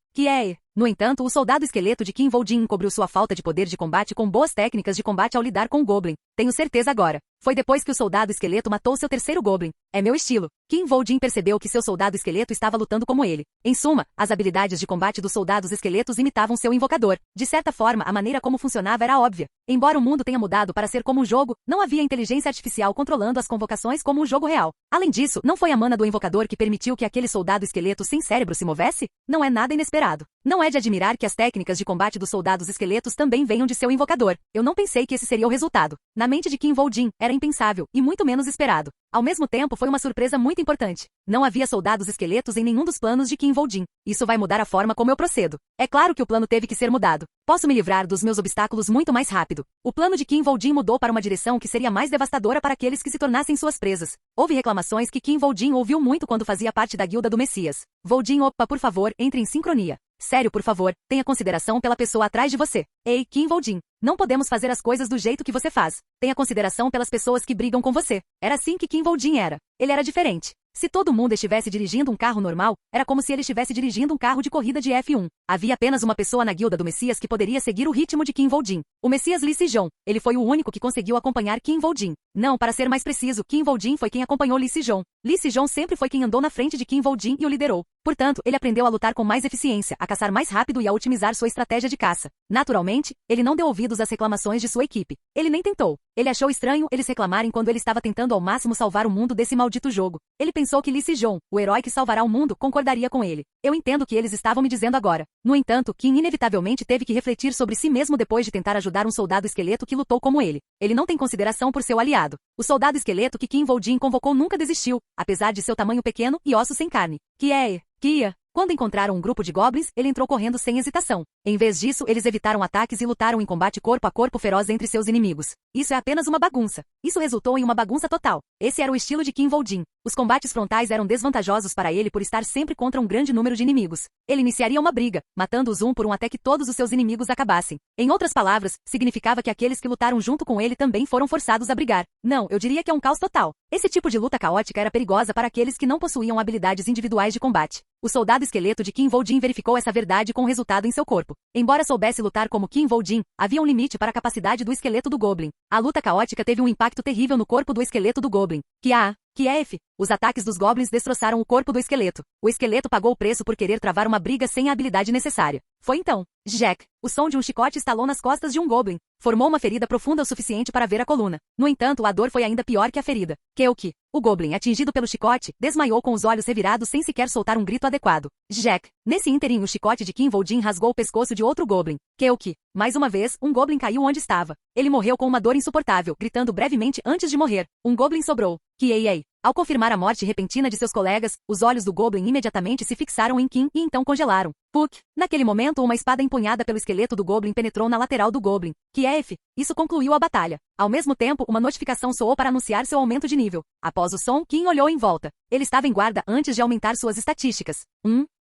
No entanto, o soldado esqueleto de Kim Woo-jin encobriu sua falta de poder de combate com boas técnicas de combate ao lidar com o Goblin. Tenho certeza agora. Foi depois que o soldado esqueleto matou seu terceiro Goblin. É meu estilo. Kim Woo-jin percebeu que seu soldado esqueleto estava lutando como ele. Em suma, as habilidades de combate dos soldados esqueletos imitavam seu invocador. De certa forma, a maneira como funcionava era óbvia. Embora o mundo tenha mudado para ser como um jogo, não havia inteligência artificial controlando as convocações como um jogo real. Além disso, não foi a mana do invocador que permitiu que aquele soldado esqueleto sem cérebro se movesse? Não é nada inesperado. Não é de admirar que as técnicas de combate dos soldados esqueletos também venham de seu invocador. Eu não pensei que esse seria o resultado. Na mente de Kim Vol-jin, era impensável, e muito menos esperado. Ao mesmo tempo, foi uma surpresa muito importante. Não havia soldados esqueletos em nenhum dos planos de Kim Vol-jin. Isso vai mudar a forma como eu procedo. É claro que o plano teve que ser mudado. Posso me livrar dos meus obstáculos muito mais rápido. O plano de Kim Vol-jin mudou para uma direção que seria mais devastadora para aqueles que se tornassem suas presas. Houve reclamações que Kim Vol-jin ouviu muito quando fazia parte da guilda do Messias. Vol-jin, opa, por favor, entre em sincronia. Sério, por favor, tenha consideração pela pessoa atrás de você. Ei, Kim Vol-jin, não podemos fazer as coisas do jeito que você faz. Tenha consideração pelas pessoas que brigam com você. Era assim que Kim Vol-jin era. Ele era diferente. Se todo mundo estivesse dirigindo um carro normal, era como se ele estivesse dirigindo um carro de corrida de F1. Havia apenas uma pessoa na guilda do Messias que poderia seguir o ritmo de Kim Vol-jin. O Messias Lee Se-jong. Ele foi o único que conseguiu acompanhar Kim Vol-jin. Não, para ser mais preciso, Kim Vol-jin foi quem acompanhou Lee Se-jong. Lee Se-jong sempre foi quem andou na frente de Kim Vol-jin e o liderou. Portanto, ele aprendeu a lutar com mais eficiência, a caçar mais rápido e a otimizar sua estratégia de caça. Naturalmente, ele não deu ouvidos às reclamações de sua equipe. Ele nem tentou. Ele achou estranho eles reclamarem quando ele estava tentando ao máximo salvar o mundo desse maldito jogo. Ele pensou que Lee Se-jong, o herói que salvará o mundo, concordaria com ele. Eu entendo o que eles estavam me dizendo agora. No entanto, Kim inevitavelmente teve que refletir sobre si mesmo depois de tentar ajudar um soldado esqueleto que lutou como ele. Ele não tem consideração por seu aliado. O soldado esqueleto que Kim Vol-jin convocou nunca desistiu, apesar de seu tamanho pequeno e ossos sem carne. Kia. Quando encontraram um grupo de goblins, ele entrou correndo sem hesitação. Em vez disso, eles evitaram ataques e lutaram em combate corpo a corpo feroz entre seus inimigos. Isso é apenas uma bagunça. Isso resultou em uma bagunça total. Esse era o estilo de Kim Vol-jin. Os combates frontais eram desvantajosos para ele por estar sempre contra um grande número de inimigos. Ele iniciaria uma briga, matando-os um por um até que todos os seus inimigos acabassem. Em outras palavras, significava que aqueles que lutaram junto com ele também foram forçados a brigar. Não, eu diria que é um caos total. Esse tipo de luta caótica era perigosa para aqueles que não possuíam habilidades individuais de combate. O soldado esqueleto de Kim Vol-jin verificou essa verdade com o resultado em seu corpo. Embora soubesse lutar como Kim Vol-jin, havia um limite para a capacidade do esqueleto do Goblin. A luta caótica teve um impacto terrível no corpo do esqueleto do Goblin. Os ataques dos goblins destroçaram o corpo do esqueleto. O esqueleto pagou o preço por querer travar uma briga sem a habilidade necessária. Foi então. Jack. O som de um chicote estalou nas costas de um goblin. Formou uma ferida profunda o suficiente para ver a coluna. No entanto, a dor foi ainda pior que a ferida. Keoki. O goblin, atingido pelo chicote, desmaiou com os olhos revirados sem sequer soltar um grito adequado. Jack. Nesse ínterim, o chicote de Kim Vol-jin rasgou o pescoço de outro goblin. Keoki. Mais uma vez, um goblin caiu onde estava. Ele morreu com uma dor insuportável, gritando brevemente antes de morrer. Um goblin sobrou. Ao confirmar a morte repentina de seus colegas, os olhos do Goblin imediatamente se fixaram em Kim e então congelaram. Naquele momento, uma espada empunhada pelo esqueleto do Goblin penetrou na lateral do Goblin. Isso concluiu a batalha. Ao mesmo tempo, uma notificação soou para anunciar seu aumento de nível. Após o som, Kim olhou em volta. Ele estava em guarda antes de aumentar suas estatísticas.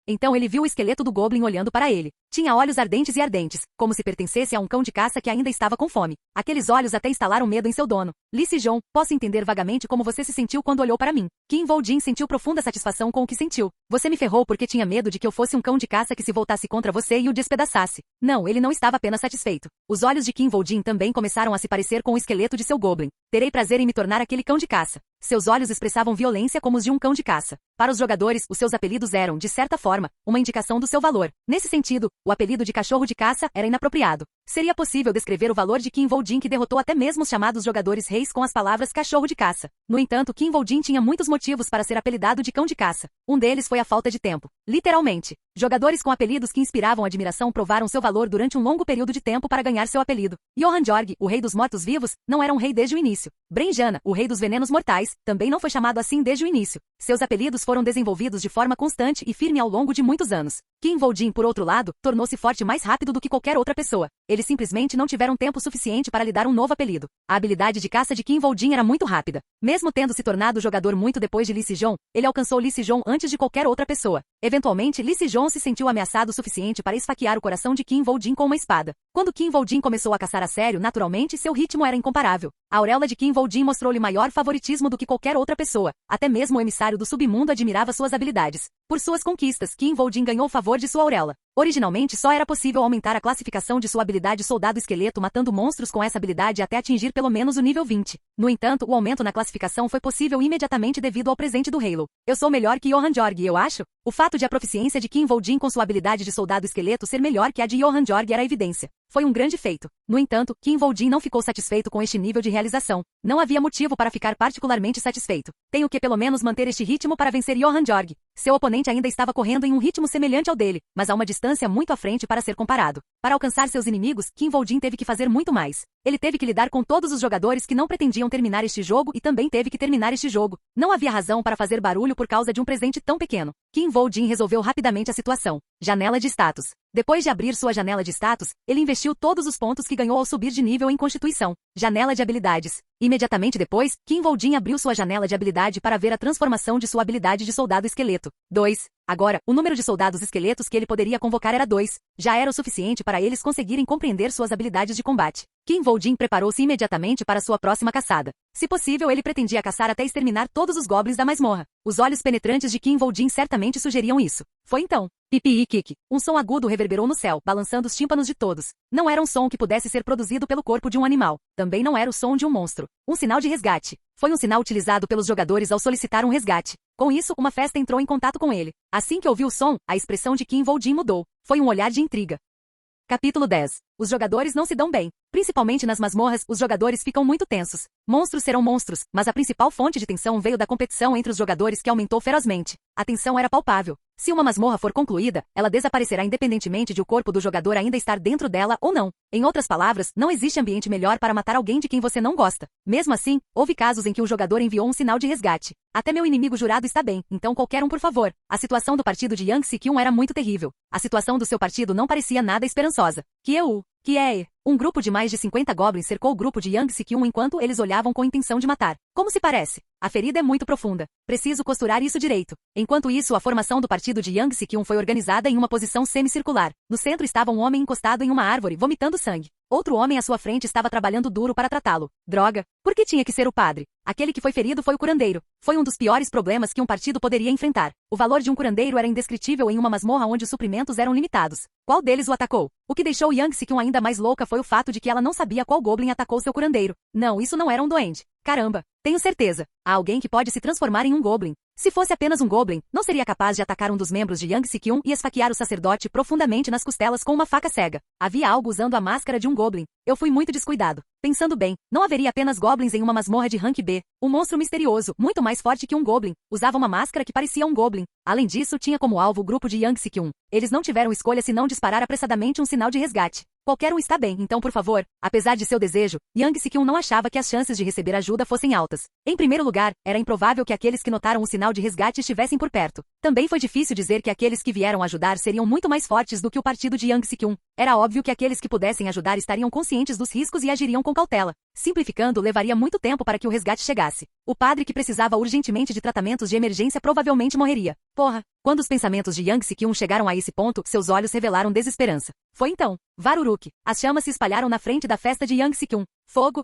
Então ele viu o esqueleto do Goblin olhando para ele. Tinha olhos ardentes e ardentes, como se pertencesse a um cão de caça que ainda estava com fome. Aqueles olhos até instalaram medo em seu dono. Lee Se-jong, posso entender vagamente como você se sentiu quando olhou para mim. Kim Vol-jin sentiu profunda satisfação com o que sentiu. Você me ferrou porque tinha medo de que eu fosse um cão de caça que se voltasse contra você e o despedaçasse. Não, ele não estava apenas satisfeito. Os olhos de Kim Vol-jin também começaram a se parecer com o esqueleto de seu Goblin. Terei prazer em me tornar aquele cão de caça. Seus olhos expressavam violência como os de um cão de caça. Para os jogadores, os seus apelidos eram, de certa forma, uma indicação do seu valor. Nesse sentido, o apelido de cachorro de caça era inapropriado. Seria possível descrever o valor de Kim Vol-jin que derrotou até mesmo os chamados jogadores reis com as palavras cachorro de caça. No entanto, Kim Vol-jin tinha muitos motivos para ser apelidado de cão de caça. Um deles foi a falta de tempo. Literalmente. Jogadores com apelidos que inspiravam admiração provaram seu valor durante um longo período de tempo para ganhar seu apelido. Johann Jorg, o rei dos mortos-vivos, não era um rei desde o início. Brenjana, o rei dos venenos mortais, também não foi chamado assim desde o início. Seus apelidos foram desenvolvidos de forma constante e firme ao longo de muitos anos. Kim Vol-jin, por outro lado, tornou-se forte mais rápido do que qualquer outra pessoa. Eles simplesmente não tiveram tempo suficiente para lhe dar um novo apelido. A habilidade de caça de Kim Vol-jin era muito rápida. Mesmo tendo se tornado jogador muito depois de Lee Se-jong, ele alcançou Lee Se-jong antes de qualquer outra pessoa. Eventualmente, Lee Se-jong se sentiu ameaçado o suficiente para esfaquear o coração de Kim Vol-jin com uma espada. Quando Kim Vol-jin começou a caçar a sério, naturalmente, seu ritmo era incomparável. A auréola de Kim Vol-jin mostrou-lhe maior favoritismo do que qualquer outra pessoa. Até mesmo o emissário do submundo admirava suas habilidades. Por suas conquistas, Kim Vol-jin ganhou o favor de sua auréola. Originalmente, só era possível aumentar a classificação de sua habilidade soldado esqueleto matando monstros com essa habilidade até atingir pelo menos o nível 20. No entanto, o aumento na classificação foi possível imediatamente devido ao presente do Halo. Eu sou melhor que Johann Jorg, eu acho? O fato de a proficiência de Kim Vol-jin com sua habilidade de soldado esqueleto ser melhor que a de Johann Jorg era evidência. Foi um grande feito. No entanto, Kim Vol-jin não ficou satisfeito com este nível de realização. Não havia motivo para ficar particularmente satisfeito. Tenho que pelo menos manter este ritmo para vencer Johann Jorg. Seu oponente ainda estava correndo em um ritmo semelhante ao dele, mas a uma distância distância muito à frente para ser comparado. Para alcançar seus inimigos, Kim Vol-jin teve que fazer muito mais. Ele teve que lidar com todos os jogadores que não pretendiam terminar este jogo e também teve que terminar este jogo. Não havia razão para fazer barulho por causa de um presente tão pequeno. Kim Vol-jin resolveu rapidamente a situação. Janela de status. Depois de abrir sua janela de status, ele investiu todos os pontos que ganhou ao subir de nível em Constituição. Janela de habilidades. Imediatamente depois, Kim Vol-jin abriu sua janela de habilidade para ver a transformação de sua habilidade de soldado esqueleto. 2. Agora, o número de soldados esqueletos que ele poderia convocar era 2. Já era o suficiente para eles conseguirem compreender suas habilidades de combate. Kim Vol-jin preparou-se imediatamente para sua próxima caçada. Se possível, ele pretendia caçar até exterminar todos os goblins da masmorra. Os olhos penetrantes de Kim Vol-jin certamente sugeriam isso. Foi então. Pipi-kik. Um som agudo reverberou no céu, balançando os tímpanos de todos. Não era um som que pudesse ser produzido pelo corpo de um animal. Também não era o som de um monstro. Um sinal de resgate. Foi um sinal utilizado pelos jogadores ao solicitar um resgate. Com isso, uma festa entrou em contato com ele. Assim que ouviu o som, a expressão de Kim Vol-jin mudou. Foi um olhar de intriga. Capítulo 10. Os jogadores não se dão bem. Principalmente nas masmorras, os jogadores ficam muito tensos. Monstros serão monstros, mas a principal fonte de tensão veio da competição entre os jogadores que aumentou ferozmente. A tensão era palpável. Se uma masmorra for concluída, ela desaparecerá independentemente de o corpo do jogador ainda estar dentro dela ou não. Em outras palavras, não existe ambiente melhor para matar alguém de quem você não gosta. Mesmo assim, houve casos em que o jogador enviou um sinal de resgate. Até meu inimigo jurado está bem, então qualquer um por favor. A situação do partido de Yang Si-kyun era muito terrível. A situação do seu partido não parecia nada esperançosa. Um grupo de mais de 50 goblins cercou o grupo de Yang Si-kyun enquanto eles olhavam com intenção de matar. Como se parece? A ferida é muito profunda. Preciso costurar isso direito. Enquanto isso, a formação do partido de Yang Si-kyun foi organizada em uma posição semicircular. No centro estava um homem encostado em uma árvore, vomitando sangue. Outro homem à sua frente estava trabalhando duro para tratá-lo. Droga! Por que tinha que ser o padre? Aquele que foi ferido foi o curandeiro. Foi um dos piores problemas que um partido poderia enfrentar. O valor de um curandeiro era indescritível em uma masmorra onde os suprimentos eram limitados. Qual deles o atacou? O que deixou Yang Si-kyun ainda mais louca foi o fato de que ela não sabia qual goblin atacou seu curandeiro. Não, isso não era um duende. Caramba! Tenho certeza. Há alguém que pode se transformar em um goblin. Se fosse apenas um goblin, não seria capaz de atacar um dos membros de Yang Si-kyun e esfaquear o sacerdote profundamente nas costelas com uma faca cega. Havia algo usando a máscara de um goblin. Eu fui muito descuidado. Pensando bem, não haveria apenas goblins em uma masmorra de rank B. Um monstro misterioso, muito mais forte que um goblin, usava uma máscara que parecia um goblin. Além disso, tinha como alvo o grupo de Yang Si-kyun. Eles não tiveram escolha senão disparar apressadamente um sinal de resgate. Qualquer um está bem, então por favor. Apesar de seu desejo, Yang Si-kyun não achava que as chances de receber ajuda fossem altas. Em primeiro lugar, era improvável que aqueles que notaram o sinal de resgate estivessem por perto. Também foi difícil dizer que aqueles que vieram ajudar seriam muito mais fortes do que o partido de Yang Si-kyun. Era óbvio que aqueles que pudessem ajudar estariam conscientes dos riscos e agiriam com cautela. Simplificando, levaria muito tempo para que o resgate chegasse. O padre que precisava urgentemente de tratamentos de emergência provavelmente morreria. Porra! Quando os pensamentos de Yang Si-kyun chegaram a esse ponto, seus olhos revelaram desesperança. Foi então. Varuruk. As chamas se espalharam na frente da festa de Yang Si-kyun. Fogo.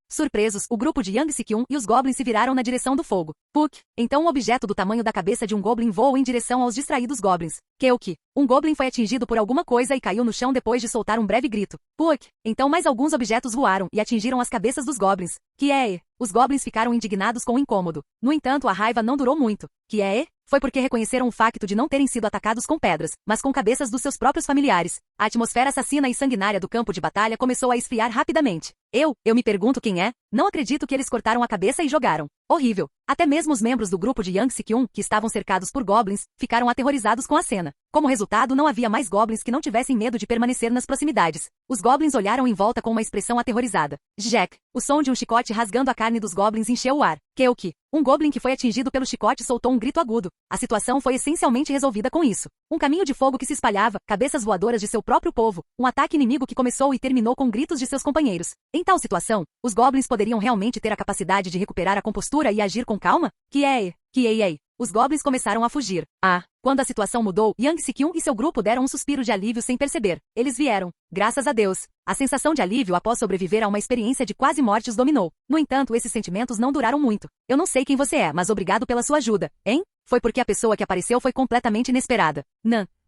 Surpresos, o grupo de Yang Si-kyun e os goblins se viraram na direção do fogo. Puk. Então um objeto do tamanho da cabeça de um goblin voou em direção aos distraídos goblins. Um goblin foi atingido por alguma coisa e caiu no chão depois de soltar um breve grito. Puk. Então mais alguns objetos voaram e atingiram as cabeças dos goblins. Os goblins ficaram indignados com o incômodo. No entanto, a raiva não durou muito. Foi porque reconheceram o facto de não terem sido atacados com pedras, mas com cabeças dos seus próprios familiares. A atmosfera assassina e sanguinária do campo de batalha começou a esfriar rapidamente. Eu me pergunto quem é. Não acredito que eles cortaram a cabeça e jogaram. Horrível. Até mesmo os membros do grupo de Yang Si-kyun, que estavam cercados por goblins, ficaram aterrorizados com a cena. Como resultado, não havia mais goblins que não tivessem medo de permanecer nas proximidades. Os goblins olharam em volta com uma expressão aterrorizada. Jack. O som de um chicote rasgando a carne dos goblins encheu o ar. Um goblin que foi atingido pelo chicote soltou um grito agudo. A situação foi essencialmente resolvida com isso. Um caminho de fogo que se espalhava, cabeças voadoras de seu próprio povo, um ataque inimigo que começou e terminou com gritos de seus companheiros. Em tal situação, os goblins poderiam realmente ter a capacidade de recuperar a compostura e agir com calma? Os goblins começaram a fugir. Quando a situação mudou, Yang Si-kyun e seu grupo deram um suspiro de alívio sem perceber. Eles vieram. Graças a Deus. A sensação de alívio após sobreviver a uma experiência de quase morte os dominou. No entanto, esses sentimentos não duraram muito. Eu não sei quem você é, mas obrigado pela sua ajuda, hein? Foi porque a pessoa que apareceu foi completamente inesperada.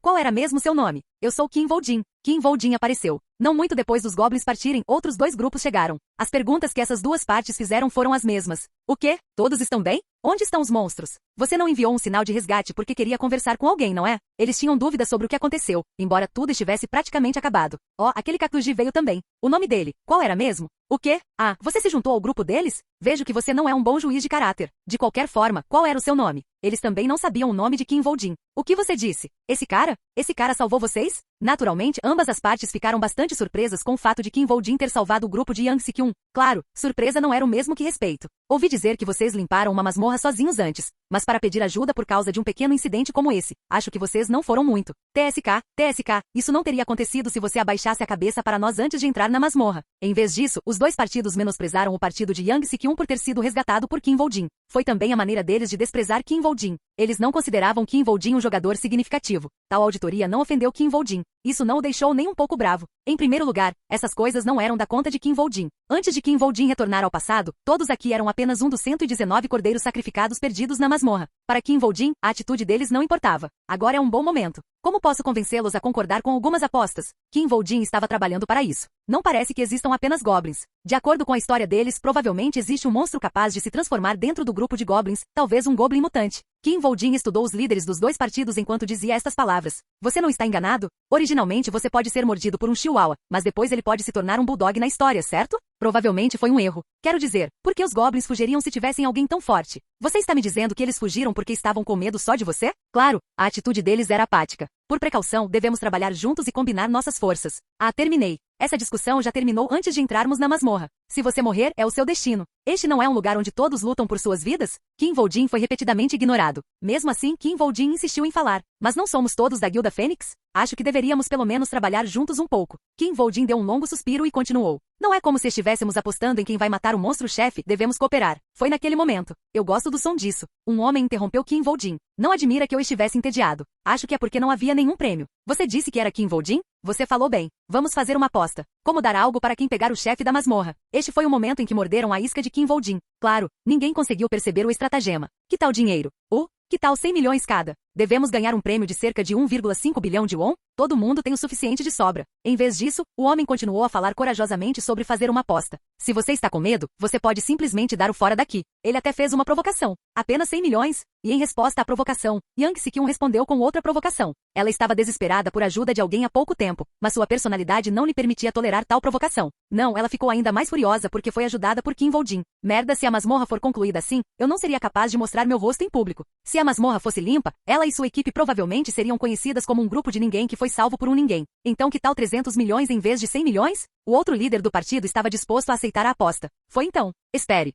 Qual era mesmo seu nome? Eu sou Kim Vol-jin. Kim Vol-jin apareceu. Não muito depois dos goblins partirem, outros dois grupos chegaram. As perguntas que essas duas partes fizeram foram as mesmas. O quê? Todos estão bem? Onde estão os monstros? Você não enviou um sinal de resgate porque queria conversar com alguém, não é? Eles tinham dúvidas sobre o que aconteceu, embora tudo estivesse praticamente acabado. Aquele Kakuji veio também. O nome dele, qual era mesmo? O quê? Ah, você se juntou ao grupo deles? Vejo que você não é um bom juiz de caráter. De qualquer forma, qual era o seu nome? Eles também não sabiam o nome de Kim Voldin. O que você disse? Esse cara? Esse cara salvou vocês? Naturalmente, ambas as partes ficaram bastante surpresas com o fato de Kim Voldin ter salvado o grupo de Yang Se-kyun. Claro, surpresa não era o mesmo que respeito. Ouvi dizer que vocês limparam uma masmorra sozinhos antes, mas para pedir ajuda por causa de um pequeno incidente como esse, acho que vocês não foram muito. TSK, isso não teria acontecido se você abaixasse a cabeça para nós antes de entrar na masmorra. Em vez disso, os dois partidos menosprezaram o partido de Yang Se-kyun por ter sido resgatado por Kim Voldin. Foi também a maneira deles de desprezar Kim Voldin. Eles não consideravam Kim Voldin um jogador significativo. Tal auditoria não ofendeu Kim Voldin. Isso não o deixou nem um pouco bravo. Em primeiro lugar, essas coisas não eram da conta de Kim Voldin. Antes de Kim Voldin retornar ao passado, todos aqui eram apenas um dos 119 cordeiros sacrificados perdidos na masmorra. Para Kim Voldin, a atitude deles não importava. Agora é um bom momento. Como posso convencê-los a concordar com algumas apostas? Kim Voldin estava trabalhando para isso. Não parece que existam apenas goblins. De acordo com a história deles, provavelmente existe um monstro capaz de se transformar dentro do grupo de goblins, talvez um goblin mutante. Kim Voldin estudou os líderes dos dois partidos enquanto dizia estas palavras. Você não está enganado? Originalmente você pode ser mordido por um chihuahua, mas depois ele pode se tornar um bulldog na história, certo? Provavelmente foi um erro. Quero dizer, por que os goblins fugiriam se tivessem alguém tão forte? Você está me dizendo que eles fugiram porque estavam com medo só de você? Claro, a atitude deles era apática. Por precaução, devemos trabalhar juntos e combinar nossas forças. Ah, terminei. Essa discussão já terminou antes de entrarmos na masmorra. Se você morrer, é o seu destino. Este não é um lugar onde todos lutam por suas vidas? Kim Voldin foi repetidamente ignorado. Mesmo assim, Kim Voldin insistiu em falar. Mas não somos todos da Guilda Fênix? Acho que deveríamos pelo menos trabalhar juntos um pouco. Kim Voldin deu um longo suspiro e continuou. Não é como se estivéssemos apostando em quem vai matar o monstro-chefe, devemos cooperar. Foi naquele momento. Eu gosto do som disso. Um homem interrompeu Kim Voldin. Não admira que eu estivesse entediado. Acho que é porque não havia nenhum prêmio. Você disse que era Kim Voldin? Você falou bem. Vamos fazer uma aposta. Como dar algo para quem pegar o chefe da masmorra? Este foi o momento em que morderam a isca de Kim Voldin. Claro, ninguém conseguiu perceber o estratagema. Que tal dinheiro? Que tal 100 milhões cada? Devemos ganhar um prêmio de cerca de 1,5 bilhão de won? Todo mundo tem o suficiente de sobra. Em vez disso, o homem continuou a falar corajosamente sobre fazer uma aposta. Se você está com medo, você pode simplesmente dar o fora daqui. Ele até fez uma provocação. Apenas 100 milhões? E em resposta à provocação, Yang Se-kyun respondeu com outra provocação. Ela estava desesperada por ajuda de alguém há pouco tempo, mas sua personalidade não lhe permitia tolerar tal provocação. Não, ela ficou ainda mais furiosa porque foi ajudada por Kim Voldin. Merda, se a masmorra for concluída assim, eu não seria capaz de mostrar meu rosto em público. Se a masmorra fosse limpa, ela e sua equipe provavelmente seriam conhecidas como um grupo de ninguém que foi salvo por um ninguém. Então que tal 300 milhões em vez de 100 milhões? O outro líder do partido estava disposto a aceitar a aposta. Foi então.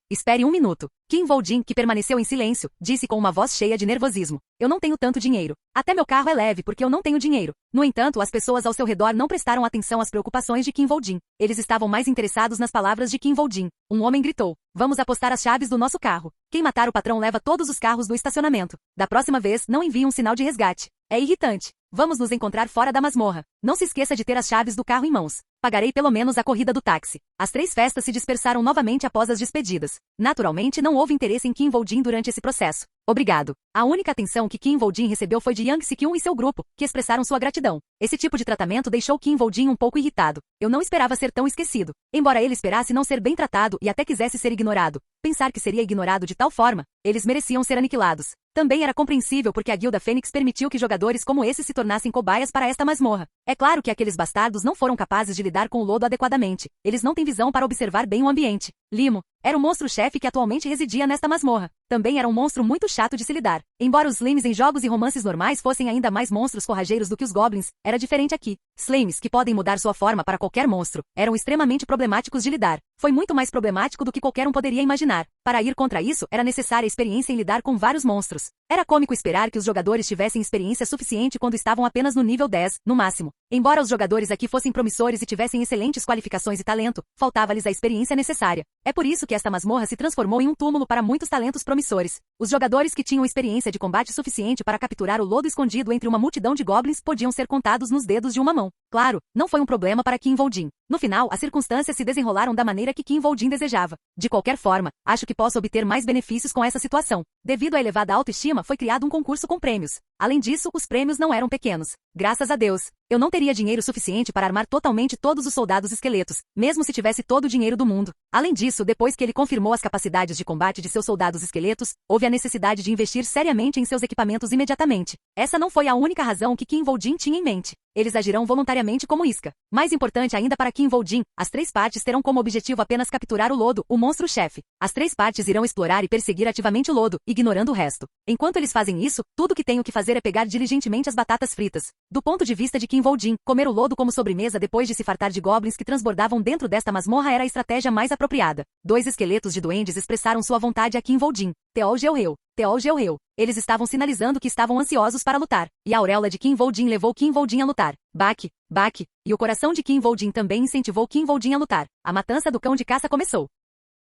Espere um minuto. Kim Voldin, que permaneceu em silêncio, disse com uma voz cheia de nervosismo. Eu não tenho tanto dinheiro. Até meu carro é leve porque eu não tenho dinheiro. No entanto, as pessoas ao seu redor não prestaram atenção às preocupações de Kim Voldin. Eles estavam mais interessados nas palavras de Kim Voldin. Um homem gritou. Vamos apostar as chaves do nosso carro. Quem matar o patrão leva todos os carros do estacionamento. Da próxima vez, não envie um sinal de resgate. É irritante. Vamos nos encontrar fora da masmorra. Não se esqueça de ter as chaves do carro em mãos. Pagarei pelo menos a corrida do táxi. As 3 festas se dispersaram novamente após as despedidas. Naturalmente, não houve interesse em Kim Voldin durante esse processo. Obrigado. A única atenção que Kim Voldin recebeu foi de Yang Se-kyun e seu grupo, que expressaram sua gratidão. Esse tipo de tratamento deixou Kim Voldin um pouco irritado. Eu não esperava ser tão esquecido. Embora ele esperasse não ser bem tratado e até quisesse ser ignorado, pensar que seria ignorado de tal forma, eles mereciam ser aniquilados. Também era compreensível porque a Guilda Fênix permitiu que jogadores como esse se tornassem cobaias para esta masmorra. É claro que aqueles bastardos não foram capazes de lidar com o lodo adequadamente. Eles não têm visão para observar bem o ambiente. Limo era o monstro-chefe que atualmente residia nesta masmorra. Também era um monstro muito chato de se lidar. Embora os Slimes em jogos e romances normais fossem ainda mais monstros forrageiros do que os Goblins, era diferente aqui. Slimes, que podem mudar sua forma para qualquer monstro, eram extremamente problemáticos de lidar. Foi muito mais problemático do que qualquer um poderia imaginar. Para ir contra isso, era necessária experiência em lidar com vários monstros. Era cômico esperar que os jogadores tivessem experiência suficiente quando estavam apenas no nível 10, no máximo. Embora os jogadores aqui fossem promissores e tivessem excelentes qualificações e talento, faltava-lhes a experiência necessária. É por isso que esta masmorra se transformou em um túmulo para muitos talentos promissores. Os jogadores que tinham experiência de combate suficiente para capturar o lodo escondido entre uma multidão de goblins podiam ser contados nos dedos de uma mão. Claro, não foi um problema para Kim Voldin. No final, as circunstâncias se desenrolaram da maneira que Kim Voldin desejava. De qualquer forma, acho que posso obter mais benefícios com essa situação. Devido à elevada autoestima, foi criado um concurso com prêmios. Além disso, os prêmios não eram pequenos. Graças a Deus. Eu não teria dinheiro suficiente para armar totalmente todos os soldados esqueletos, mesmo se tivesse todo o dinheiro do mundo. Além disso, depois que ele confirmou as capacidades de combate de seus soldados esqueletos, houve a necessidade de investir seriamente em seus equipamentos imediatamente. Essa não foi a única razão que Kim Vol-jin tinha em mente. Eles agirão voluntariamente como isca. Mais importante ainda para Kim Vol-jin, as três partes terão como objetivo apenas capturar o Lodo, o monstro-chefe. As três partes irão explorar e perseguir ativamente o Lodo, ignorando o resto. Enquanto eles fazem isso, tudo que tenho que fazer é pegar diligentemente as batatas fritas. Do ponto de vista de Kim Vol-jin, comer o Lodo como sobremesa depois de se fartar de goblins que transbordavam dentro desta masmorra era a estratégia mais apropriada. Dois esqueletos de duendes expressaram sua vontade a Kim Vol-jin. Teol Geoheu. Teol Geoheu. Eles estavam sinalizando que estavam ansiosos para lutar, e a auréola de Kim Vol-jin levou Kim Vol-jin a lutar. Baque, baque, e o coração de Kim Vol-jin também incentivou Kim Vol-jin a lutar. A matança do cão de caça começou.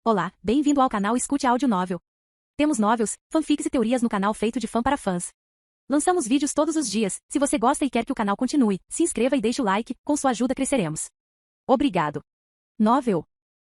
Olá, bem-vindo ao canal Escute Áudio Novel. Temos novels, fanfics e teorias no canal feito de fã para fãs. Lançamos vídeos todos os dias. Se você gosta e quer que o canal continue, se inscreva e deixe o like, com sua ajuda cresceremos. Obrigado. Novel.